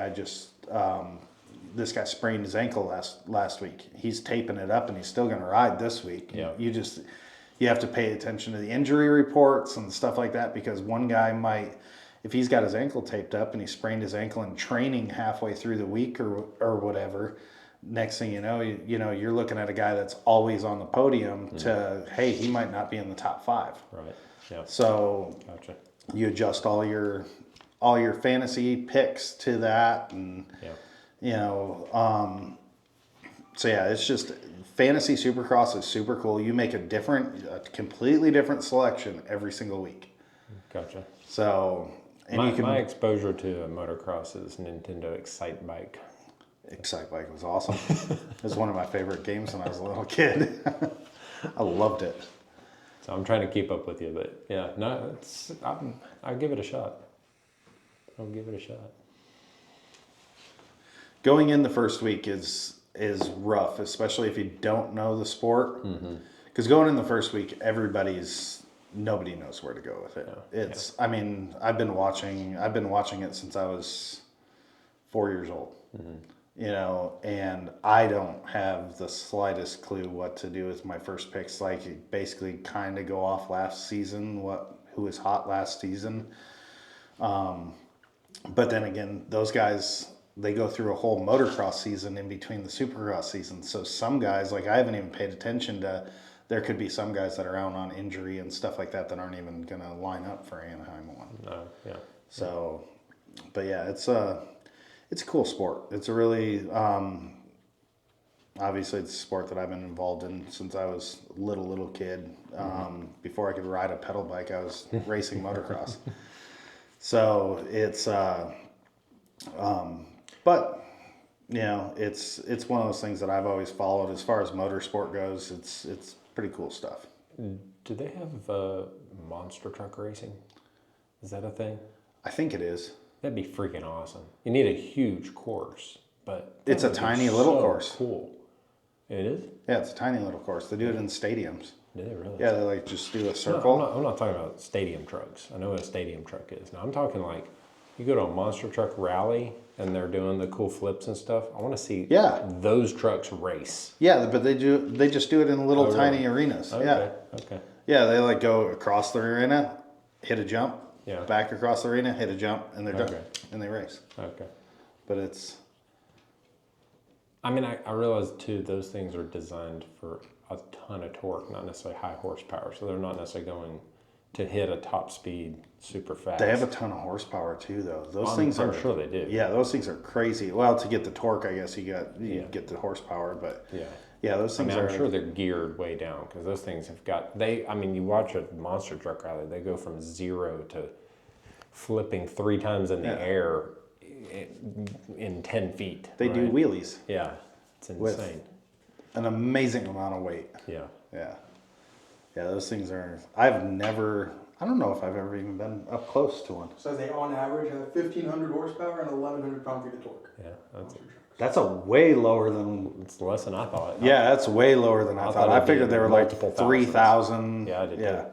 this guy sprained his ankle last week. He's taping it up and he's still going to ride this week. Yeah. You have to pay attention to the injury reports and stuff like that, because one guy might, if he's got his ankle taped up and he sprained his ankle in training halfway through the week or whatever, next thing you know, you're looking at a guy that's always on the podium to, hey, he might not be in the top 5. Right. Yeah. So Gotcha. you adjust all your fantasy picks to that, and so yeah, it's just fantasy Supercross is super cool. You make a completely different selection every single week. Gotcha. So, and my exposure to motocross is Nintendo Excite Bike. Excite Bike was awesome. It was one of my favorite games when I was a little kid. I loved it. So I'm trying to keep up with you, but yeah, no, I'll give it a shot. I'll give it a shot. Going in the first week is rough, especially if you don't know the sport. Because going in the first week, nobody knows where to go with it. I mean, I've been watching it since I was 4 years old. You know, and I don't have the slightest clue what to do with my first picks. Like, basically kind of go off last season, who was hot last season. But then again, those guys, they go through a whole motocross season in between the Supercross seasons. So some guys, like I haven't even paid attention to, there could be some guys that are out on injury and stuff like that aren't even going to line up for Anaheim 1. No, yeah. So, but yeah, it's a cool sport. It's a really, obviously it's a sport that I've been involved in since I was a little kid. Before I could ride a pedal bike, I was racing motocross. So it's, but you know, it's one of those things that I've always followed as far as motorsport goes. It's pretty cool stuff. Do they have monster truck racing? Is that a thing? I think it is. That'd be freaking awesome. You need a huge course, but it's a tiny little course. Cool. It is? Yeah, it's a tiny little course. They do it in stadiums. Do they really? Yeah, they like just do a circle. No, I'm not talking about stadium trucks. I know what a stadium truck is. Now I'm talking like you go to a monster truck rally and they're doing the cool flips and stuff. I want to see those trucks race. Yeah, but they just do it in little tiny arenas. Okay. Yeah. Okay. Yeah, they like go across the arena, hit a jump, Yeah. back across the arena, hit a jump, and they're done. And they race. Okay. But it's... I mean, I realize too, those things are designed for a ton of torque, not necessarily high horsepower. So they're not necessarily going to hit a top speed super fast. They have a ton of horsepower too, though. I'm sure they do. Yeah, those things are crazy. Well, to get the torque, I guess you get the horsepower, but yeah, those things I'm sure they're geared way down because those things have got. You watch a monster truck rally, they go from 0 to flipping 3 times in the air in 10 feet. They do wheelies. Yeah, it's insane. With an amazing amount of weight. Yeah. Yeah, those things are... I don't know if I've ever even been up close to one. So they on average have 1,500 horsepower and 1,100 pound-feet of torque. Yeah, That's a way lower than... It's less than I thought. Yeah, that's way lower than I thought. I figured they were like 3,000. Yeah, I did too.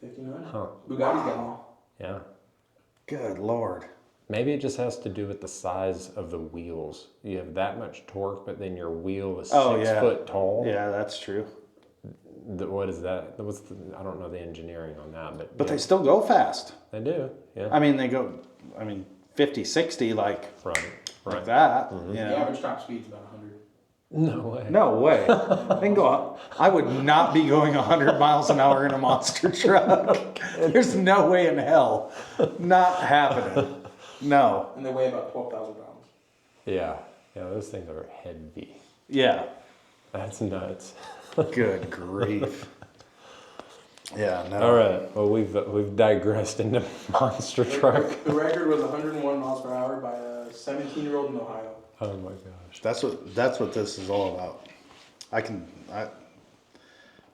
1,500? Huh. Bugatti's got them all. Yeah. Good Lord. Maybe it just has to do with the size of the wheels. You have that much torque, but then your wheel is 6 foot tall. Yeah, that's true. What is that? I don't know the engineering on that, But yeah, they still go fast. they do. Yeah. I mean, they go, 50, 60, like Right. that. Mm-hmm. You The know? average top speed's about 100. No way. No way. They can go up. I would not be going 100 miles an hour in a monster truck. There's no way in hell. Not happening. No. And they weigh about 12,000 pounds. Yeah. Yeah, those things are heavy. Yeah. That's nuts. Good grief. Yeah, no. All right. Well, we've digressed into monster truck. The record was 101 miles per hour by a 17-year-old in Ohio. Oh my gosh. That's what this is all about.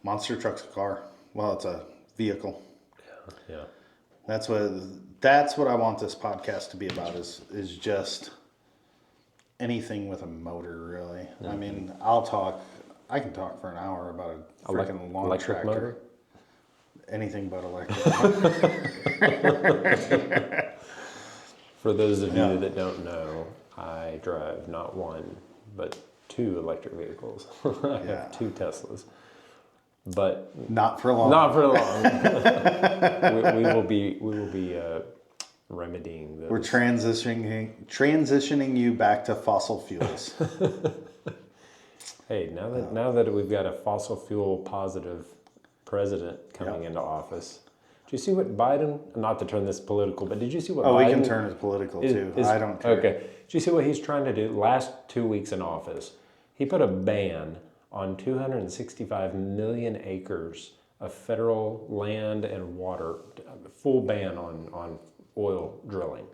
Monster truck's a car. Well, it's a vehicle. Yeah. That's what I want this podcast to be about is just anything with a motor, really. Mm-hmm. I mean, I can talk for an hour about a freaking lawn electric tractor. motor? Anything but electric. For those of you that don't know, I drive not one, but 2 electric vehicles. I have 2 Teslas. But not for long. Not for long. we will be remedying those. We're transitioning you back to fossil fuels. Hey, now that we've got a fossil fuel positive president coming into office, did you see what Biden? Not to turn this political, but did you see what? Oh, Biden we can turn it political too. I don't care. Okay. Did you see what he's trying to do? Last 2 weeks in office, he put a ban on 265 million acres of federal land and water, full ban on oil drilling.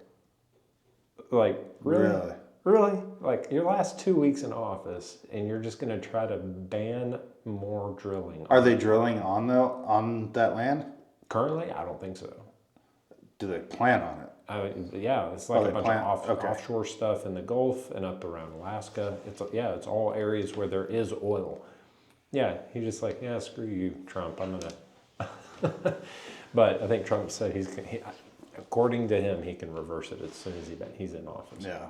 Like, really? Really? Like, your last 2 weeks in office, and you're just going to try to ban more drilling. Are they drilling on that land? Currently, I don't think so. Do they plan on it? Yeah, it's like a bunch of okay. offshore stuff in the Gulf and up around Alaska. It's all areas where there is oil. Yeah, he's just like, yeah, screw you, Trump. I'm gonna. But I think Trump said according to him, he can reverse it as soon as he's in office. Yeah,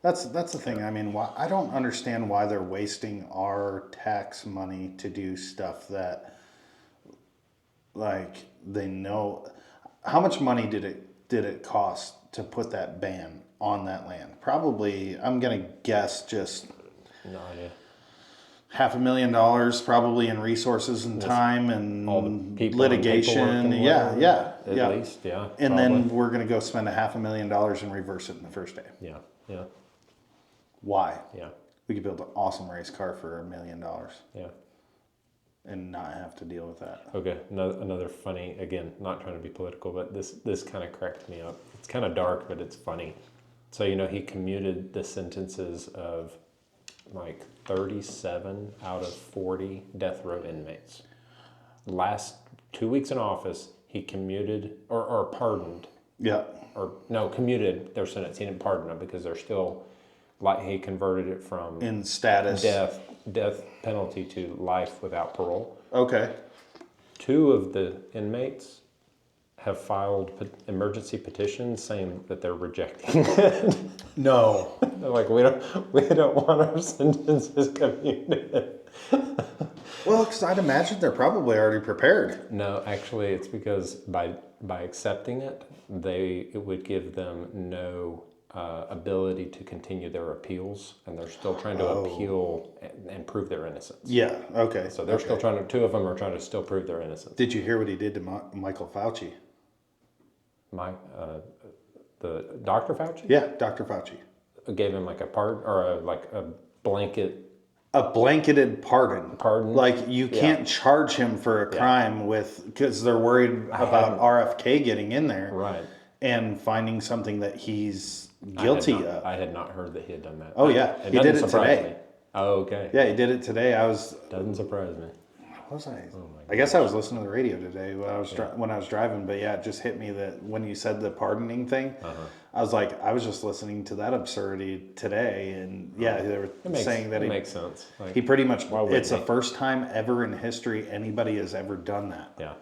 that's the thing. I mean, I don't understand why they're wasting our tax money to do stuff that, like, they know. How much money did it cost to put that ban on that land? Probably, I'm gonna guess, just no idea. $500,000 probably in resources and time and all the people litigation. And yeah. At least, yeah. And probably. then we're gonna go spend $500,000 and reverse it in the first day. Yeah. Why? Yeah. We could build an awesome race car for $1 million. Yeah. And not have to deal with that. Okay, another funny, again, not trying to be political, but this kind of cracked me up. It's kind of dark, but it's funny. So, he commuted the sentences of like 37 out of 40 death row inmates. Last 2 weeks in office, he commuted or pardoned. Yeah. Or no, commuted their sentence. He didn't pardon them because they're still, like, he converted it from In status. death penalty to life without parole. Okay. 2 of the inmates have filed emergency petitions saying that they're rejecting it. No. They're like, we don't want our sentences commuted. Well, because I'd imagine they're probably already prepared. No, actually, it's because by accepting it, it would give them no ability to continue their appeals, and they're still trying to appeal and prove their innocence. Yeah. Okay. So they're still trying to. 2 of them are trying to still prove their innocence. Did you hear what he did to Michael Fauci? The Dr. Fauci? Yeah, Dr. Fauci. Gave him like a pardon or a blanket. A blanketed pardon. Pardon? Like, you can't charge him for a crime because they're worried about RFK getting in there. Right. And finding something that he's guilty of. I had not heard that he had done that. Oh, yeah. He did it today. Me. Oh, okay. Yeah, he did it today. Doesn't surprise me. Was I? I guess I was listening to the radio today when I was driving, but yeah, it just hit me that when you said the pardoning thing, I was like, I was just listening to that absurdity today, and yeah, they were saying that it makes sense. Like, he pretty much, it's the first time ever in history anybody has ever done that. Yeah.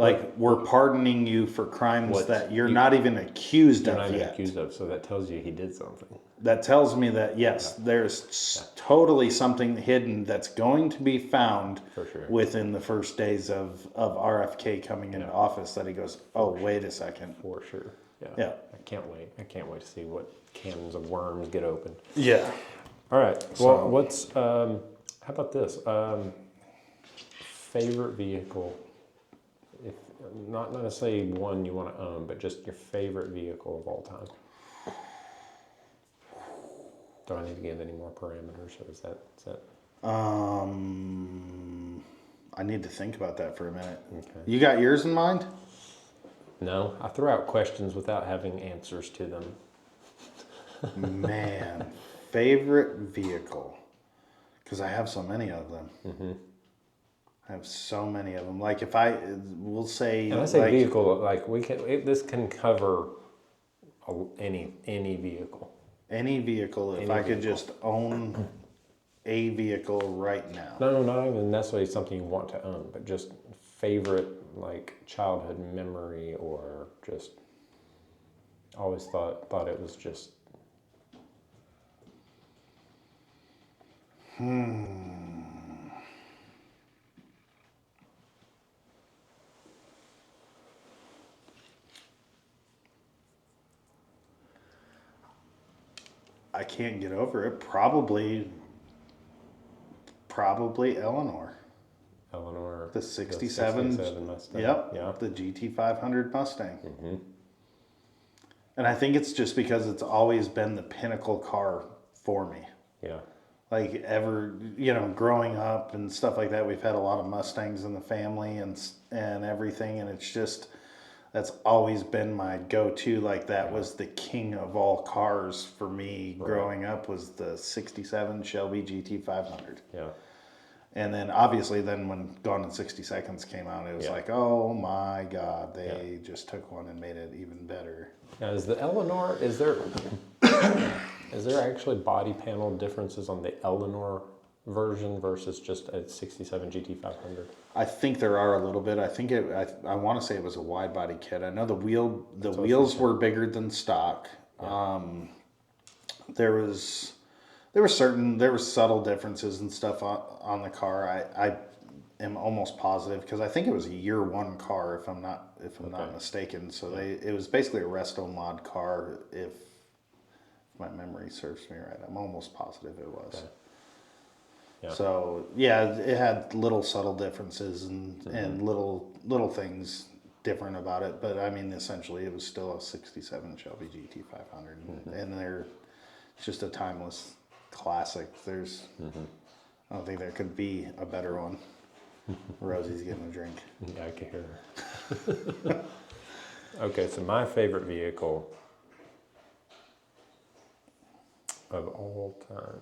Like, we're pardoning you for crimes What that you're you- not even accused You're of not even yet. accused of, so that tells you he did something. That tells me that, yes, there's totally something hidden that's going to be found For sure. within the first days of RFK coming into office, that he goes, oh, wait a second. For sure. Yeah. I can't wait. I can't wait to see what cans of worms get opened. Yeah. All right. So- Well, what's how about this? Favorite vehicle? If not necessarily one you want to own, but just your favorite vehicle of all time. Do I need to give any more parameters, or is that? I need to think about that for a minute. Okay. You got yours in mind? No, I throw out questions without having answers to them. Man, favorite vehicle. Because I have so many of them. Mm-hmm. I have so many of them. Like, we'll say. And I say like, vehicle, like this can cover any vehicle. Any vehicle, if Any I could vehicle. just own a vehicle right now. No, not even necessarily something you want to own, but just favorite, like childhood memory, or just always thought it was just. I can't get over it. Probably Eleanor. Eleanor. The 67. 67 Mustang. Yep. Yeah. The GT500 Mustang. Mm-hmm. And I think it's just because it's always been the pinnacle car for me. Yeah. Like, growing up and stuff like that, we've had a lot of Mustangs in the family and everything, and it's just, that's always been my go-to. Like, that was the king of all cars for me growing up, was the 67 Shelby GT500. Yeah. And then obviously when Gone in 60 Seconds came out, it was like, oh my God, they just took one and made it even better. Now, is the Eleanor, is there actually body panel differences on the Eleanor version versus just a 67 GT500? I think there are a little bit. I think I want to say it was a wide body kit. I know the wheels were bigger than stock. Yeah. There were subtle differences and stuff on the car. I am almost positive, because I think it was a year one car, if I'm not mistaken. So it was basically a resto mod car, if my memory serves me right. I'm almost positive it was. Okay. Yeah. So yeah, it had little subtle differences and little things different about it, but I mean, essentially it was still a 67 Shelby GT500, and it's just a timeless classic. I don't think there could be a better one. Rosie's getting a drink. Yeah, I can hear her. Okay, so my favorite vehicle of all time.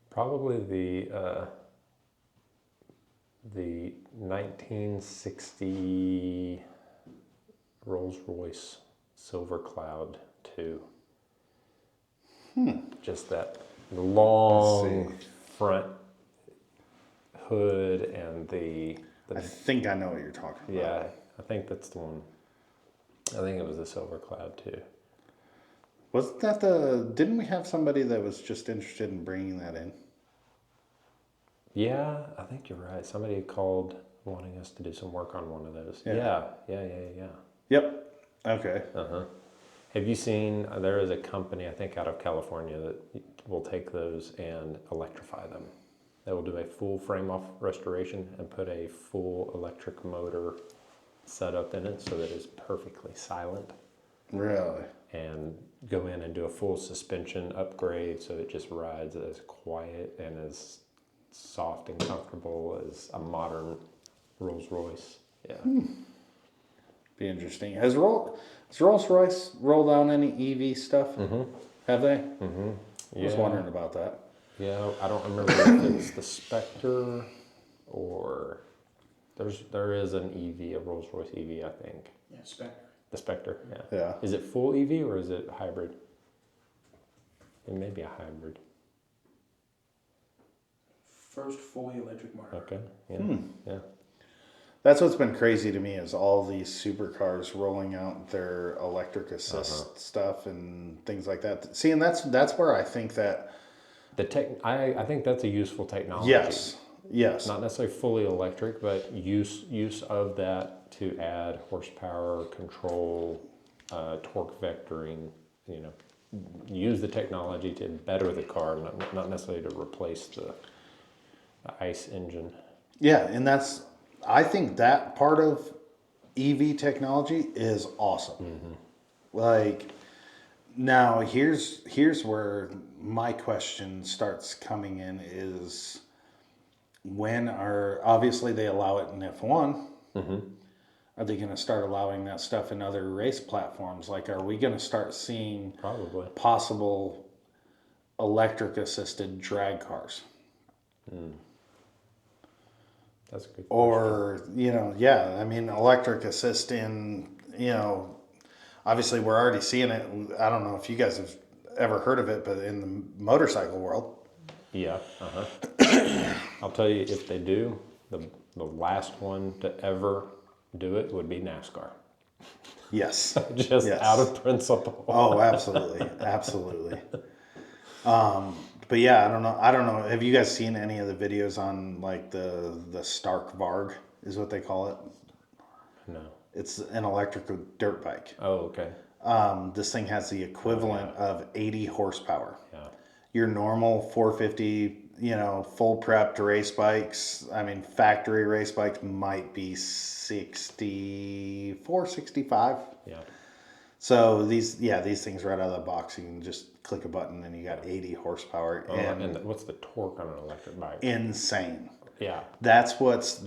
Probably the 1960 Rolls-Royce Silver Cloud 2. Just that long front hood and the I think I know what you're talking about. yeah, I think that's the one. I think it was the Silver Cloud 2. Wasn't that didn't we have somebody that was just interested in bringing that in? Yeah, I think you're right. Somebody called wanting us to do some work on one of those. Yeah. Yeah. Yep. Okay. Have you seen, there is a company, I think out of California, that will take those and electrify them. They will do a full frame-off restoration and put a full electric motor setup in it so that it's perfectly silent. Really? And go in and do a full suspension upgrade so it just rides as quiet and as soft and comfortable as a modern Rolls-Royce. Yeah. Be interesting. Has Rolls-Royce rolled out any EV stuff? Have they? I was wondering about that. Yeah, I don't remember if it's the Spectre or there is an EV, a Rolls-Royce EV, I think. Yeah, Spectre. The Spectre, yeah. Yeah. Is it full EV or is it hybrid? It may be a hybrid. First fully electric marker. Okay. Yeah. Yeah. That's what's been crazy to me is all these supercars rolling out their electric assist stuff and things like that. See, and that's where I think that I think that's a useful technology. Yes. Not necessarily fully electric, but use of that to add horsepower, control, torque vectoring. Use the technology to better the car, not necessarily to replace the ICE engine. Yeah, and I think that part of EV technology is awesome. Like, now here's where my question starts coming in is obviously they allow it in F1. Are they going to start allowing that stuff in other race platforms? Like, are we going to start seeing Probably possible electric assisted drag cars? That's a good question. Or, I mean, electric assist in, obviously we're already seeing it. I don't know if you guys have ever heard of it, but in the motorcycle world. Yeah. I'll tell you, if they do, the last one to ever do it would be NASCAR. Yes. Just yes. out of principle. Oh, absolutely. Absolutely. But yeah, I don't know. Have you guys seen any of the videos on like the Stark Varg is what they call it? No. It's an electric dirt bike. Oh, okay. This thing has the equivalent of 80 horsepower. Yeah. Your normal 450, full prepped race bikes, factory race bikes might be 64, 65. Yeah. So these things right out of the box, you can just click a button and you got 80 horsepower. And what's the torque on an electric bike? Insane. Yeah. That's what's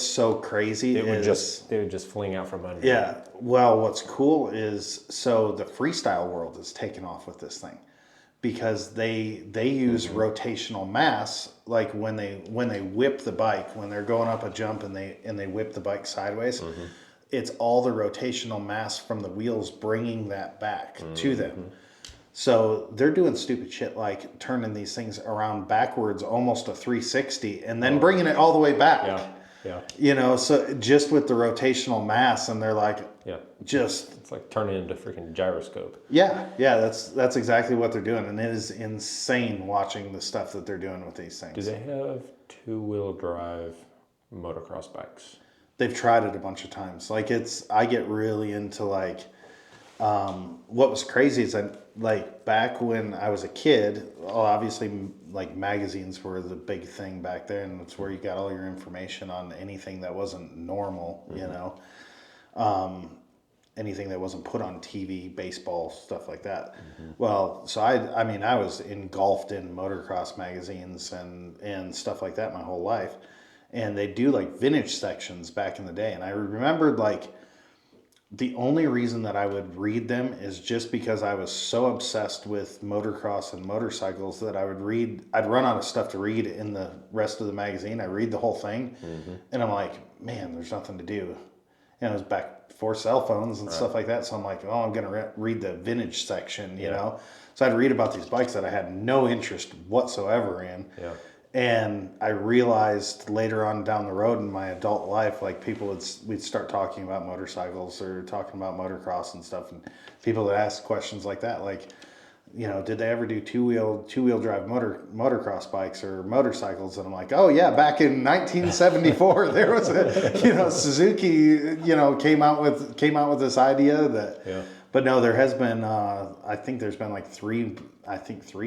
so crazy. They would just fling out from under. Yeah. Well, what's cool is the freestyle world is taking off with this thing because they use rotational mass, like when they whip the bike, when they're going up a jump and they whip the bike sideways. It's all the rotational mass from the wheels bringing that back to them. So they're doing stupid shit like turning these things around backwards, almost a 360, and then bringing it all the way back. Yeah. So just with the rotational mass, and they're like, it's like turning into a freaking gyroscope. Yeah, that's exactly what they're doing, and it is insane watching the stuff that they're doing with these things. Do they have two-wheel drive motocross bikes? They've tried it a bunch of times. Like I get really into like, what was crazy is that like back when I was a kid, obviously like magazines were the big thing back then. And it's where you got all your information on anything that wasn't normal, anything that wasn't put on TV, baseball, stuff like that. Well, so I was engulfed in motocross magazines and stuff like that my whole life. And they do like vintage sections back in the day. And I remembered like the only reason that I would read them is just because I was so obsessed with motocross and motorcycles that I'd run out of stuff to read in the rest of the magazine. I read the whole thing and I'm like, man, there's nothing to do. And it was back before cell phones and stuff like that. So I'm like, oh, I'm going to read the vintage section, you know? So I'd read about these bikes that I had no interest whatsoever in. Yeah. And I realized later on down the road in my adult life, like we'd start talking about motorcycles or talking about motocross and stuff. And people would ask questions like that, like, did they ever do two-wheel drive motocross bikes or motorcycles? And I'm like, oh yeah, back in 1974, there was a, Suzuki, came out with this idea that, but no, there has been, I think there's been like three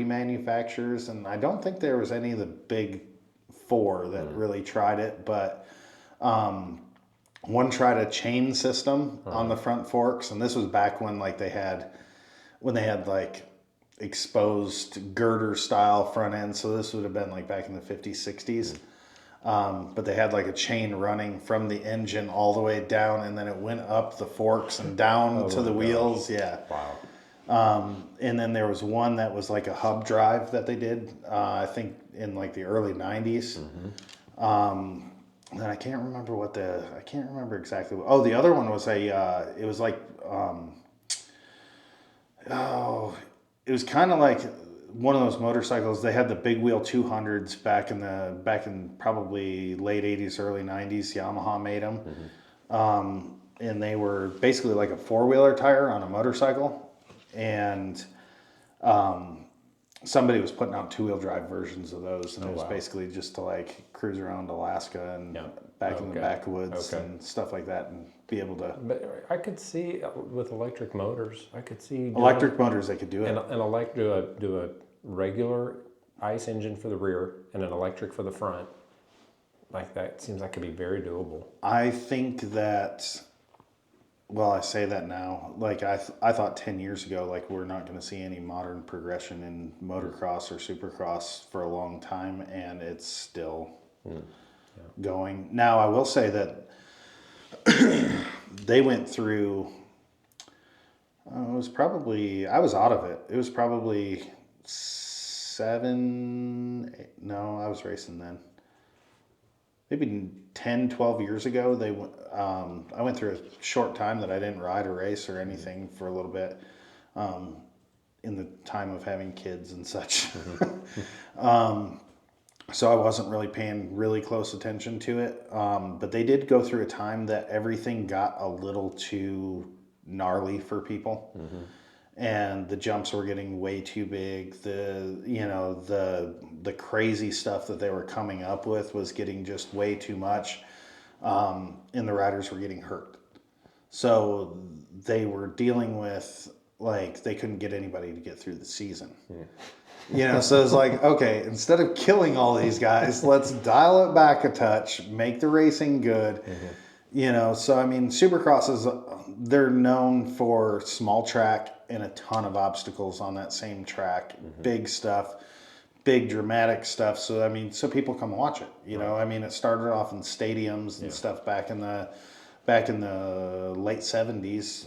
manufacturers, and I don't think there was any of the big four that really tried it, but one tried a chain system on the front forks, and this was back when like they had like exposed girder style front end, so this would have been like back in the 50s, 60s. But they had like a chain running from the engine all the way down, and then it went up the forks and down to the wheels. Yeah. Wow. And then there was one that was like a hub drive that they did, I think in like the early 90s. And I can't remember exactly. The other one was it was like, it was kind of like one of those motorcycles. They had the big wheel 200s back in probably late 80s, early 90s. Yamaha made them, and they were basically like a 4-wheeler tire on a motorcycle, and somebody was putting out 2-wheel drive versions of those, and it was basically just to like cruise around Alaska and back in the backwoods and stuff like that, and be able to. But I could see with electric motors, I could see Electric motors, they could do it. and do a regular ICE engine for the rear and an electric for the front. Like that seems like it could be very doable. I think that. Well, I say that now. Like I thought 10 years ago, like we're not going to see any modern progression in motocross or supercross for a long time, and it's still going. Now, I will say that they went through. I was out of it. It was probably 7. No, I was racing then. Maybe 10, 12 years ago, I went through a short time that I didn't ride or race or anything for a little bit, in the time of having kids and such. So I wasn't really paying really close attention to it. But they did go through a time that everything got a little too gnarly for people. And the jumps were getting way too big. The crazy stuff that they were coming up with was getting just way too much, and the riders were getting hurt. So they were dealing with, like, they couldn't get anybody to get through the season. So it's like, okay, instead of killing all these guys, let's dial it back a touch, make the racing good. So I mean, Supercross they're known for small track and a ton of obstacles on that same track, big stuff, big dramatic stuff. So I mean, so people come watch it. I mean, it started off in stadiums and stuff back in the late 70s.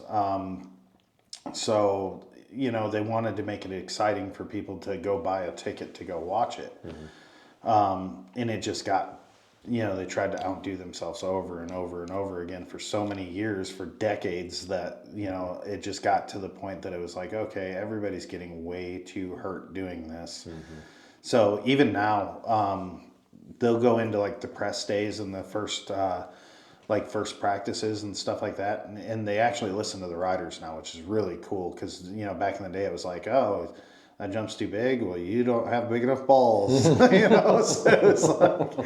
So they wanted to make it exciting for people to go buy a ticket to go watch it, and it just got. They tried to outdo themselves over and over and over again for so many years, for decades, that, it just got to the point that it was like, okay, everybody's getting way too hurt doing this. So even now, they'll go into like the press days and the first practices and stuff like that. And they actually listen to the riders now, which is really cool. Cause back in the day it was like, oh, that jump's too big. Well, you don't have big enough balls, So it's like,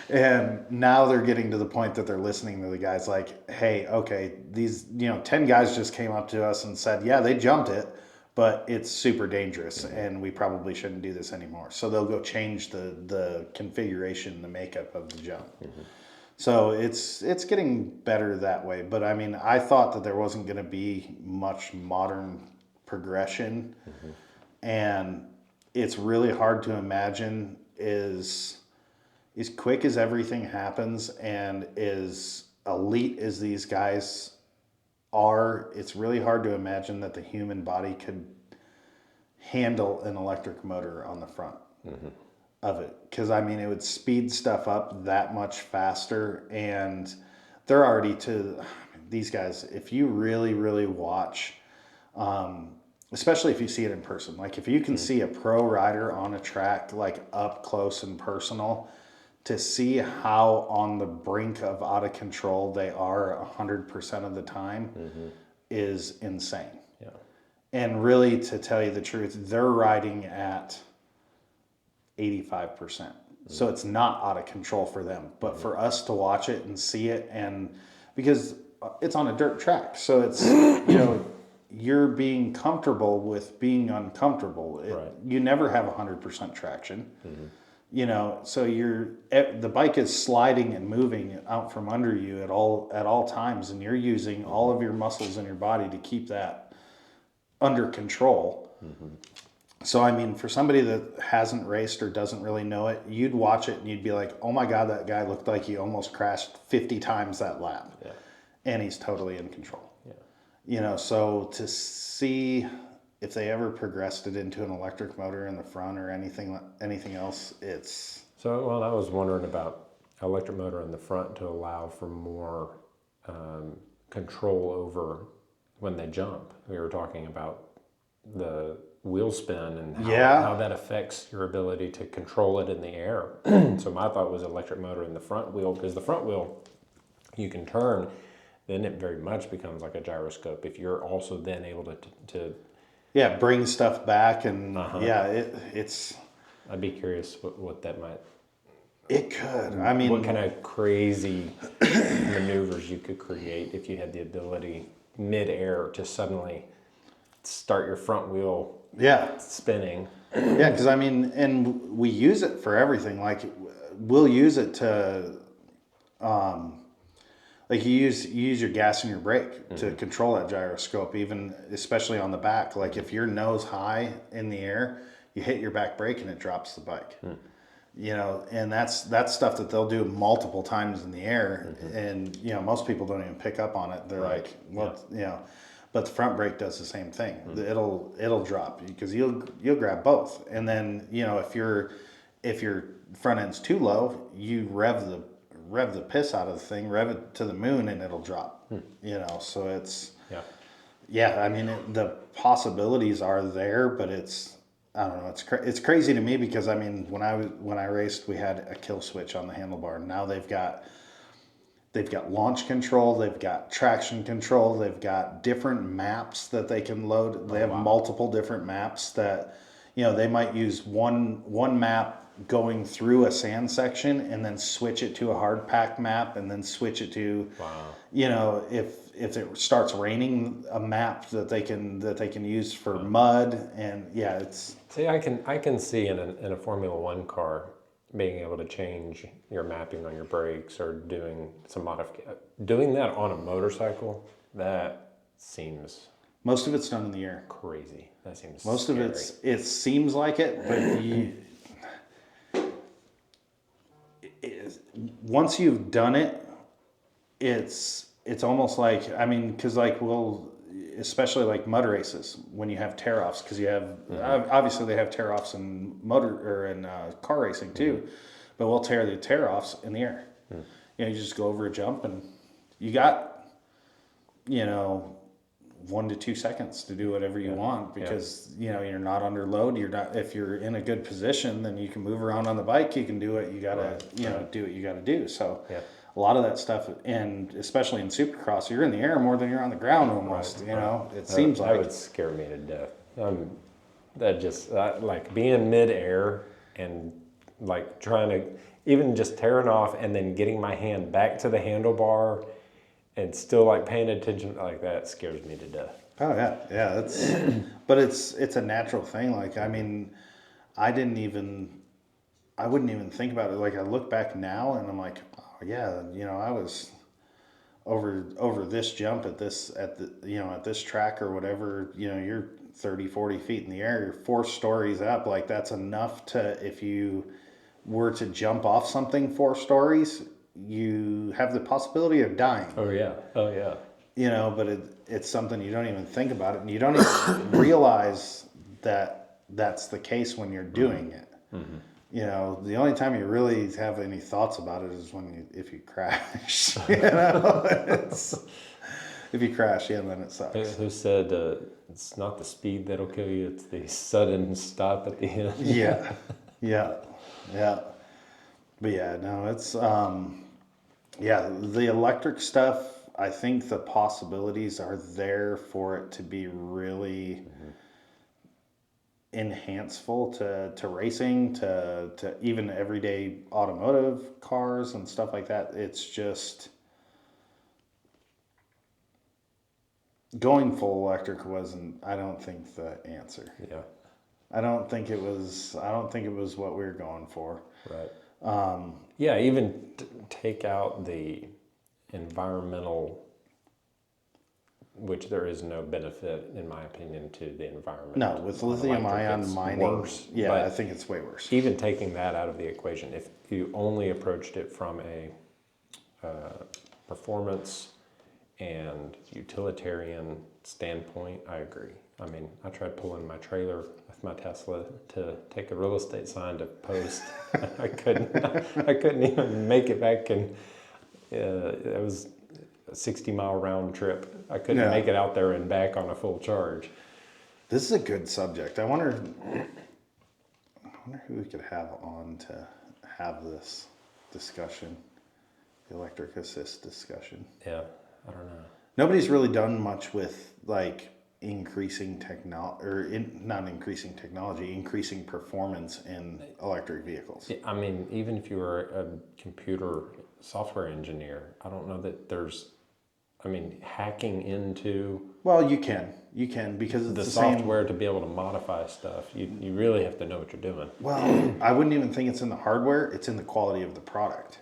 and now they're getting to the point that they're listening to the guys like, hey, okay, these, 10 guys just came up to us and said, yeah, they jumped it, but it's super dangerous and we probably shouldn't do this anymore. So they'll go change the configuration, the makeup of the jump. So it's getting better that way. But I mean, I thought that there wasn't going to be much modern progression. And it's really hard to imagine as quick as everything happens and as elite as these guys are, it's really hard to imagine that the human body could handle an electric motor on the front of it. Because, I mean, it would speed stuff up that much faster. And they're already these guys, if you really, really watch, especially if you see it in person. Like if you can see a pro rider on a track, like up close and personal, to see how on the brink of out of control they are 100% of the time is insane. Yeah. And really, to tell you the truth, they're riding at 85%. So it's not out of control for them. But for us to watch it and see it, and because it's on a dirt track, so it's, you're being comfortable with being uncomfortable. You never have 100% traction. So the bike is sliding and moving out from under you at all times, and you're using all of your muscles in your body to keep that under control. So I mean, for somebody that hasn't raced or doesn't really know it, you'd watch it and you'd be like, oh my God, that guy looked like he almost crashed 50 times that lap. And he's totally in control. So to see if they ever progressed it into an electric motor in the front or anything else, it's... So, well, I was wondering about electric motor in the front to allow for more control over when they jump. We were talking about the wheel spin and how that affects your ability to control it in the air. So my thought was electric motor in the front wheel, because the front wheel you can turn, then it very much becomes like a gyroscope. If you're also then able to bring stuff back and it's. I'd be curious what that might. It could. I mean, what kind of crazy maneuvers you could create if you had the ability mid-air to suddenly start your front wheel spinning. Yeah, because I mean, and we use it for everything. Like, we'll use it to, like you use your gas and your brake to control that gyroscope, even especially on the back. Like if you're nose high in the air, you hit your back brake and it drops the bike. You know, and that's stuff that they'll do multiple times in the air, and you know most people don't even pick up on it. They're like, "What?" You know, but the front brake does the same thing. It'll drop because you'll grab both, and then you know if your front end's too low, you rev the piss out of the thing, rev it to the moon, and it'll drop. You know, so it's I mean the possibilities are there, but it's. I don't know. It's crazy to me because I mean when I raced we had a kill switch on the handlebar. Now they've got launch control, they've got traction control, they've got different maps that they can load. They have multiple different maps that you know they might use one map going through a sand section and then switch it to a hard pack map and then switch it to you know if it starts raining, a map that they can use for mud. And it's I can see in a Formula One car being able to change your mapping on your brakes or doing some modification. Doing that on a motorcycle, that seems most of it's done in the air. Crazy. That seems most scary. of it seems like it, but once you've done it, it's almost like, I mean, because like especially like mud races when you have tear-offs, because you have obviously they have tear-offs in car racing too, but we'll tear the tear-offs in the air. You know, you just go over a jump and you got 1 to 2 seconds to do whatever you want because you know you're not under load. You're not, if you're in a good position, then you can move around on the bike. You can do what you gotta do what you gotta do. So a lot of that stuff, and especially in Supercross, you're in the air more than you're on the ground almost. You know, it seems like that would scare me to death. That just like being mid-air and like trying to even just tearing off and then getting my hand back to the handlebar and still like paying attention like that scares me to death. Oh yeah, that's but it's a natural thing. Like I mean, I wouldn't even think about it. Like I look back now and I'm like, oh yeah, you know, I was over this jump at this track or whatever. You know, you're 30, 40 feet in the air, you're 4 stories up. Like that's enough to, if you were to jump off something 4 stories, you have the possibility of dying. Oh yeah. You know, but it's something you don't even think about it, and you don't even realize that that's the case when you're doing it. You know, the only time you really have any thoughts about it is if you crash. You know, if you crash, then it sucks. Who said it's not the speed that'll kill you; it's the sudden stop at the end. Yeah. But yeah, no, it's the electric stuff. I think the possibilities are there for it to be really enhanceful to racing, to even everyday automotive cars and stuff like that. It's just going full electric wasn't, I don't think, the answer. Yeah. I don't think it was what we were going for. Right. Even take out the environmental, which there is no benefit, in my opinion, to the environment. No, with lithium-ion mining, worse. I think it's way worse. Even taking that out of the equation, if you only approached it from a performance and utilitarian standpoint, I agree. I mean, I tried pulling my trailer with my Tesla to take a real estate sign to post. I couldn't even make it back, and it was a 60-mile round trip. I couldn't make it out there and back on a full charge. This is a good subject. I wonder who we could have on to have this discussion, the electric assist discussion. Yeah, I don't know. Nobody's really done much with like increasing not increasing technology, increasing performance in electric vehicles. Yeah, I mean, even if you were a computer software engineer, I don't know that there's, I mean, hacking into Well, you can because it's the the same. software to be able to modify stuff. You really have to know what you're doing. Well, I wouldn't even think it's in the hardware. It's in the quality of the product.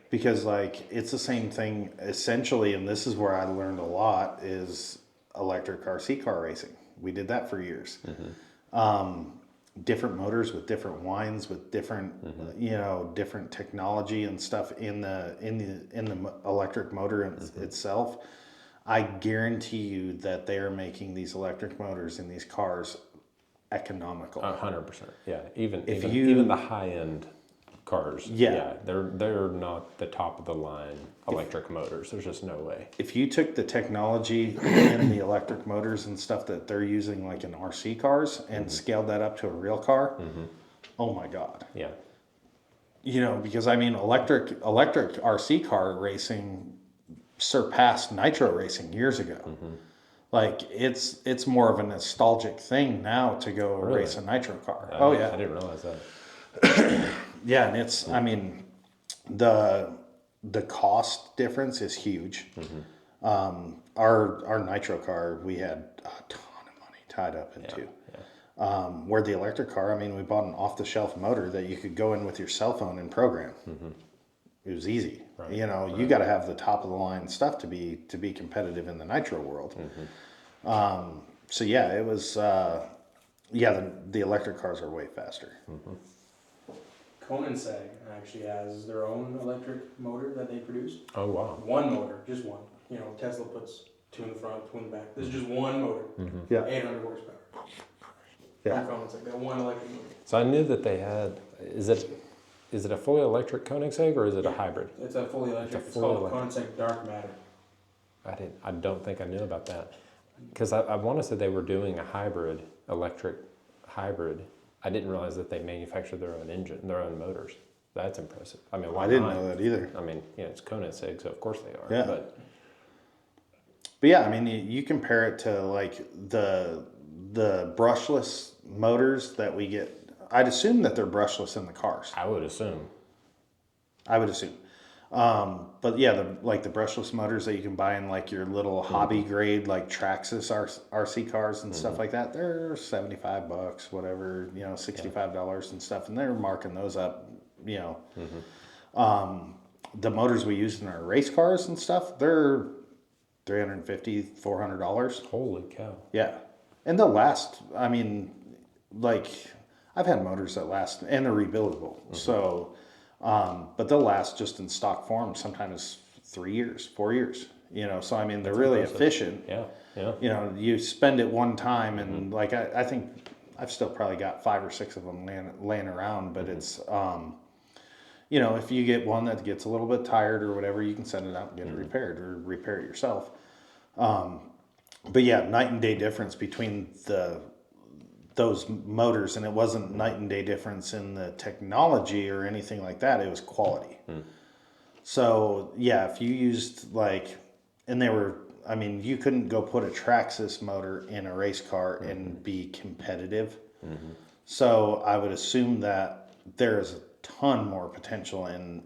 Because like it's the same thing essentially, and this is where I learned a lot, is electric RC car racing. We did that for years. Different motors with different winds, with different different technology and stuff in the electric motor itself. I guarantee you that they are making these electric motors in these cars economical. 100%. Yeah, even If even the high end cars. Yeah. They're not the top of the line electric motors. There's just no way. If you took the technology in the electric motors and stuff that they're using like in RC cars and scaled that up to a real car, oh my God. Yeah. Because I mean, electric RC car racing surpassed nitro racing years ago. Like it's more of a nostalgic thing now to go race a nitro car. I yeah. didn't realize that. Yeah, and it's, I mean, the cost difference is huge. Our nitro car, we had a ton of money tied up into. Where the electric car, I mean, we bought an off-the-shelf motor that you could go in with your cell phone and program. It was easy. Right. You got to have the top of the line stuff to be competitive in the nitro world. So yeah, it was. The electric cars are way faster. Koenigsegg actually has their own electric motor that they produce. Oh wow. One motor, just one. Tesla puts two in the front, two in the back. This is just one motor. Yeah. 800 horsepower. Yeah. From Koenigsegg, that one electric motor. So I knew that they had. Is it a fully electric Koenigsegg or is it a hybrid? It's a fully electric. It's fully called electric. Koenigsegg Dark Matter. I don't think I knew about that because I want to say they were doing a electric hybrid. I didn't realize that they manufactured their own engine, their own motors. That's impressive. I mean, why I didn't not? know that either. I mean, it's Koenigsegg, so of course they are. Yeah. But yeah, I mean, you compare it to like the brushless motors that we get. I'd assume that they're brushless in the cars. I would assume. But yeah, the brushless motors that you can buy in like your little hobby grade like Traxxas RC cars and stuff like that, they're $75, whatever, $65 and stuff, and they're marking those up, The motors we use in our race cars and stuff, they're $350, $400. Holy cow. Yeah. And they'll last, I mean, like I've had motors that last and they're rebuildable. So but they'll last just in stock form sometimes 3 years, 4 years, so I mean they're really efficient. Yeah. You spend it one time and like I think I've still probably got 5 or 6 of them laying around, but it's if you get one that gets a little bit tired or whatever, you can send it out and get it repaired or repair it yourself. But yeah, night and day difference between those motors, and it wasn't night and day difference in the technology or anything like that. It was quality. So yeah, if you used and they were, I mean, you couldn't go put a Traxxas motor in a race car and be competitive. So I would assume that there is a ton more potential in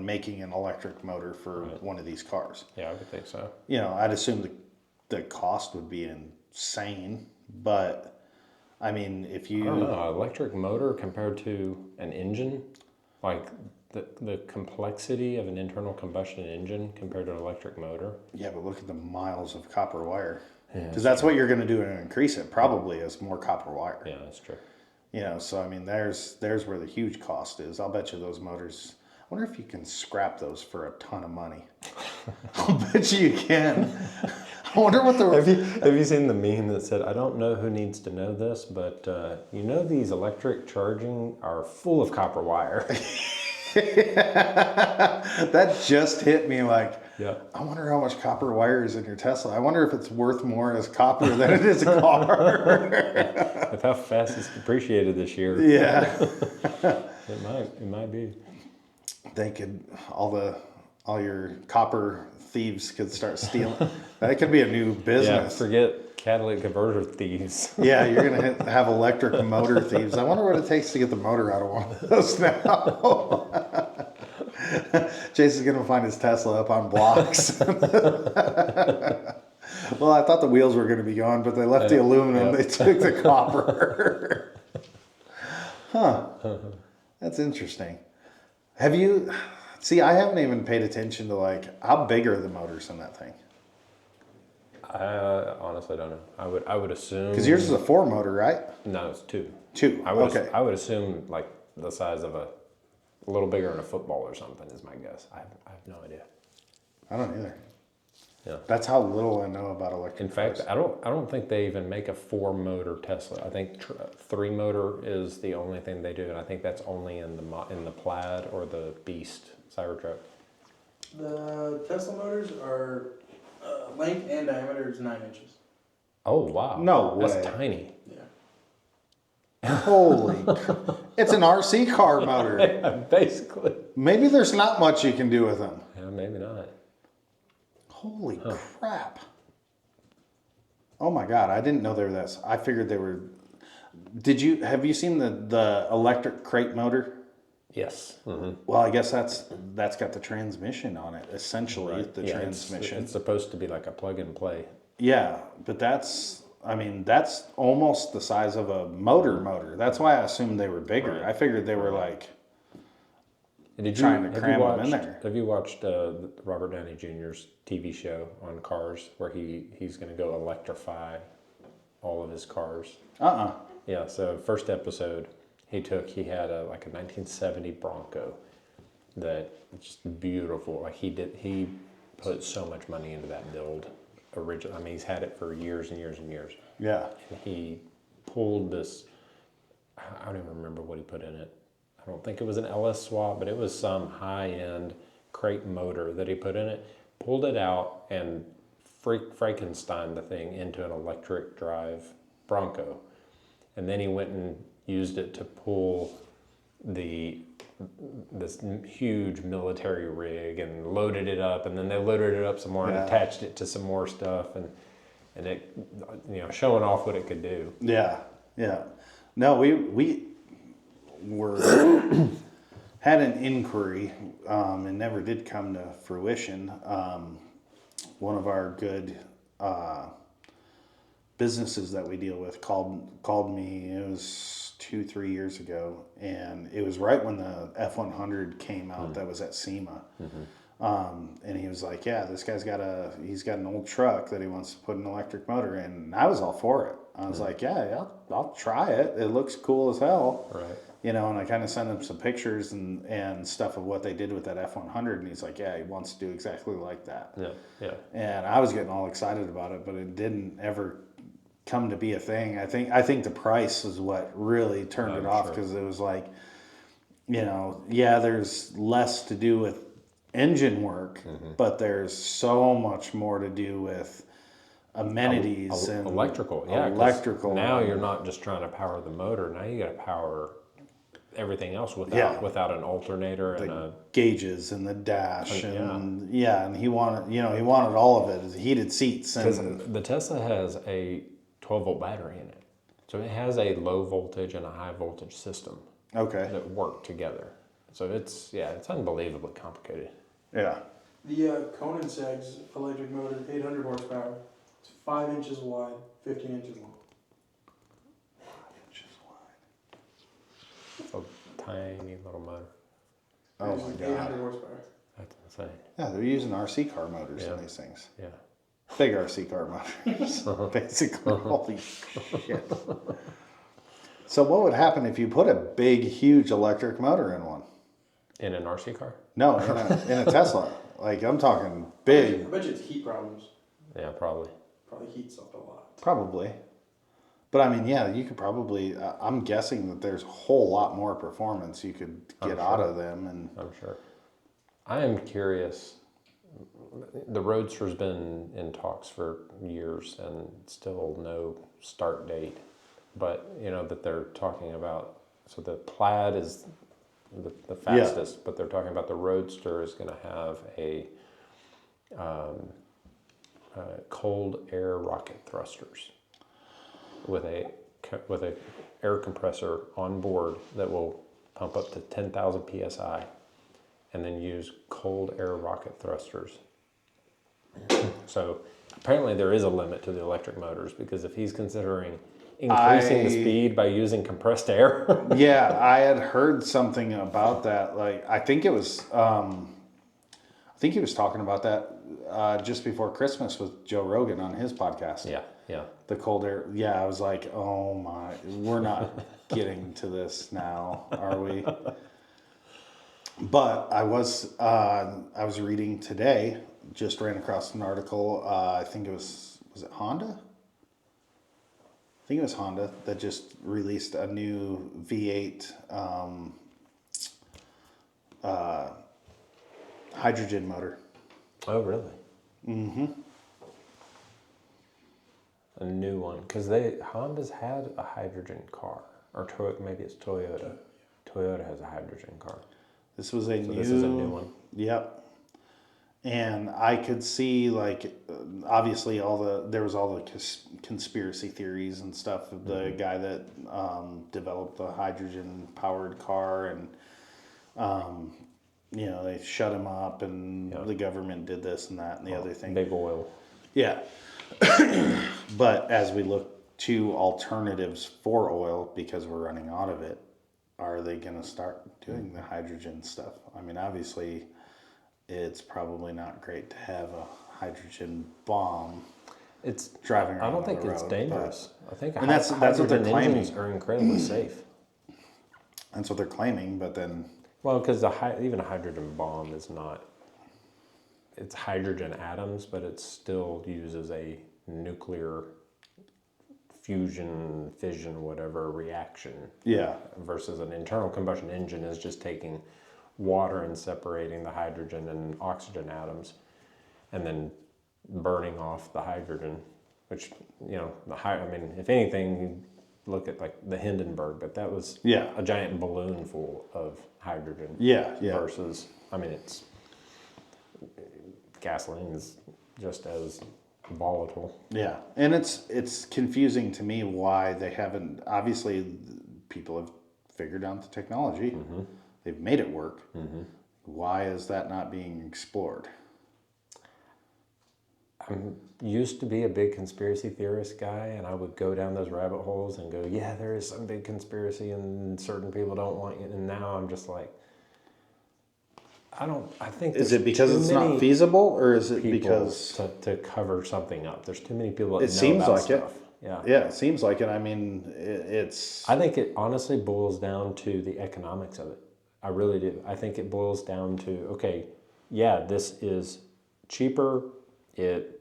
making an electric motor for one of these cars. Yeah, I would think so. I'd assume the cost would be insane, but I mean, if you... I don't know, electric motor compared to an engine, like the complexity of an internal combustion engine compared to an electric motor. Yeah, but look at the miles of copper wire. Yeah, Because that's what you're going to do to increase it, probably, is more copper wire. Yeah, that's true. So I mean, there's where the huge cost is. I'll bet you those motors... I wonder if you can scrap those for a ton of money. I'll bet you can. I wonder what the... Have you seen the meme that said, I don't know who needs to know this, but these electric charging are full of copper wire. That just hit me like, Yeah. I wonder how much copper wire is in your Tesla. I wonder if it's worth more as copper than it is a car. With how fast it's depreciated this year. Yeah. It might be. They could, all your copper thieves could start stealing. That could be a new Yeah, business. forget catalytic converter thieves. Yeah, you're going to have electric motor thieves. I wonder what it takes to get the motor out of one of those now. Jason's going to find his Tesla up on blocks. Well, I thought the wheels were going to be gone, but they left the aluminum. Yep. They took the copper. Huh. That's interesting. Have you... See, I haven't even paid attention to, like, how big are the motors in that thing? I honestly don't know. I would assume... Because yours is a 4 motor, right? No, it's 2. 2, okay. I would assume like the size of a little bigger than a football or something is my guess. I have no idea. I don't either. Yeah. That's how little I know about electric In fact, cars. I don't think they even make a 4 motor Tesla. I think 3 motor is the only thing they do, and I think that's only in the Plaid or the Beast Cybertruck. The Tesla motors are length and diameter is 9 inches. Oh wow! No that's way. tiny. Yeah. Holy, it's an RC car motor. Yeah, basically. Maybe there's not much you can do with them. Yeah, maybe not. Holy crap. Oh my God, I didn't know they were that. I figured they were. Have you seen the electric crate motor? Yes. Mm-hmm. Well, I guess that's got the transmission on it, essentially, Right. the Yeah, transmission. It's supposed to be like a plug and play. Yeah, but that's almost the size of a motor. That's why I assumed they were bigger. Right. I figured they were like Did trying to have cram you them in watched- there. Have you watched Robert Downey Jr.'s TV show on cars where he's going to go electrify all of his cars? Yeah, so first episode, he had a 1970 Bronco that just beautiful. Like he put so much money into that build. Original. I mean, he's had it for years and years and years. Yeah. And he pulled this. I don't even remember what he put in it. I don't think it was an LS swap, but it was some high-end crate motor that he put in it. Pulled it out and Frankenstein the thing into an electric drive Bronco, and then he went and used it to pull this huge military rig and loaded it up, and then they loaded it up some more and attached it to some more stuff, and it, showing off what it could do. Yeah. No, we were had an inquiry and never did come to fruition. One of our good businesses that we deal with called me. It was 2-3 years ago, and it was right when the F-100 came out. That was at SEMA. And he was like, yeah, this guy's got an old truck that he wants to put an electric motor in. And I was all for it. I was like, yeah, I'll try it. It looks cool as hell. Right. And I kind of sent him some pictures and stuff of what they did with that F-100. And he's like, yeah, he wants to do exactly like that. Yeah. And I was getting all excited about it, but it didn't ever come to be a thing. I think the price is what really turned it off, because it was like, there's less to do with engine work, but there's so much more to do with amenities and electrical. Yeah, electrical. Now you're not just trying to power the motor. Now you got to power everything else without an alternator and a gauges and the dash and he wanted all of it, his heated seats. Because the Tesla has a 12-volt battery in it, so it has a low voltage and a high voltage system. Okay. That work together. So it's unbelievably complicated. Yeah. The Koenigsegg's electric motor, 800 horsepower. It's 5 inches wide, 15 inches long. 5 inches wide. It's a tiny little motor. Oh my God. 800 horsepower. That's insane. Yeah, they're using RC car motors in these things. Yeah. Big RC car motors, basically. Holy shit. So what would happen if you put a big, huge electric motor in one? In an RC car? No, in a Tesla. Like, I'm talking I big. bet you it's heat problems. Yeah, probably. Probably heats up a lot. Probably. But I mean, yeah, you could probably, I'm guessing that there's a whole lot more performance you could get out of them. And I'm sure. I am curious the Roadster's been in talks for years and still no start date. But, that they're talking about, so the Plaid is the fastest, but they're talking about the Roadster is going to have a cold air rocket thrusters with a air compressor on board that will pump up to 10,000 psi and then use cold air rocket thrusters. So apparently there is a limit to the electric motors, because if he's considering increasing the speed by using compressed air. Yeah, I had heard something about that. Like, I think he was talking about that just before Christmas with Joe Rogan on his podcast. Yeah. The cold air. Yeah, I was like, oh my, we're not getting to this now, are we? But I was reading today, just ran across an article. I think was it Honda? I think it was Honda that just released a new V8 hydrogen motor. Oh, really? Mm-hmm. A new one, because Honda's had a hydrogen car, or maybe it's Toyota. Toyota has a hydrogen car. This was a new. This is a new one. Yep. And I could see, like, obviously there was all the conspiracy theories and stuff of the guy that developed the hydrogen powered car, and they shut him up, and the government did this and that and the other thing. Big oil. Yeah. But as we look to alternatives for oil, because we're running out of it, are they going to start doing the hydrogen stuff? I mean, obviously, it's probably not great to have a hydrogen bomb. It's driving around. I don't think on the it's road, dangerous. I think that's what they're claiming. Engines are incredibly safe. That's what they're claiming, but then. Well, because even a hydrogen bomb is not. It's hydrogen atoms, but it still uses a nuclear fusion, fission, whatever reaction. Yeah. Versus an internal combustion engine is just taking water and separating the hydrogen and oxygen atoms, and then burning off the hydrogen, which, if anything, you look at like the Hindenburg, but that was a giant balloon full of hydrogen. Yeah. Versus, it's gasoline is just as volatile. Yeah, and it's confusing to me why they haven't. Obviously, people have figured out the technology. Mm-hmm. They've made it work. Mm-hmm. Why is that not being explored? I used to be a big conspiracy theorist guy, and I would go down those rabbit holes and go, yeah, there is some big conspiracy and certain people don't want you. And now I'm just like, I think. Is it because it's not feasible, or is it because to cover something up? There's too many people that it know seems about like stuff. it. Yeah, it seems like it. I mean, it's. I think it honestly boils down to the economics of it. I really do. I think it boils down to, okay, yeah, this is cheaper. It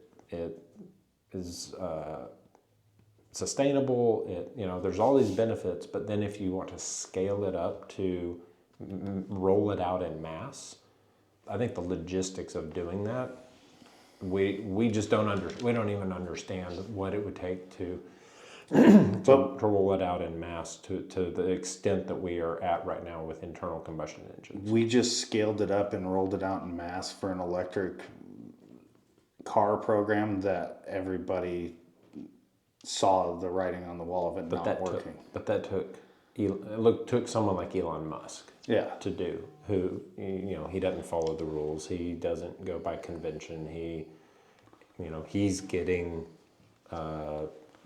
is sustainable. There's all these benefits, but then if you want to scale it up to roll it out in mass, I think the logistics of doing that, we just we don't even understand what it would take to roll it out in mass to the extent that we are at right now with internal combustion engines. We just scaled it up and rolled it out in mass for an electric car program that everybody saw the writing on the wall of it not working. That took someone like Elon Musk to do, who, he doesn't follow the rules. He doesn't go by convention. He's getting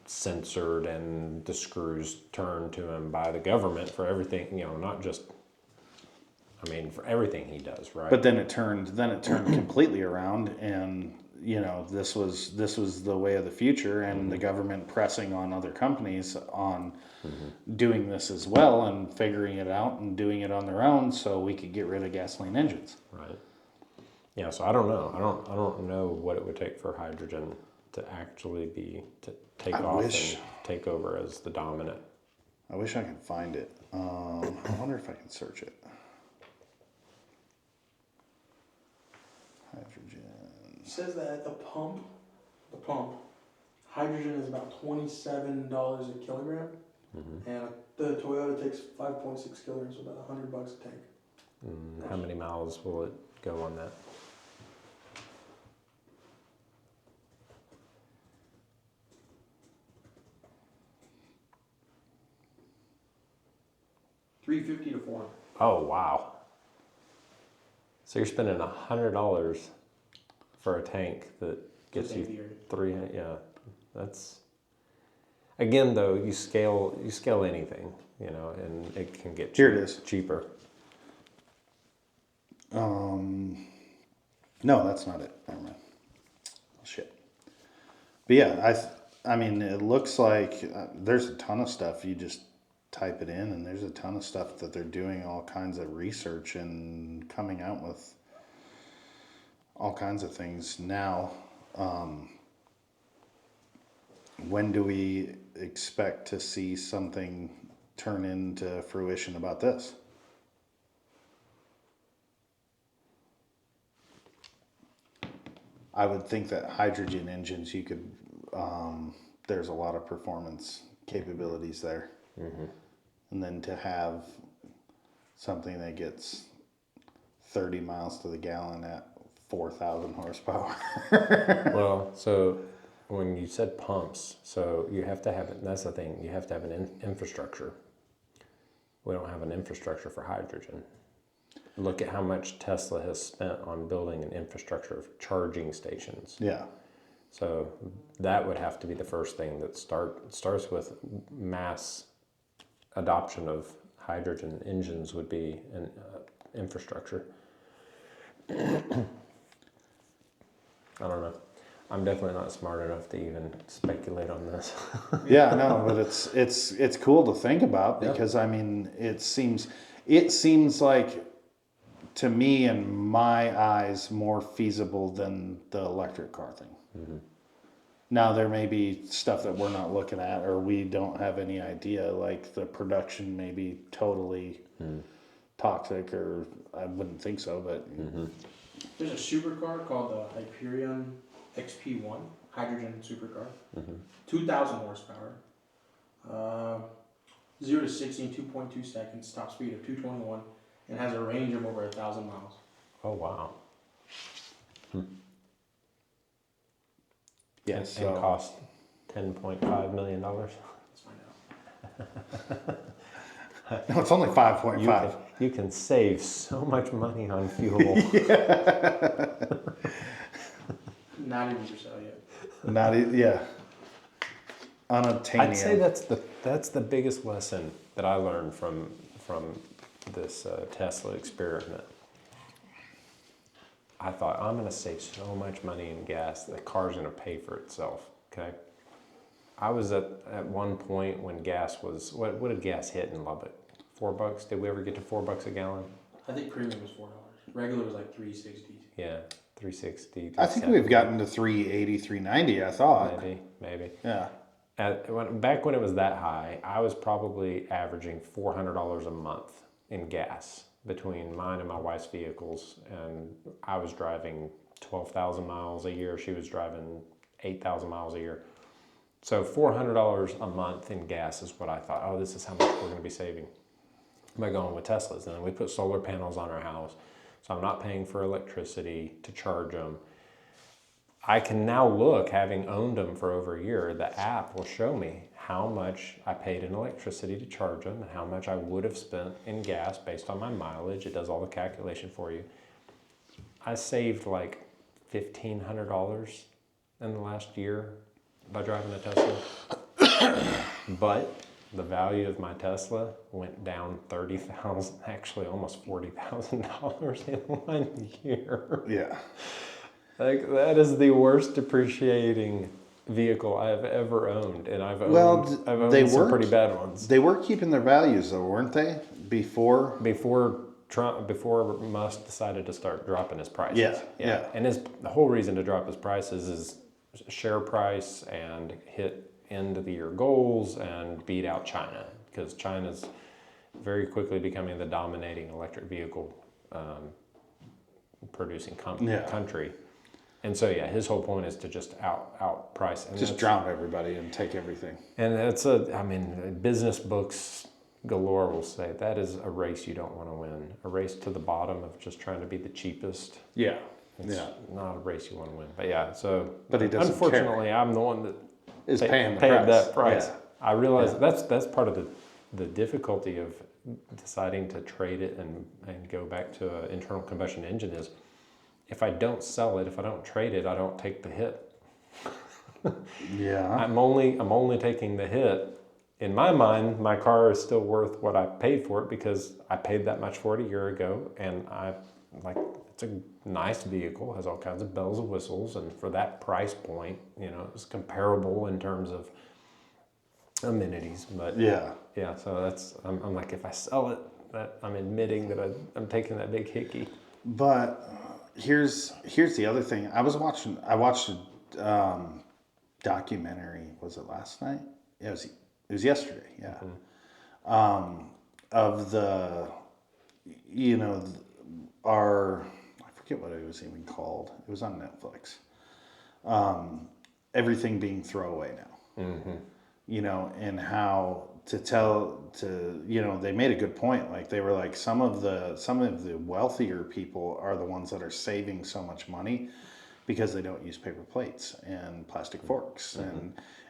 censored and the screws turned to him by the government for everything, not just, for everything he does, right? But then it turned completely around, and this was the way of the future, and the government pressing on other companies on doing this as well and figuring it out and doing it on their own so we could get rid of gasoline engines. Right. Yeah, so I don't know. I don't know what it would take for hydrogen to actually take off and take over as the dominant. I wish I could find it. I wonder if I can search it. Hydrogen. says that at the pump, hydrogen is about $27 a kilogram, and the Toyota takes 5.6 kilograms, so about $100 a tank. How many miles will it go on that? $350 to $400. Oh wow! So you're spending $100 for a tank that gets you 300. Yeah, that's again though you scale anything, you know, and it can get Here it is. cheaper. No, that's not it. Never mind. Oh, shit. But yeah, I mean, it looks like there's a ton of stuff. You just type it in, and there's a ton of stuff that they're doing all kinds of research and coming out with all kinds of things now. When do we expect to see something turn into fruition about this? I would think that hydrogen engines, you could, there's a lot of performance capabilities there. And then to have something that gets 30 miles to the gallon at 4,000 horsepower. Well, so when you said pumps, so you have to have it. That's the thing. You have to have an infrastructure. We don't have an infrastructure for hydrogen. Look at how much Tesla has spent on building an infrastructure of charging stations. Yeah. So that would have to be the first thing that starts with mass adoption of hydrogen engines would be an infrastructure. I don't know. I'm definitely not smart enough to even speculate on this. Yeah, no, but it's cool to think about because I mean it seems like to me in my eyes more feasible than the electric car thing. Now there may be stuff that we're not looking at or we don't have any idea, like the production may be totally toxic, or I wouldn't think so, but There's a supercar called the Hyperion Ep.1 hydrogen supercar. 2,000 horsepower. 0 to 60 in 2.2 seconds. Top speed of 221, and has a range of over 1,000 miles. Oh wow! yes, And cost $10.5 million. Let's find out. no, it's only 5.5. You can save so much money on fuel. Not even for sale yet. Not yeah. Unobtainium. I'd say that's the biggest lesson that I learned from this Tesla experiment. I thought, I'm going to save so much money in gas, the car's going to pay for itself, okay? I was at one point when gas was, what did gas hit in Lubbock? $4? Did we ever get to $4 a gallon? I think premium was $4. Regular was like $3.60. Yeah, $3.60. I think we've gotten to $3.80, $3.90, I thought. Maybe. Yeah. Back when it was that high, I was probably averaging $400 a month in gas between mine and my wife's vehicles, and I was driving 12,000 miles a year. She was driving 8,000 miles a year. So $400 a month in gas is what I thought, oh, this is how much we're going to be saving by going with Teslas. And then we put solar panels on our house, so I'm not paying for electricity to charge them. I can now look, having owned them for over a year, the app will show me how much I paid in electricity to charge them and how much I would have spent in gas based on my mileage. It does all the calculation for you. I saved like $1,500 in the last year by driving a Tesla. But the value of my Tesla went down $30,000, actually almost $40,000 in 1 year. Yeah. Like, that is the worst depreciating vehicle I've ever owned, and I've owned some pretty bad ones. They were keeping their values though, weren't they? Before Musk decided to start dropping his prices. Yeah. And the whole reason to drop his prices is share price and hit end of the year goals and beat out China, because China's very quickly becoming the dominating electric vehicle producing country. And so yeah, his whole point is to just outprice and Just drown everybody and take everything. And business books galore will say that is a race you don't want to win. A race to the bottom of just trying to be the cheapest. Yeah. It's not a race you want to win. But yeah, so but he doesn't unfortunately care. I'm the one that is paying that price. Yeah. I realize that's part of the difficulty of deciding to trade it and go back to an internal combustion engine is if I don't sell it, if I don't trade it, I don't take the hit. Yeah. I'm only taking the hit. In my mind, my car is still worth what I paid for it because I paid that much for it a year ago, and it's a nice vehicle, has all kinds of bells and whistles, and for that price point, it's comparable in terms of amenities. But yeah. So I'm like, if I sell it, that I'm admitting that I'm taking that big hickey. But here's the other thing. I watched a documentary. Was it last night? It was yesterday. Yeah. Mm-hmm. Of the, I forget what it was even called. It was on Netflix. Everything being throwaway now. Mm-hmm. And how they made a good point. Like they were like, some of the wealthier people are the ones that are saving so much money because they don't use paper plates and plastic forks,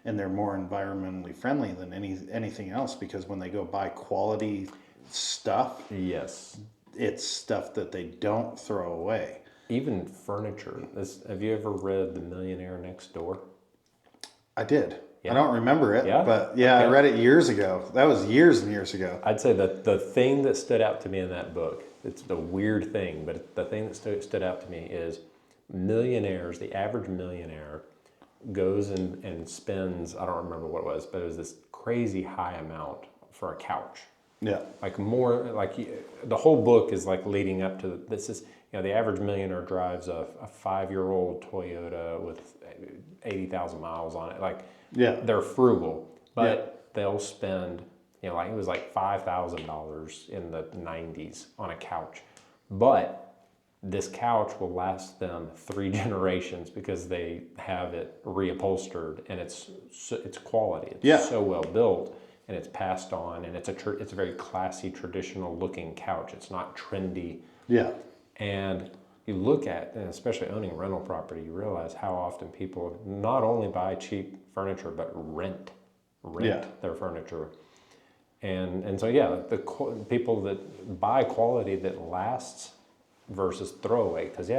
and they're more environmentally friendly than anything else, because when they go buy quality stuff, yes, it's stuff that they don't throw away. Even furniture. Have you ever read The Millionaire Next Door? I did. Yeah. I don't remember it, but okay. I read it years ago. That was years and years ago. I'd say that the thing that stood out to me in that book, it's the weird thing, but the thing that stood out to me is millionaires, the average millionaire goes and spends, I don't remember what it was, but it was this crazy high amount for a couch. Yeah. The whole book is like leading up to this is, the average millionaire drives a 5-year-old Toyota with 80,000 miles on it. They're frugal, but they'll spend, it was like $5,000 in the 90s on a couch. But this couch will last them 3 generations because they have it reupholstered and it's quality. It's so well built and it's passed on, and it's a very classy, traditional looking couch. It's not trendy. Yeah. And you look at, and especially owning rental property, you realize how often people not only buy cheap furniture but rent their furniture. And so the people that buy quality that lasts versus throwaway, because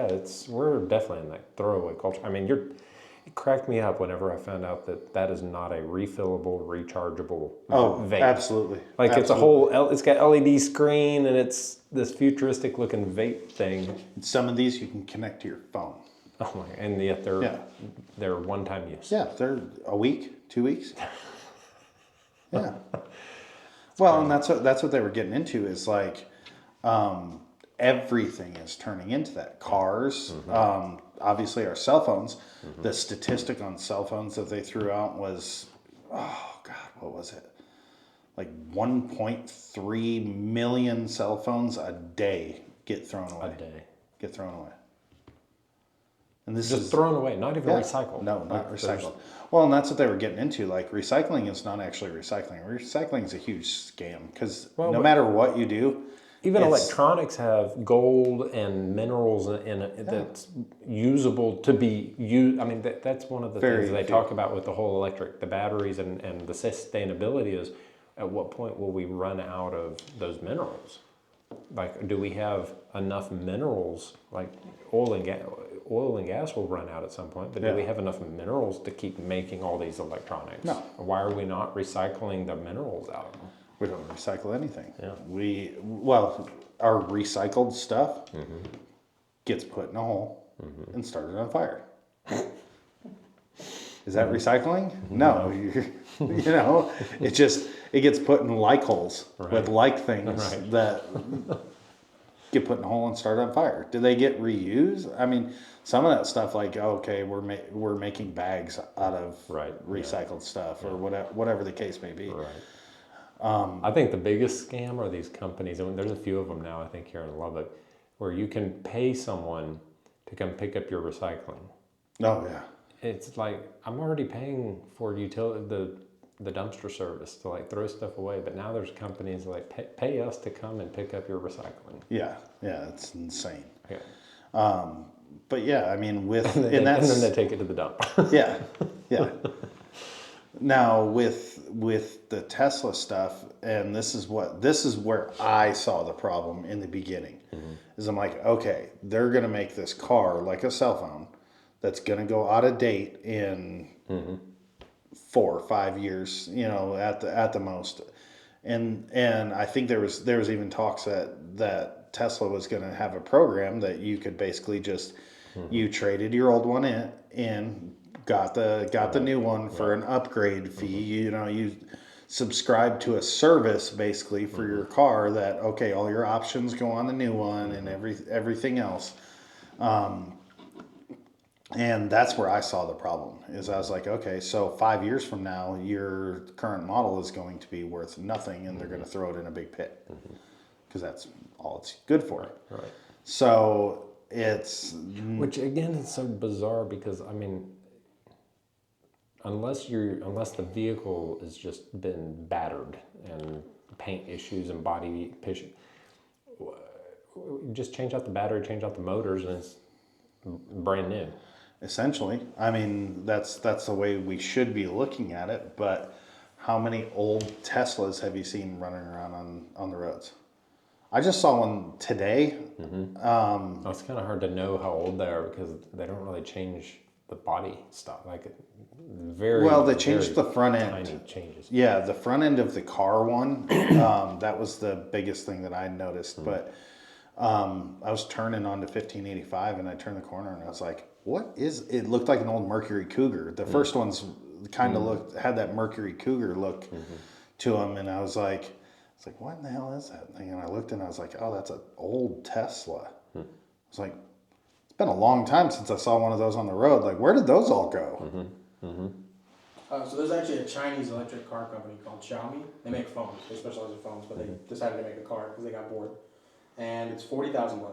we're definitely in that throwaway culture. I mean, it cracked me up whenever I found out that is not a refillable, rechargeable vape. Absolutely. It's got LED screen and it's this futuristic looking vape thing. Some of these you can connect to your phone. Oh my! And yet they're one-time use. Yeah, they're a week, 2 weeks. Yeah. Well, and that's what they were getting into is like. Everything is turning into that. Cars, obviously our cell phones. Mm-hmm. The statistic on cell phones that they threw out was, what was it? Like 1.3 million cell phones a day get thrown away. And this is thrown away, not even recycled. No, not recycled. Well, and that's what they were getting into. Like recycling is not actually recycling. Recycling is a huge scam because no matter what you do. Even electronics have gold and minerals in it that's usable to be used. I mean, that's one of the things they talk about with the whole electric, the batteries and the sustainability is, at what point will we run out of those minerals? Like, do we have enough minerals? Like oil and gas will run out at some point, but do we have enough minerals to keep making all these electronics? No. Why are we not recycling the minerals out of them? We don't recycle anything. Yeah. Our recycled stuff gets put in a hole and started on fire. Is that recycling? No. It gets put in like holes with like things that get put in a hole and start on fire. Do they get reused? I mean, some of that stuff we're making bags out of recycled stuff or whatever the case may be. Right. I think the biggest scam are these companies, and there's a few of them now, I think, here in Lubbock, where you can pay someone to come pick up your recycling. Oh yeah. It's like I'm already paying for the dumpster service to like throw stuff away, but now there's companies like pay us to come and pick up your recycling. Yeah, yeah, it's insane. Yeah. But yeah, I mean, And then they take it to the dump. yeah, yeah. Now with the Tesla stuff, and this is where I saw the problem in the beginning. Is I'm like, okay, they're gonna make this car like a cell phone that's gonna go out of date in 4 or 5 years, at the most. And I think there was even talks that Tesla was going to have a program that you could basically just you traded your old one in got the new one for an upgrade fee. You subscribe to a service basically for your car that okay, all your options go on the new one and everything else. And that's where I saw the problem is I was like, okay, so 5 years from now, your current model is going to be worth nothing and they're going to throw it in a big pit because that's all it's good for. Right. So which again is so bizarre because I mean, unless the vehicle has just been battered and paint issues and body issues, just change out the battery, change out the motors, and it's brand new. Essentially, I mean, that's the way we should be looking at it. But how many old Teslas have you seen running around on the roads? I just saw one today. It's kind of hard to know how old they are because they don't really change the body stuff. Like very well, they changed the front end. Tiny changes. Yeah, the front end of the car one. That was the biggest thing that I noticed. But I was turning onto 1585 and I turned the corner and I was like, what is it? Looked like an old Mercury Cougar. The first one's kind of had that Mercury Cougar look to them, and I was like, what in the hell is that thing? And I looked and I was like, oh, that's an old Tesla. I was like, it's been a long time since I saw one of those on the road. Like, where did those all go? So there's actually a Chinese electric car company called Xiaomi. They make phones. They specialize in phones, but they decided to make a car because they got bored. And it's $40,000.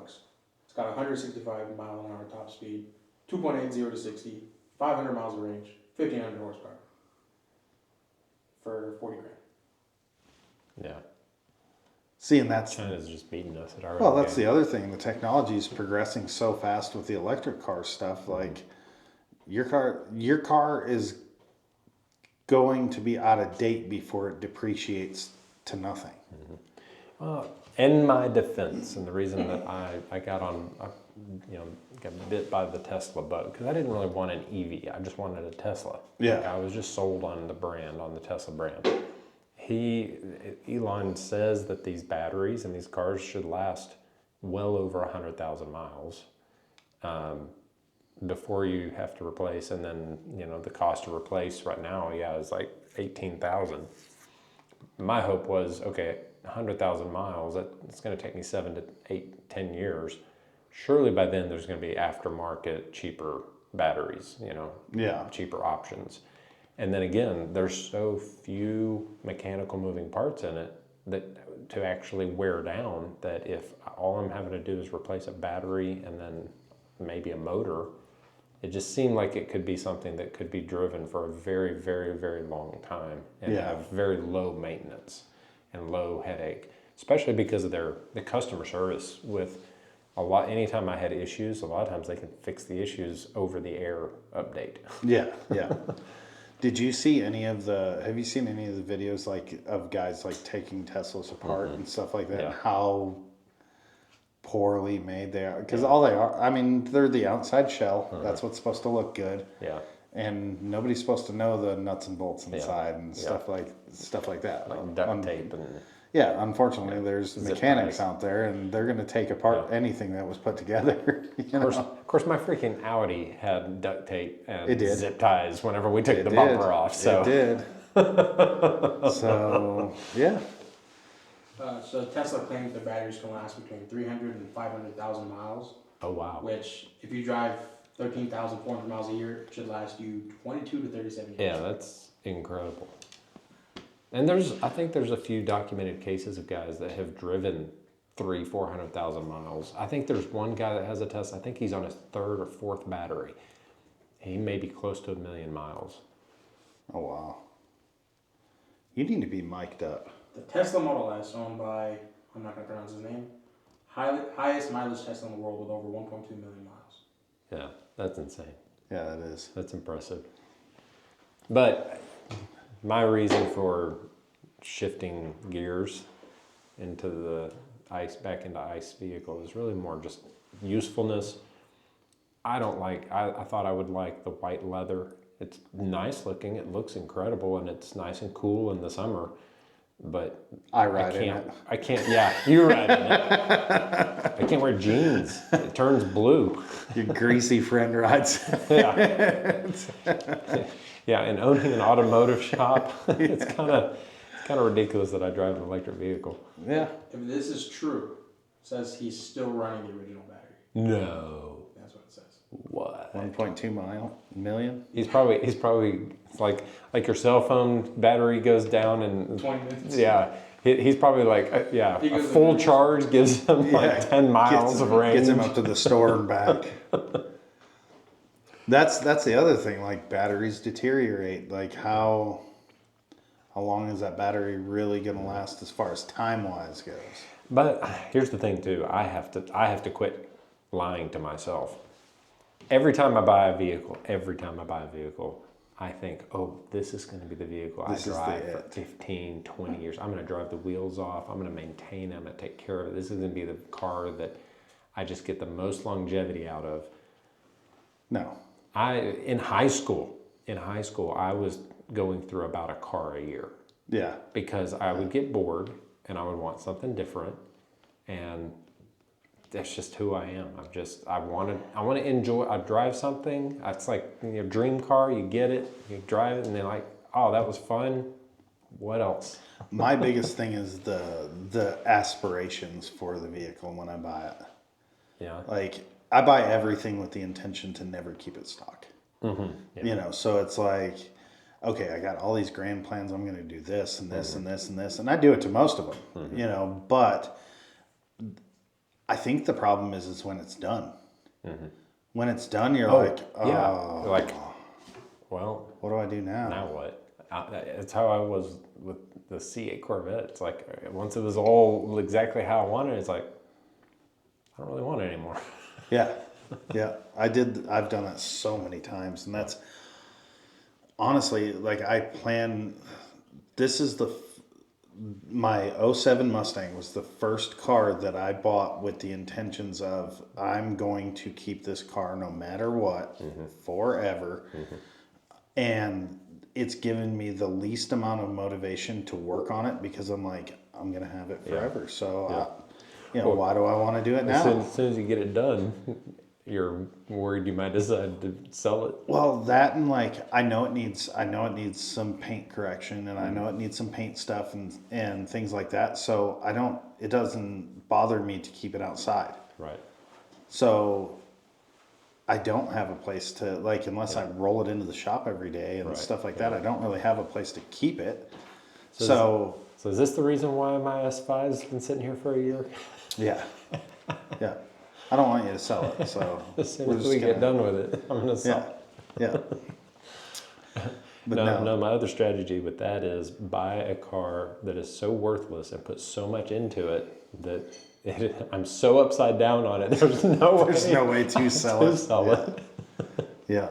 It's got 165 mile an hour top speed, 2.80 to 60, 500 miles of range, 1,500 horsepower for 40 grand. Yeah. See, and that's China's just beating us at our. well, that's the other thing. The technology is progressing so fast with the electric car stuff. Like your car is going to be out of date before it depreciates to nothing. In my defense, and the reason that I got bit by the Tesla bug, because I didn't really want an EV. I just wanted a Tesla. Yeah. Like, I was just sold on the Tesla brand. Elon says that these batteries and these cars should last well over 100,000 miles before you have to replace. And then, the cost to replace right now, is like 18,000. My hope was, okay, 100,000 miles, it's going to take me 7 to 8, 10 years. Surely by then there's going to be aftermarket, cheaper batteries, cheaper options. And then again, there's so few mechanical moving parts in it that to actually wear down that if all I'm having to do is replace a battery and then maybe a motor, it just seemed like it could be something that could be driven for a very, very, very long time and have very low maintenance and low headache, especially because of the customer service with anytime I had issues, a lot of times they can fix the issues over the air update. Yeah. Have you seen any of the videos of guys taking Teslas apart and stuff like that and how poorly made they are? Because all they are, I mean, they're the outside shell. That's what's supposed to look good. Yeah. And nobody's supposed to know the nuts and bolts inside and stuff like that. Like duct tape and unfortunately, there's mechanics out there, and they're going to take apart anything that was put together. Of course, my freaking Audi had duct tape and zip ties whenever we took the bumper off. So it did. So yeah. So Tesla claims the batteries can last between 300 and 500,000 miles. Oh wow! Which, if you drive 13,400 miles a year, it should last you 22 to 37 years. Yeah, that's incredible. And I think there's a few documented cases of guys that have driven 300,000-400,000 miles. I think there's one guy that has a Tesla. I think he's on his 3rd or 4th battery. He may be close to 1 million miles. Oh, wow. You need to be mic'd up. The Tesla Model S, owned by, I'm not going to pronounce his name, highest mileage Tesla in the world with over 1.2 million miles. Yeah, that's insane. Yeah, that is. That's impressive. But my reason for shifting gears into the back into ICE vehicle is really more just usefulness. I thought I would like the white leather. It's nice looking, it looks incredible, and it's nice and cool in the summer. But I ride in it. I can't, yeah, you ride in it. I can't wear jeans. It turns blue. Your greasy friend rides. Yeah. Yeah, and owning an automotive shop, it's kind of ridiculous that I drive an electric vehicle. Yeah. If this is true, it says he's still running the original battery. No. That's what it says. What? 1.2 million? He's probably it's like your cell phone battery goes down in 20 minutes. Yeah. He's probably like, He a goes full in- charge gives him like 10 miles of range. Gets him up to the store and back. That's the other thing, like batteries deteriorate. Like how long is that battery really going to last as far as time-wise goes? But here's the thing too, I have to quit lying to myself. Every time I buy a vehicle, I think, oh, this is going to be the vehicle I drive for 15, 20 years. I'm going to drive the wheels off. I'm going to maintain it. I'm going to take care of it. This is going to be the car that I just get the most longevity out of. No. In high school, I was going through about a car a year. Yeah. Because I would get bored and I would want something different, and that's just who I am. I want to enjoy. I drive something. It's like dream car. You get it, you drive it, and they're like, oh, that was fun. What else? My biggest thing is the aspirations for the vehicle when I buy it. Yeah. Like I buy everything with the intention to never keep it stock. Mm-hmm. Yeah. So it's like, okay, I got all these grand plans. I'm going to do this and this and this and this, and I do it to most of them. But I think the problem is when it's done. Mm-hmm. When it's done, you're like, oh, yeah. You're like, well, what do I do now? Now what? It's how I was with the C8 Corvette. It's like once it was all exactly how I wanted, it's like I don't really want it anymore. Yeah, yeah. I've done that so many times, and that's honestly like I plan. This is my 07 Mustang was the first car that I bought with the intentions of I'm going to keep this car no matter what forever. Mm-hmm. And it's given me the least amount of motivation to work on it because I'm like, I'm going to have it forever. Yeah. So, why do I want to do it now? As soon as you get it done, you're worried you might decide to sell it. Well, that and like I know it needs some paint correction, and I know it needs some paint stuff and things like that. So it doesn't bother me to keep it outside. Right. So I don't have a place to unless I roll it into the shop every day and stuff like that. I don't really have a place to keep it. So is this the reason why my S5's been sitting here for a year? Yeah. Yeah. I don't want you to sell it, so as soon as we get done with it, I'm going to sell it. Yeah. But no, my other strategy with that is buy a car that is so worthless and put so much into it that I'm so upside down on it. There's no way to sell it. Yeah.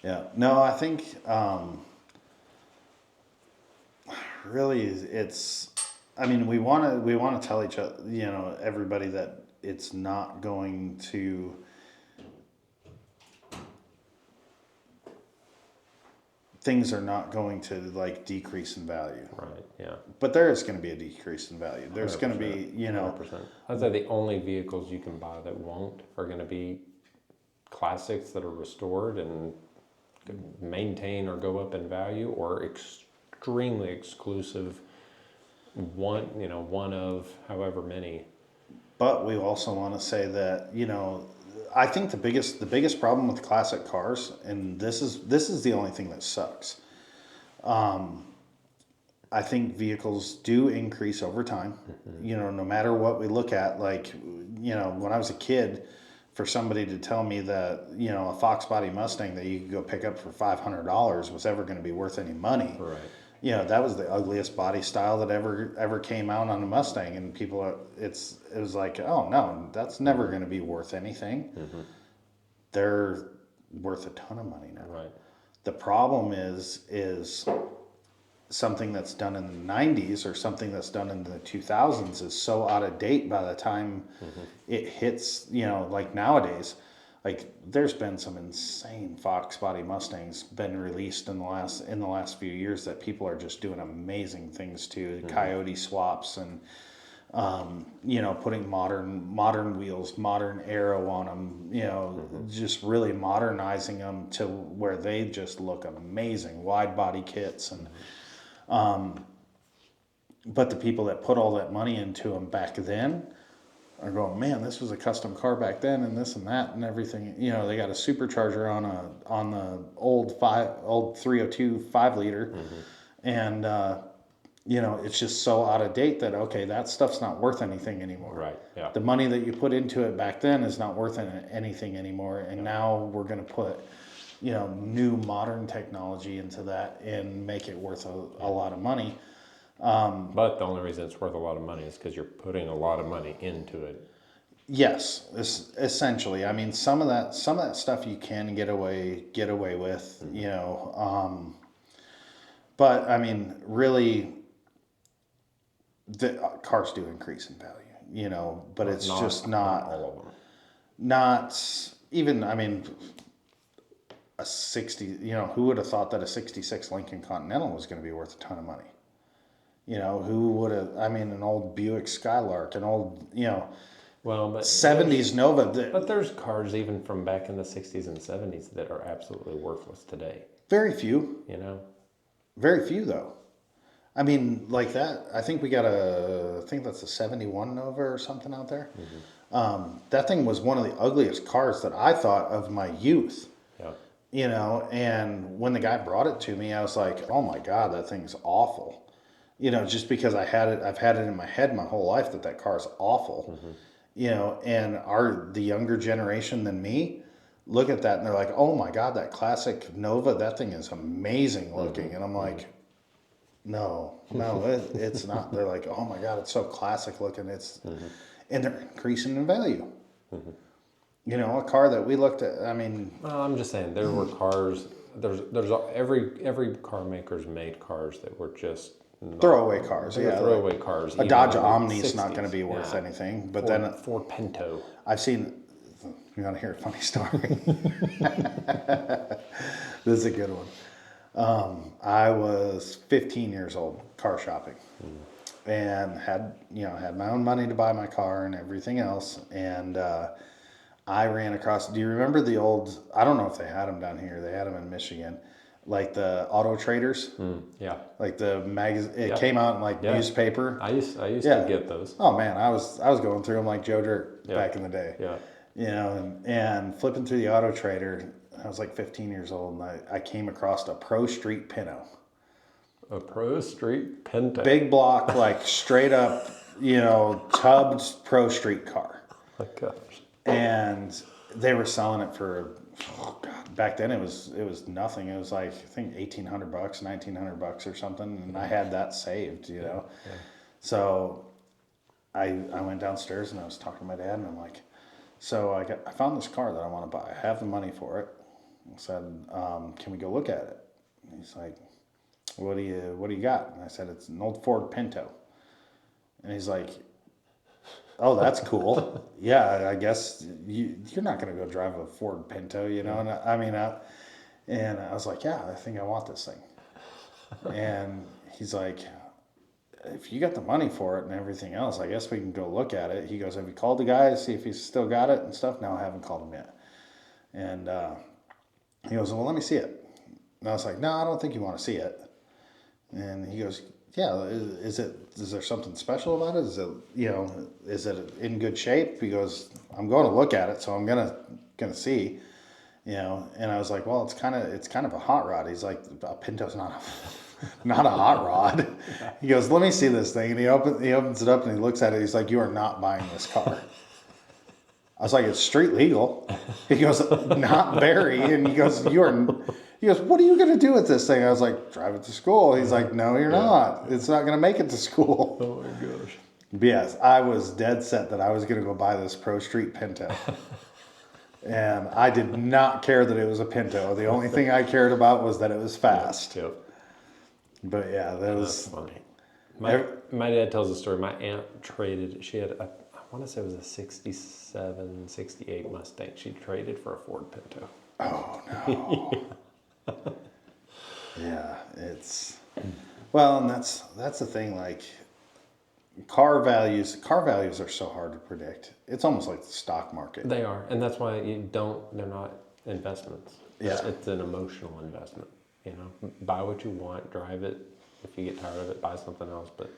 Yeah. No, I think really it's. I mean, we want to tell each other, everybody that it's not going to. Things are not going to decrease in value. Right. Yeah. But there is going to be a decrease in value. There's 100%, going to be, 100%. I'd say the only vehicles you can buy that won't are going to be classics that are restored and maintain or go up in value, or extremely exclusive one of however many. But we also want to say that, I think the biggest problem with classic cars, and this is the only thing that sucks. I think vehicles do increase over time. Mm-hmm. No matter what we look at, when I was a kid, for somebody to tell me that, a Fox body Mustang that you could go pick up for $500 was ever going to be worth any money. Right. That was the ugliest body style that ever came out on a Mustang, and it was like, oh no, that's never going to be worth anything. Mm-hmm. They're worth a ton of money now. Right. The problem is something that's done in the 90s or something that's done in the 2000s is so out of date by the time it hits, like nowadays. Like there's been some insane Fox body Mustangs been released in the last few years that people are just doing amazing things to, coyote swaps and putting modern wheels, modern aero on them, just really modernizing them to where they just look amazing, wide body kits and but the people that put all that money into them back then are going, man, this was a custom car back then, and this and that and everything. They got a supercharger on the old 302 5-liter, and it's just so out of date that okay, that stuff's not worth anything anymore. Right. Yeah. The money that you put into it back then is not worth anything anymore, and now we're going to put new modern technology into that and make it worth a lot of money. But the only reason it's worth a lot of money is because you're putting a lot of money into it. Yes, essentially. I mean, some of that stuff you can get away with, but I mean, really, the cars do increase in value, but it's just not all of them. Not even. I mean, a 60. Who would have thought that a '66 Lincoln Continental was going to be worth a ton of money? Who would have? I mean, an old Buick Skylark, an old, well, but 70s Nova. But there's cars even from back in the 60s and 70s that are absolutely worthless today. Very few. Very few, though. I mean, like that. I think I think that's a 71 Nova or something out there. That thing was one of the ugliest cars that I thought of my youth. Yeah. And when the guy brought it to me, I was like, oh my God, that thing's awful. Just because I've had it in my head my whole life that car is awful. And the younger generation than me look at that and they're like, oh my God, that classic Nova, that thing is amazing looking. And I'm like, no, it's not. They're like, oh my God, it's so classic looking. And they're increasing in value. A car that we looked at, I mean. Well, I'm just saying there were cars, every car maker's made cars that were just throwaway cars. Throwaway cars. A Dodge Omni's not going to be worth anything. But Ford Pinto. I've seen. You want to hear a funny story? This is a good one. I was 15 years old, car shopping, and had my own money to buy my car and everything else. And I ran across. Do you remember the old? I don't know if they had them down here. They had them in Michigan. Like the Auto Traders, yeah. Like the magazine, it came out in like newspaper. I used to get those. Oh man, I was going through them like Joe Dirt back in the day. Yeah. And flipping through the Auto Trader, I was like 15 years old, and I came across a Pro Street Pinto. A Pro Street Pinto. Big block, like straight up, tubbed Pro Street car. Oh my gosh. And they were selling it for. Oh God! Back then it was nothing. It was like I think $1,800, $1,900 or something, and I had that saved, Yeah. So I went downstairs and I was talking to my dad, and I'm like, so I found this car that I want to buy. I have the money for it. I said, can we go look at it? And he's like, what do you got? And I said, it's an old Ford Pinto. And he's like, oh, that's cool. Yeah, I guess you're not going to go drive a Ford Pinto, And and I was like, yeah, I think I want this thing. And he's like, if you got the money for it and everything else, I guess we can go look at it. He goes, have you called the guy to see if he's still got it and stuff? No, I haven't called him yet. And he goes, well, let me see it. And I was like, no, I don't think you want to see it. And he goes, yeah, is there something special about it? Is it in good shape? He goes, I'm going to look at it, so I'm gonna see, And I was like, well, it's kind of a hot rod. He's like, a Pinto's not a hot rod. He goes, let me see this thing, and he opens it up and he looks at it. He's like, you are not buying this car. I was like, it's street legal. He goes, not very. And he goes, he goes, what are you going to do with this thing? I was like, drive it to school. He's like, no, you're not. It's not going to make it to school. Oh my gosh. But yes, I was dead set that I was going to go buy this Pro Street Pinto. And I did not care that it was a Pinto. The only thing I cared about was that it was fast. Yep. But yeah, that That's was funny. My dad tells a story. My aunt traded, she had, I want to say it was a 67, 68 Mustang. She traded for a Ford Pinto. Oh, no. Yeah, it's, well, and that's the thing, like, car values are so hard to predict. It's almost like the stock market. They are, and that's why they're not investments. Yeah. It's an emotional investment. You know, buy what you want, drive it. If you get tired of it, buy something else. But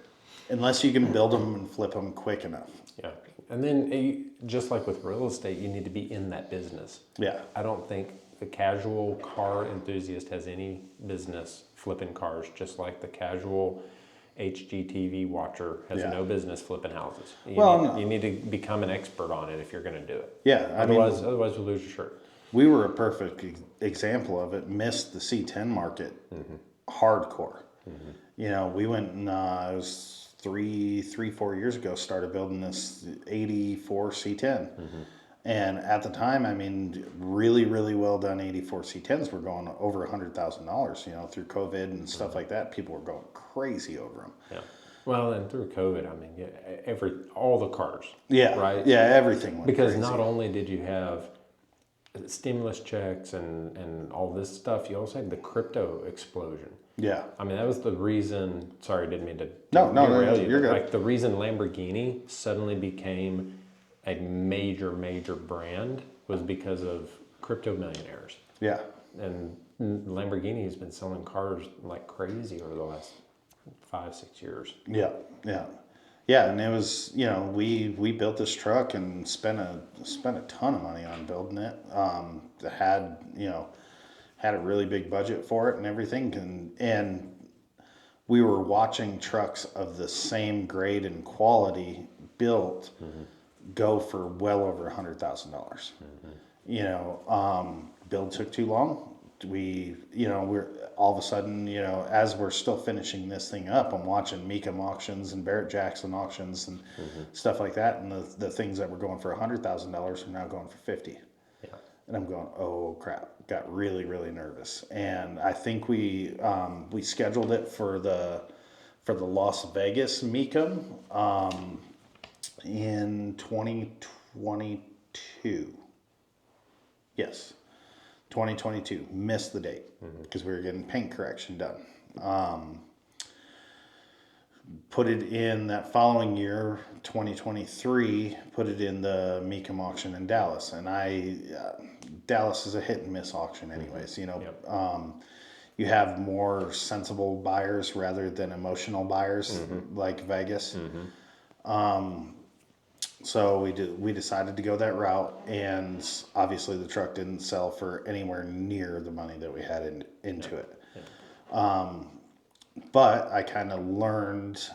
unless you can build them and flip them quick enough. yeah, and then just like with real estate, you need to be in that business. Yeah. I don't think the casual car enthusiast has any business flipping cars, just like the casual HGTV watcher has no business flipping houses. You need to become an expert on it if you're going to do it. Yeah, otherwise you lose your shirt. We were a perfect example of it. Missed the C10 market hardcore. Mm-hmm. You know, we went and it was 4 years ago, started building this 84 C10. Mm-hmm. And at the time, I mean, really, really well done 84 C10s were going over $100,000, you know, through COVID and stuff like that. People were going crazy over them. Yeah. Well, and through COVID, I mean, all the cars. Yeah. Right? Yeah, everything went because crazy. Not only did you have stimulus checks and all this stuff, you also had the crypto explosion. Yeah. I mean, that was the reason, sorry, I didn't mean to derail you. You're good. Like the reason Lamborghini suddenly became a major brand was because of crypto millionaires. Yeah. And Lamborghini has been selling cars like crazy over the last 5-6 years. Yeah. Yeah. Yeah, and it was, you know, we built this truck and spent a ton of money on building it. Had a really big budget for it and everything, and we were watching trucks of the same grade and quality built go for well over $100,000. You know, build took too long. We're all of a sudden, you know, as we're still finishing this thing up, I'm watching Mecum auctions and Barrett Jackson auctions and stuff like that, and the things that were going for $100,000 are now going for 50. Yeah. And I'm going, oh crap! Got really, really nervous, and I think we scheduled it for the Las Vegas Mecum in 2022. Yes. 2022, missed the date because we were getting paint correction done. Put it in that following year, 2023, put it in the Mecum auction in Dallas. And Dallas is a hit and miss auction anyways, you know. Yep. You have more sensible buyers rather than emotional buyers like Vegas. So we decided to go that route, and obviously the truck didn't sell for anywhere near the money that we had into it. Yeah. But I kind of learned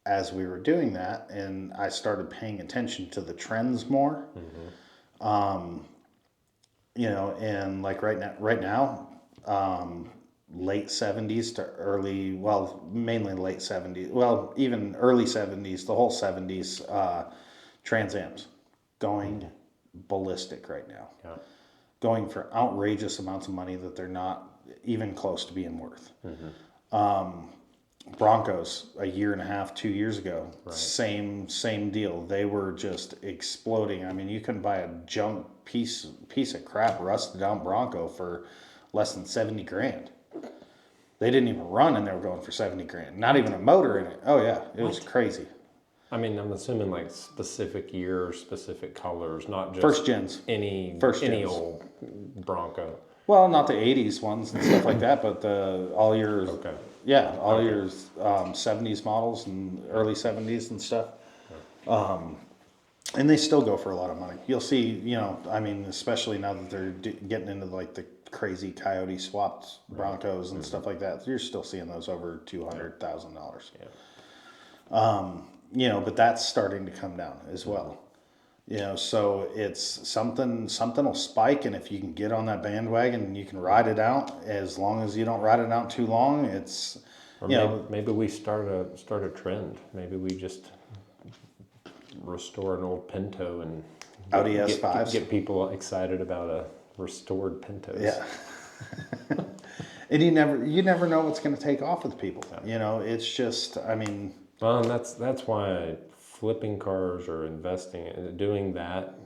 as we were doing that, and I started paying attention to the trends more. You know, and like right now, late 70s to early, well, mainly late 70s, well, even early 70s, the whole 70s, Trans Am's going ballistic right now. Yeah. Going for outrageous amounts of money that they're not even close to being worth. Broncos a year and a half, 2 years ago, same deal. They were just exploding. I mean, you couldn't buy a junk piece of crap rusted out Bronco for less than 70 grand. They didn't even run, and they were going for 70 grand. Not even a motor in it. Oh yeah, it was crazy. I mean, I'm assuming like specific years, specific colors, not just first gens. Any old Bronco. Well, not the 80s ones and stuff like that, but all your 70s models and early 70s and stuff. And they still go for a lot of money. You'll see, you know, I mean, especially now that they're getting into like the crazy coyote swapped Broncos and stuff like that, you're still seeing those over $200,000. Yeah. You know, but that's starting to come down as well. You know, so it's something will spike, and if you can get on that bandwagon and you can ride it out, as long as you don't ride it out too long, it's Or you maybe, know, maybe we start a trend. Maybe we just restore an old Pinto and Audi get, S5s. get people excited about a restored Pintos. Yeah. And you never know what's going to take off with people. You know, it's just, I mean, Well, and that's why flipping cars or investing, doing that,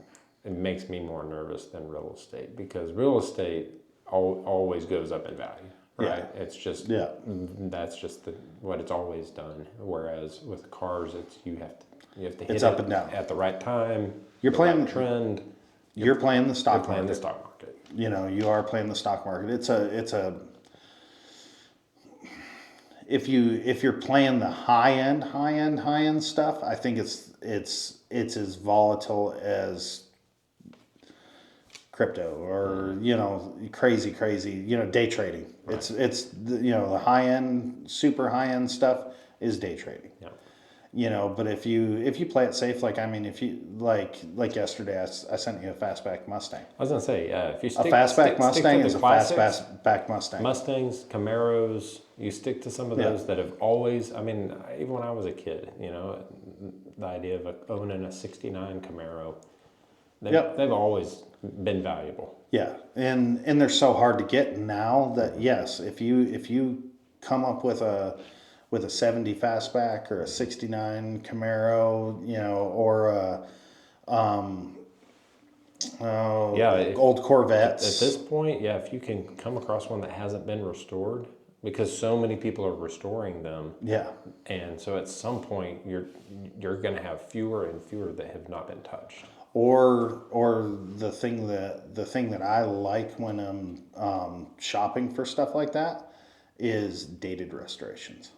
it makes me more nervous than real estate, because real estate always goes up in value, right? Yeah. It's just Yeah. that's just what it's always done. Whereas with cars, you have to hit It's it up and down. at the right time. You're the playing right trend. You're playing the stock You're playing market. the stock market. You know, you are playing the stock market. It's a if you're playing the high end stuff, I think it's as volatile as crypto or, you know, crazy, you know, day trading. Right. It's you know, the high end, super high end stuff is day trading. Yeah. You know, but if you play it safe, like, I mean, if you like yesterday, I sent you a fastback Mustang. I was gonna say, if you A stick fastback stick Mustang to is the a classics, fastback Mustang. Mustangs, Camaros, you stick to some of Yeah. those that have always, I mean, even when I was a kid, you know, the idea of owning a 69 Camaro, Yep. they've always been valuable. Yeah, and they're so hard to get now that, yes, if you come up with a 70 fastback or a 69 Camaro, you know, or a old Corvettes. At this point, if you can come across one that hasn't been restored, because so many people are restoring them, Yeah. and so at some point you're going to have fewer and fewer that have not been touched. Or the thing that I like when I'm shopping for stuff like that is dated restorations.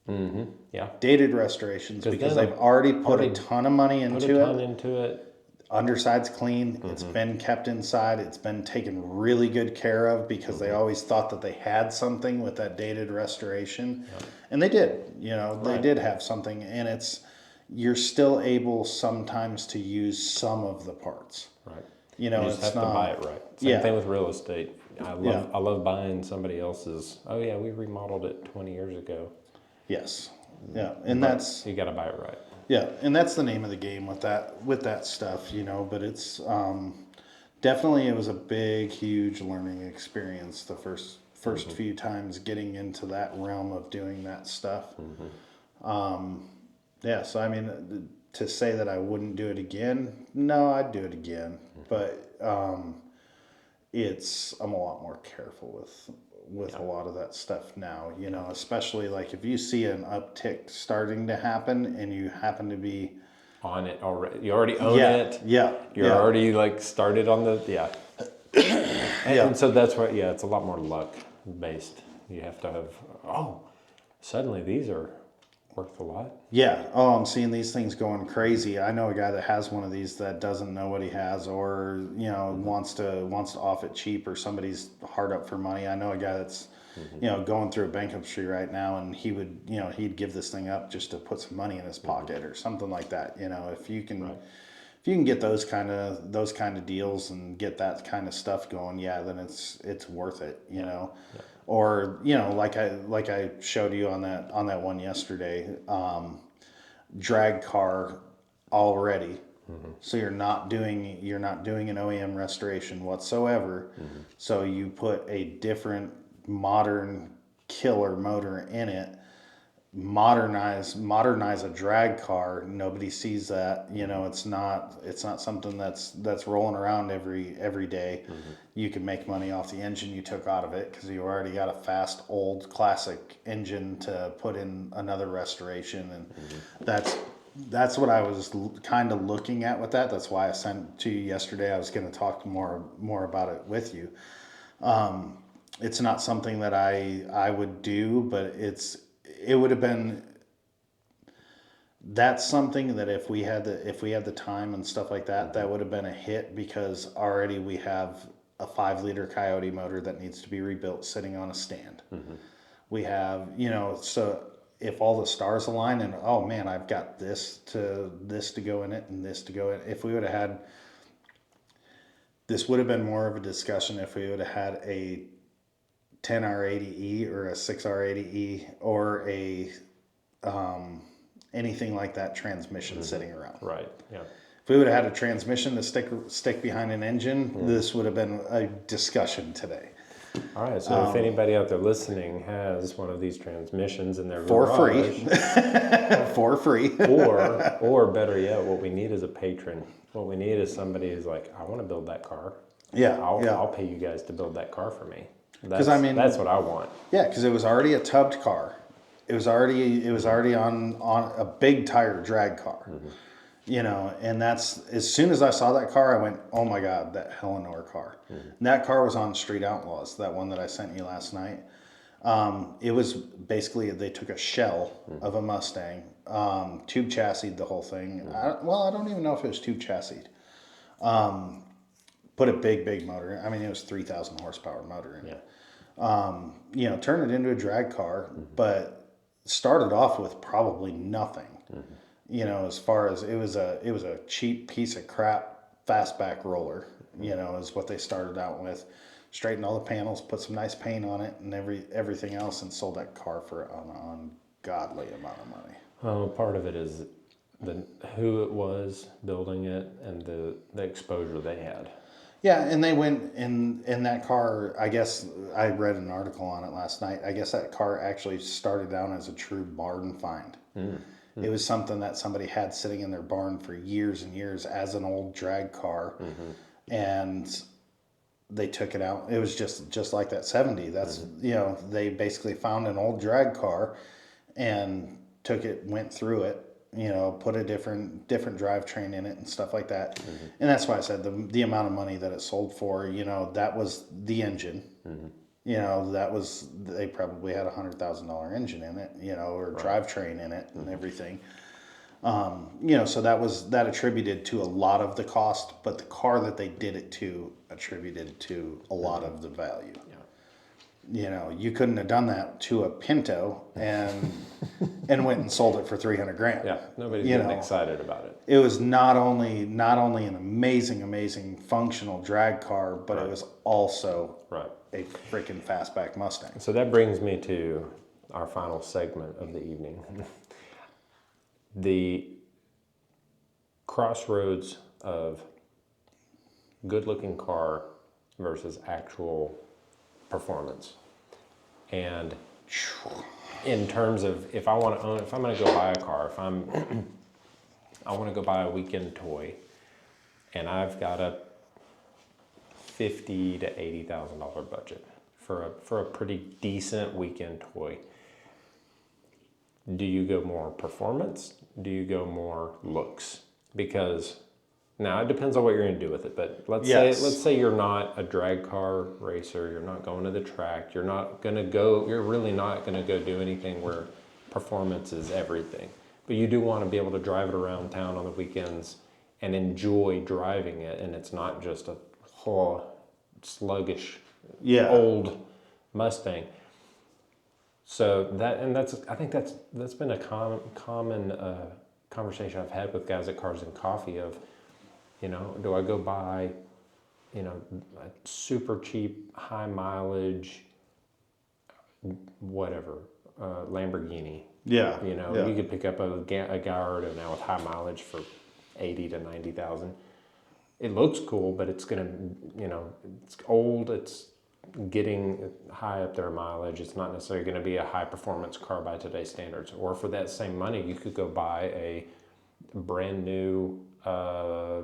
Mm-hmm. Yeah. Dated restorations, because then they've already put a ton of money into it. into it. Underside's clean. It's been kept inside. It's been taken really good care of, because they always thought that they had something with that dated restoration, and they did. You know, they Right. did have something, and you're still able sometimes to use some of the parts. Right. You know, You just it's have not to buy it right. Same Yeah. thing with real estate. I Yeah. love buying somebody else's. Oh yeah, we remodeled it 20 years ago. Yes. Yeah, and But that's you got to buy it right. Yeah, and that's the name of the game with that stuff, you know. But it's definitely, it was a big, huge learning experience the first few times getting into that realm of doing that stuff. Yeah, so I mean, to say that I wouldn't do it again, no, I'd do it again. But I'm a lot more careful with a lot of that stuff now, you know, especially like if you see an uptick starting to happen and you happen to be On it already. You already own yeah, it. yeah, You're already like started on the and so that's why it's a lot more luck based. You have to have suddenly these are worth a lot. yeah. Oh, I'm seeing these things going crazy. I know a guy that has one of these that doesn't know what he has, or, you know, wants to off it cheap, or somebody's hard up for money. I know a guy that's you know, going through a bankruptcy right now, and he'd give this thing up just to put some money in his pocket or something like that. You know, if you can get those kind of deals and get that kind of stuff going, then it's worth it, you know. Or, you know, like I showed you on that one yesterday, drag car already. So you're not doing an OEM restoration whatsoever. So you put a different modern killer motor in it, modernize a drag car. Nobody sees that, you know. It's not something that's rolling around every day. You can make money off the engine you took out of it, because you already got a fast old classic engine to put in another restoration. And that's what I was kind of looking at with that. That's why I sent to you yesterday. I was going to talk more about it with you. It's not something that I would do, but it would have been. That's something that if we had the time and stuff like that, that would have been a hit, because already we have a 5-liter Coyote motor that needs to be rebuilt sitting on a stand. We have, you know, so if all the stars align and oh man, I've got this to go in it and this to go in. If we would have had, this would have been more of a discussion if we would have had a 10R80E or a 6R80E or a anything like that transmission sitting around. Right. Yeah. If we would have had a transmission to stick behind an engine, this would have been a discussion today. All right. So if anybody out there listening has one of these transmissions in their For garage, free. For free. or better yet, what we need is a patron. What we need is somebody who's like, I want to build that car. Yeah. I'll pay you guys to build that car for me. That's what I want. Yeah, because it was already a tubbed car. It was already on a big tire drag car. You know, and that's, as soon as I saw that car, I went, oh my God, that Eleanor car. And that car was on Street Outlaws, that one that I sent you last night. It was basically, they took a shell of a Mustang, tube chassied the whole thing. I don't even know if it was tube chassied. Put a big motor. I mean, it was 3,000 horsepower motor in it. You know, turned it into a drag car, but started off with probably nothing. You know, as far as it was a cheap piece of crap fastback roller, you know, is what they started out with. Straightened all the panels, put some nice paint on it and everything else, and sold that car for an ungodly amount of money. Well, part of it is who it was building it and the exposure they had. Yeah, and they went in that car, I guess, I read an article on it last night. I guess that car actually started down as a true barn find. It was something that somebody had sitting in their barn for years and years as an old drag car, and they took it out. It was just like that 70. That's you know, they basically found an old drag car and took it, went through it, you know, put a different drivetrain in it and stuff like that. And that's why I said the amount of money that it sold for, you know, that was the engine. You know, they probably had $100,000 engine in it, you know, or drivetrain in it and everything. You know, so that attributed to a lot of the cost, but the car that they did it to attributed to a lot of the value. You know, you couldn't have done that to a Pinto and went and sold it for $300,000. Yeah, nobody's getting excited about it. It was not only an amazing functional drag car, but it was also a freaking fastback Mustang. So that brings me to our final segment of the evening. The crossroads of good-looking car versus actual performance. And in terms of if I'm going to go buy a car, I want to go buy a weekend toy, and I've got a $50,000 to $80,000 budget for a pretty decent weekend toy. Do you go more performance? Do you go more looks? Because now it depends on what you're going to do with it. But let's say you're not a drag car racer. You're not going to the track. You're really not going to go do anything where performance is everything. But you do want to be able to drive it around town on the weekends and enjoy driving it, and it's not just a sluggish old Mustang. So I think that's been a common conversation I've had with guys at Cars and Coffee of, you know, do I go buy, you know, a super cheap, high mileage, whatever, Lamborghini. Yeah. You know, you could pick up a Gallardo now with high mileage for 80 to 90,000. It looks cool, but it's gonna, you know, it's old. It's getting high up there mileage. It's not necessarily going to be a high performance car by today's standards. Or for that same money, you could go buy a brand new, I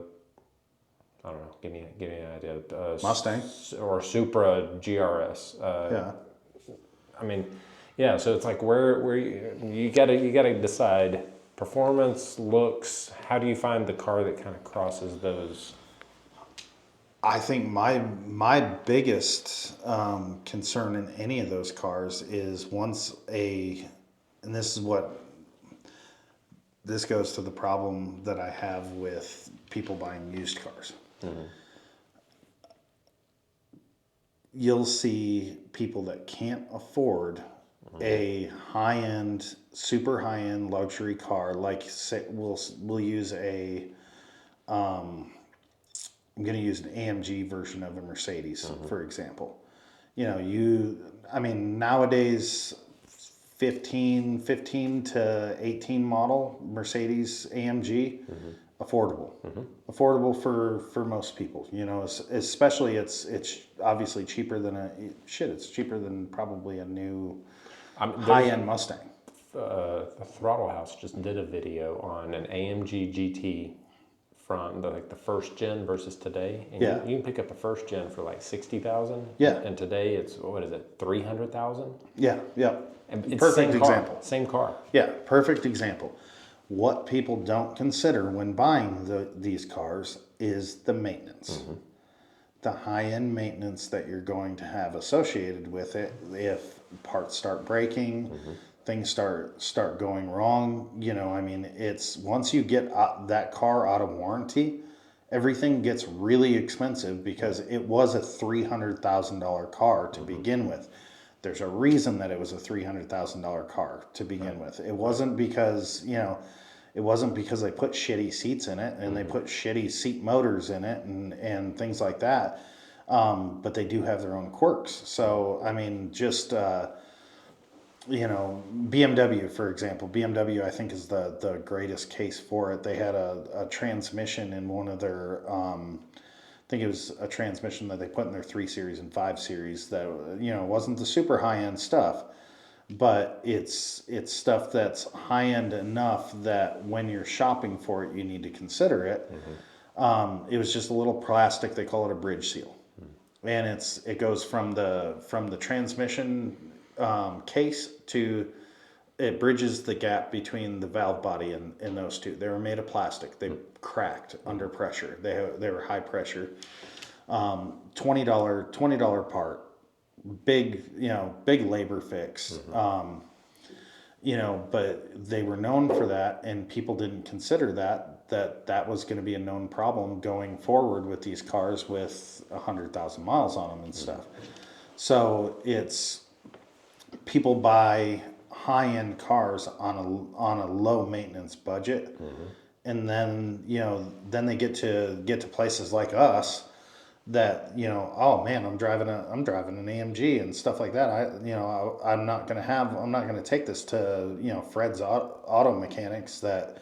don't know, give me an idea. Mustang or Supra GRS. I mean, yeah. So it's like where you gotta decide performance, looks. How do you find the car that kind of crosses those? I think my biggest concern in any of those cars is and this goes to the problem that I have with people buying used cars. You'll see people that can't afford a high-end, super high-end luxury car, like say, we'll use I'm going to use an AMG version of a Mercedes, for example. I mean, nowadays, 15 to 18 model Mercedes AMG, affordable for most people. Especially it's obviously cheaper than it's cheaper than probably a new high-end Mustang. The Throttle House just did a video on an AMG GT from the first gen versus today. And you can pick up a first gen for like 60,000. Yeah. And today it's, what is it, 300,000? Yeah. And it's Perfect example. Same car. Yeah, perfect example. What people don't consider when buying these cars is the maintenance. The high-end maintenance that you're going to have associated with it. If parts start breaking, things start going wrong. I mean, it's once you get that car out of warranty, everything gets really expensive because it was a $300,000 car to begin with. There's a reason that it was a $300,000 car to begin with. It wasn't because they put shitty seats in it and they put shitty seat motors in it and things like that. But they do have their own quirks. So I mean, just BMW, for example. BMW, I think, is the greatest case for it. They had a transmission in one of their I think it was a transmission that they put in their 3 Series and 5 Series that wasn't the super high-end stuff, but it's stuff that's high-end enough that when you're shopping for it, you need to consider it. It was just a little plastic, they call it a bridge seal, and it goes from the transmission case to it bridges the gap between the valve body and those two. They were made of plastic. They cracked under pressure. They were high pressure. $20 part. Big labor fix. But they were known for that, and people didn't consider that was going to be a known problem going forward with these cars with 100,000 miles on them and stuff. So people buy high-end cars on a low maintenance budget, and then they get to places like us that oh man, I'm driving an AMG and stuff like that. I'm not gonna take this to Fred's auto mechanics that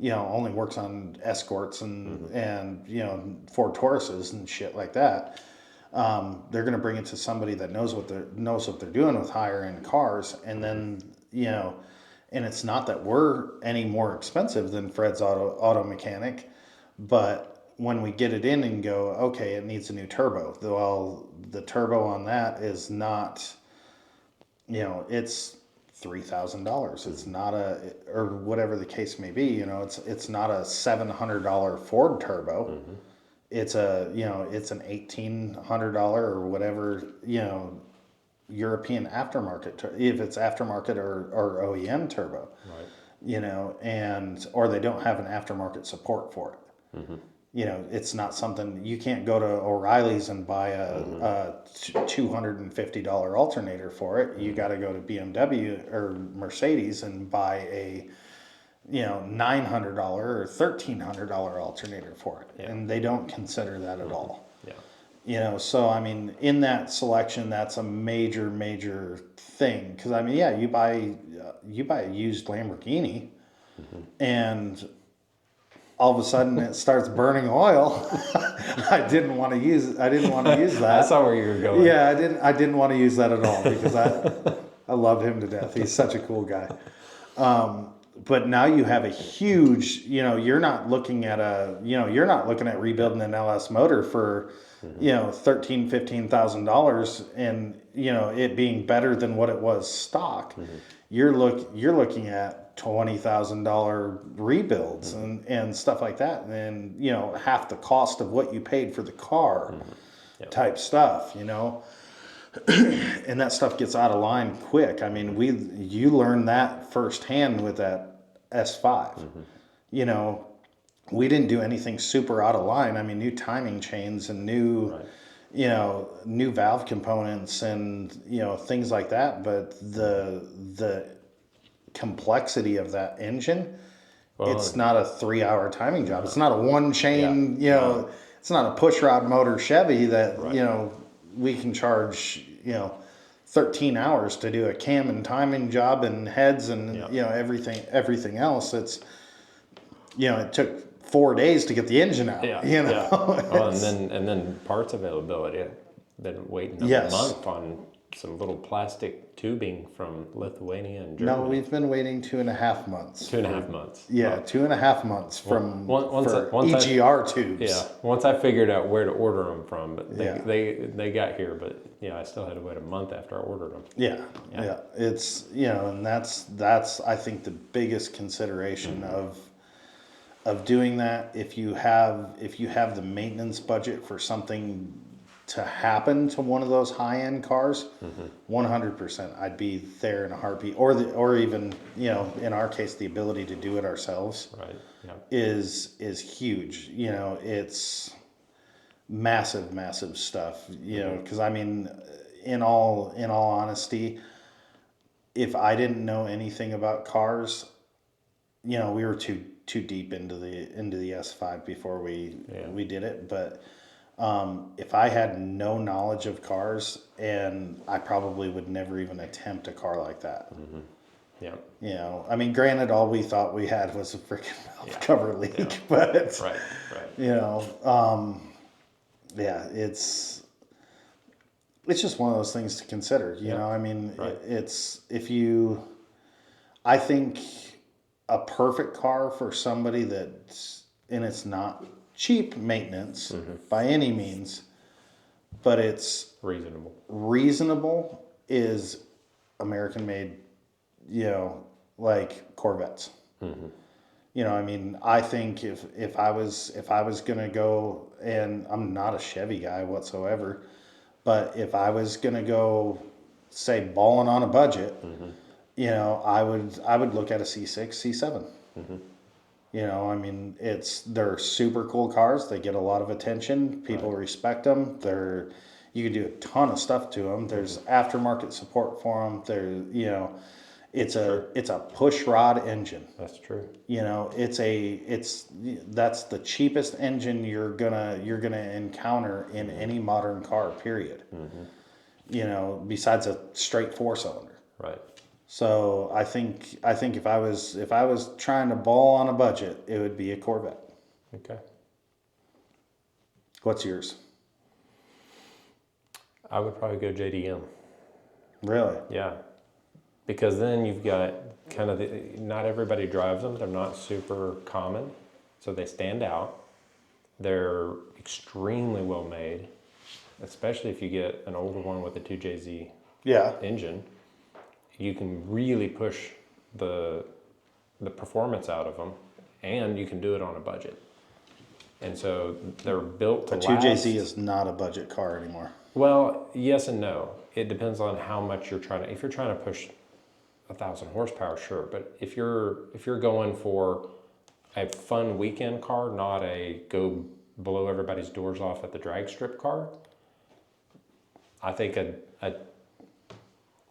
only works on Escorts and Ford Tauruses and shit like that. They're going to bring it to somebody that knows what they're doing with higher end cars, and then and it's not that we're any more expensive than Fred's auto mechanic, but when we get it in and go, okay, it needs a new turbo. Well, the turbo on that is not, it's $3,000. It's not or whatever the case may be. It's not a $700 Ford turbo. It's it's an $1,800 or whatever, European aftermarket, if it's aftermarket or OEM turbo, right. Or they don't have an aftermarket support for it. It's not something, you can't go to O'Reilly's and buy a $250 alternator for it. You got to go to BMW or Mercedes and buy a $900 or $1,300 alternator for it, and they don't consider that at all. So I mean, in that selection, that's a major thing, because I mean, you buy a used Lamborghini, and all of a sudden it starts burning oil. I didn't want to use that. I saw where you were going. Yeah, I didn't want to use that at all, because I love him to death. He's such a cool guy. But now you have a huge, you're not looking at rebuilding an LS motor for, $13,000-$15,000 and, it being better than what it was stock. You're looking at $20,000 rebuilds and stuff like that. And, half the cost of what you paid for the car type stuff, and that stuff gets out of line quick. I mean, you learned that firsthand with that S5. We didn't do anything super out of line. I mean, new timing chains and new, new valve components and, things like that. But the complexity of that engine, it's not a 3-hour timing job. It's not a one chain, it's not a push rod motor Chevy that, we can charge, 13 hours to do a cam and timing job and heads and, everything else. It's, it took 4 days to get the engine out, and then parts availability. I've been waiting a month on some little plastic tubing from Lithuania and Germany. No, we've been waiting 2.5 months. 2.5 months. Yeah, 2.5 months from once EGR tubes. Yeah, once I figured out where to order them from, but they got here, but I still had to wait a month after I ordered them. Yeah. It's and that's I think the biggest consideration of doing that. If you have the maintenance budget for something to happen to one of those high-end cars, 100%, I'd be there in a heartbeat. Or even, in our case, the ability to do it ourselves, right? Yeah. is huge. It's massive stuff. Because I mean, in all honesty, if I didn't know anything about cars, we were too deep into the S5 before we did it, but. If I had no knowledge of cars, and I probably would never even attempt a car like that. Yeah. I mean, granted, all we thought we had was a freaking valve cover leak, but right. It's just one of those things to consider. I mean, I think a perfect car for somebody it's not cheap maintenance by any means, but it's reasonable is American made, like Corvettes. I mean, I think if I was gonna go, and I'm not a Chevy guy whatsoever, but if I was gonna go, say, balling on a budget, I would look at a C6, C7. I mean, they're super cool cars. They get a lot of attention. People respect them. You can do a ton of stuff to them. There's aftermarket support for them. It's a push rod engine. That's true. That's the cheapest engine you're gonna encounter in any modern car, period. Besides a straight 4-cylinder. Right. So I think if I was trying to ball on a budget, it would be a Corvette. Okay. What's yours? I would probably go JDM. Really? Yeah. Because then you've got kind of not everybody drives them. They're not super common, so they stand out. They're extremely well made, especially if you get an older one with a 2JZ engine. You can really push the performance out of them, and you can do it on a budget. And so they're built to last. 2JZ is not a budget car anymore. Well, yes and no. It depends on how much you're trying to. If you're trying to push 1,000 horsepower, sure. But if you're going for a fun weekend car, not a go blow everybody's doors off at the drag strip car, I think a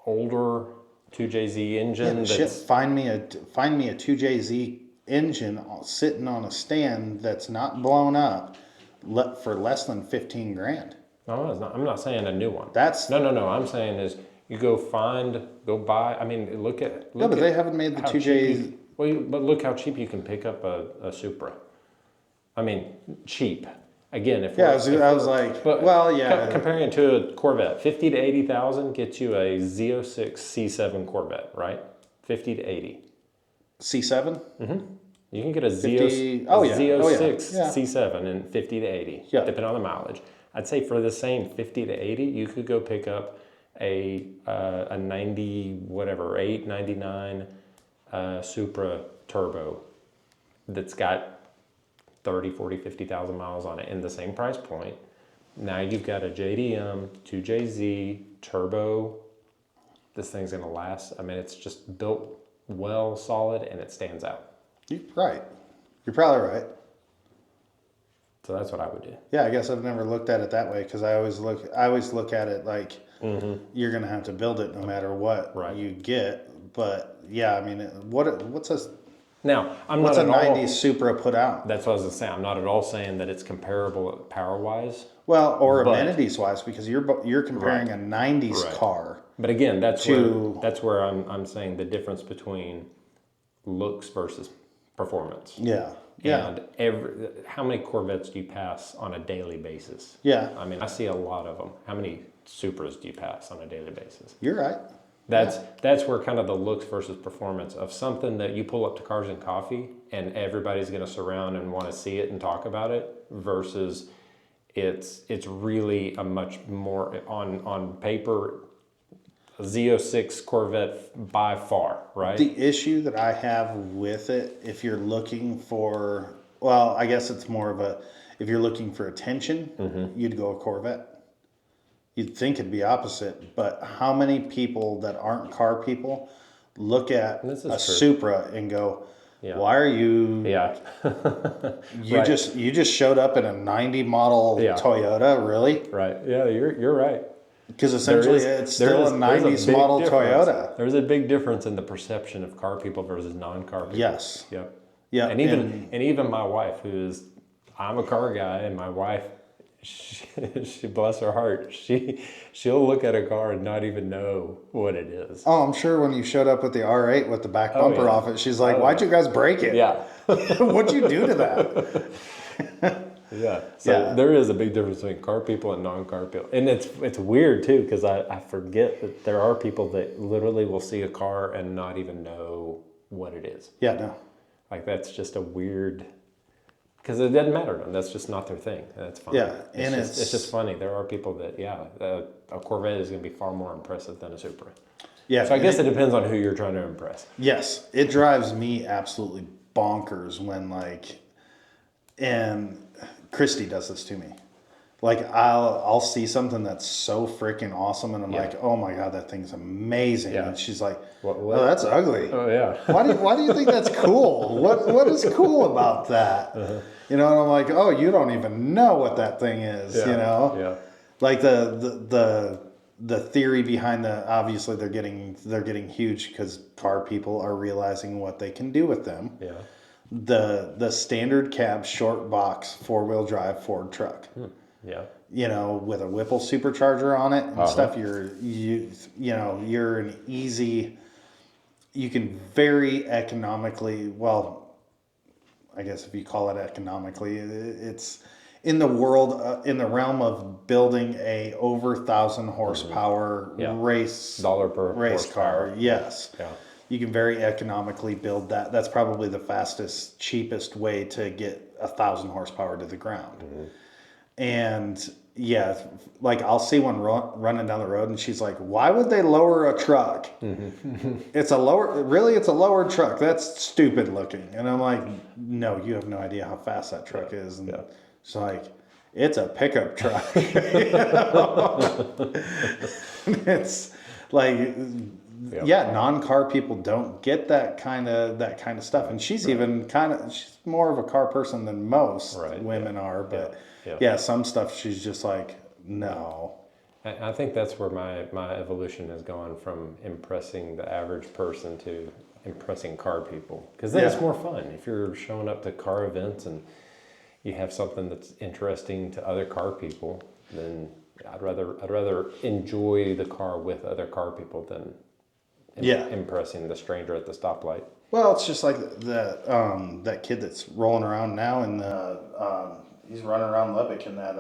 older 2JZ engine. Find me a 2JZ engine sitting on a stand that's not blown up for less than $15,000. No, it's not. I'm not saying a new one. No. I'm saying is you go buy. I mean, look at. No, but they haven't made the 2JZ. But look how cheap you can pick up a Supra. I mean, cheap. Again, comparing it to a Corvette, 50 to 80,000 gets you a Z06 C7 Corvette, right? 50 to 80. C7? Mm-hmm. You can get a Z06 C7 in 50 to 80, depending on the mileage. I'd say for the same 50 to 80, you could go pick up a 99 Supra Turbo that's got 30, 40, 50,000 miles on it in the same price point. Now you've got a JDM, 2JZ, turbo. This thing's gonna last. I mean, it's just built well, solid, and it stands out. Right. You're probably right. So that's what I would do. Yeah, I guess I've never looked at it that way because I always look at it like you're gonna have to build it no matter what you get. But yeah, I mean, what's a Now, what's a not at all, 90s Supra put out? That's what I was going to say. I'm not at all saying that it's comparable power-wise. Well, or but- amenities wise, because you're comparing a 90s car. But again, that's where I'm saying the difference between looks versus performance. Yeah. Yeah. And how many Corvettes do you pass on a daily basis? Yeah. I mean, I see a lot of them. How many Supras do you pass on a daily basis? You're right. That's where kind of the looks versus performance of something that you pull up to Cars and Coffee and everybody's going to surround and want to see it and talk about it versus it's really a much more on paper a Z06 Corvette by far, right? The issue that I have with it, if you're looking for, well, I guess it's more of if you're looking for attention, you'd go a Corvette. You'd think it'd be opposite, but how many people that aren't car people look at a Supra and go, why are you? Yeah. you just showed up in a 90 model Toyota, really? Right. Yeah, you're right. Because essentially it's still a 90s model Toyota. There's a big difference in the perception of car people versus non-car people. Yes. Yep. Yeah. And even my wife, I'm a car guy, and my wife, she bless her heart, she'll look at a car and not even know what it is. Oh, I'm sure when you showed up with the R8 with the back bumper off it, she's like, "Why'd you guys break it? Yeah. What'd you do to that?" Yeah. So there is a big difference between car people and non-car people. And it's weird too, because I forget that there are people that literally will see a car and not even know what it is. Yeah, no. Like that's just a weird, because it doesn't matter to them. That's just not their thing. That's fine. Yeah. It's just funny. There are people that, a Corvette is going to be far more impressive than a Supra. Yeah. So I guess it depends on who you're trying to impress. Yes. It drives me absolutely bonkers when and Christy does this to me. Like I'll see something that's so freaking awesome, and I'm like, "Oh my god, that thing's amazing!" Yeah. And she's like, What? "Oh, that's ugly." Oh yeah. Why do you think that's cool? What is cool about that? You know, and I'm like, "Oh, you don't even know what that thing is." Yeah. You know, Yeah. like the theory behind obviously they're getting huge because car people are realizing what they can do with them. Yeah. The standard cab short box 4-wheel drive Ford truck. Yeah. You know, with a Whipple supercharger on it and stuff, you're an easy, you can very economically, well, I guess if you call it economically, it's in the realm of building a over 1,000 horsepower race car. Yes. Yeah. You can very economically build that. That's probably the fastest, cheapest way to get 1,000 horsepower to the ground. And like I'll see one running down the road, and she's like, "Why would they lower a truck? It's a lower truck. That's stupid looking." And I'm like, "No, you have no idea how fast that truck is." And she's like, "It's a pickup truck." It's like. Yeah, non-car people don't get that kind of stuff, and she's she's more of a car person than most women are. But some stuff she's just like, no. I think that's where my evolution has gone from impressing the average person to impressing car people, because then it's more fun if you're showing up to car events and you have something that's interesting to other car people. Then I'd rather enjoy the car with other car people than impressing the stranger at the stoplight. Well, it's just like that kid that's rolling around now, and he's running around Lubbock in that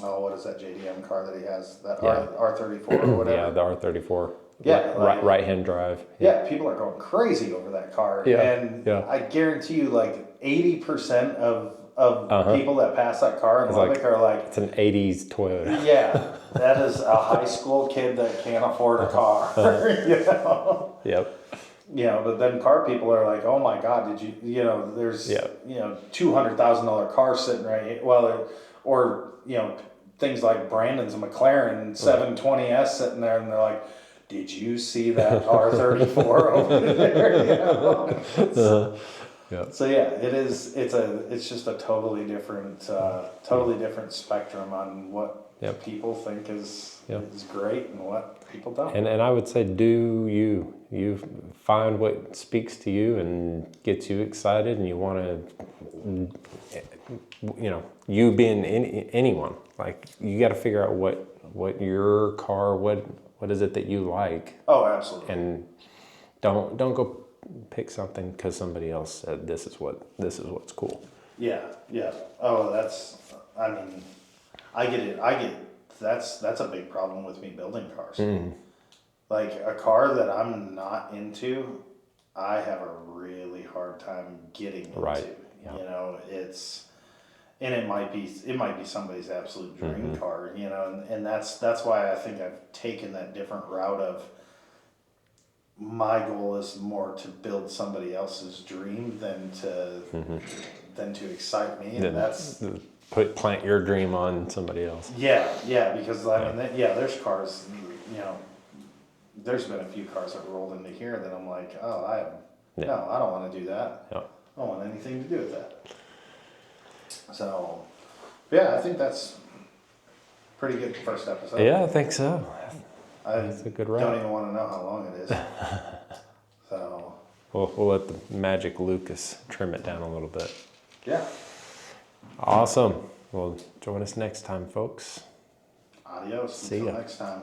what is that JDM car that he has, that R34 or whatever. Yeah, the R34. Yeah, right-hand drive. Yeah, people are going crazy over that car, and I guarantee you, like 80% of people that pass that car in Lubbock are like, it's an 80s Toyota. Yeah, that is a high school kid that can't afford a car. You know? Yep. You know, but then car people are like, "Oh my God, did you know, there's, $200,000 car sitting right here." Well, or, things like Brandon's a McLaren 720S sitting there, and they're like, "Did you see that R34 over there?" You know? Yeah. So yeah, it is. It's just a totally different spectrum on what Yep. people think is Yep. is great and what people don't. And I would say do you. You find what speaks to you and gets you excited, and you want to, you being anyone, like you got to figure out what your car, what is it that you like, Oh, absolutely. and don't go pick something because somebody else said this is what's cool. Yeah, yeah. Oh, I mean, I get it. That's a big problem with me building cars. Like a car that I'm not into, I have a really hard time getting into. Right. Yeah. You know, it might be somebody's absolute dream car, you know, and that's why I think I've taken that different route of my goal is more to build somebody else's dream than to excite me, and that's plant your dream on somebody else. yeah, because I mean there's cars, you know, there's been a few cars that rolled into here that I'm like, oh, no, I don't want to do that. Yeah. I don't want anything to do with that. So, yeah, I think that's pretty good first episode. Yeah, I think so. That's a good don't wrap. even want to know how long it is. So, We'll let the magic Lucas trim it down a little bit. yeah. Awesome. Well, join us next time, folks. Adios. See Until ya. next time.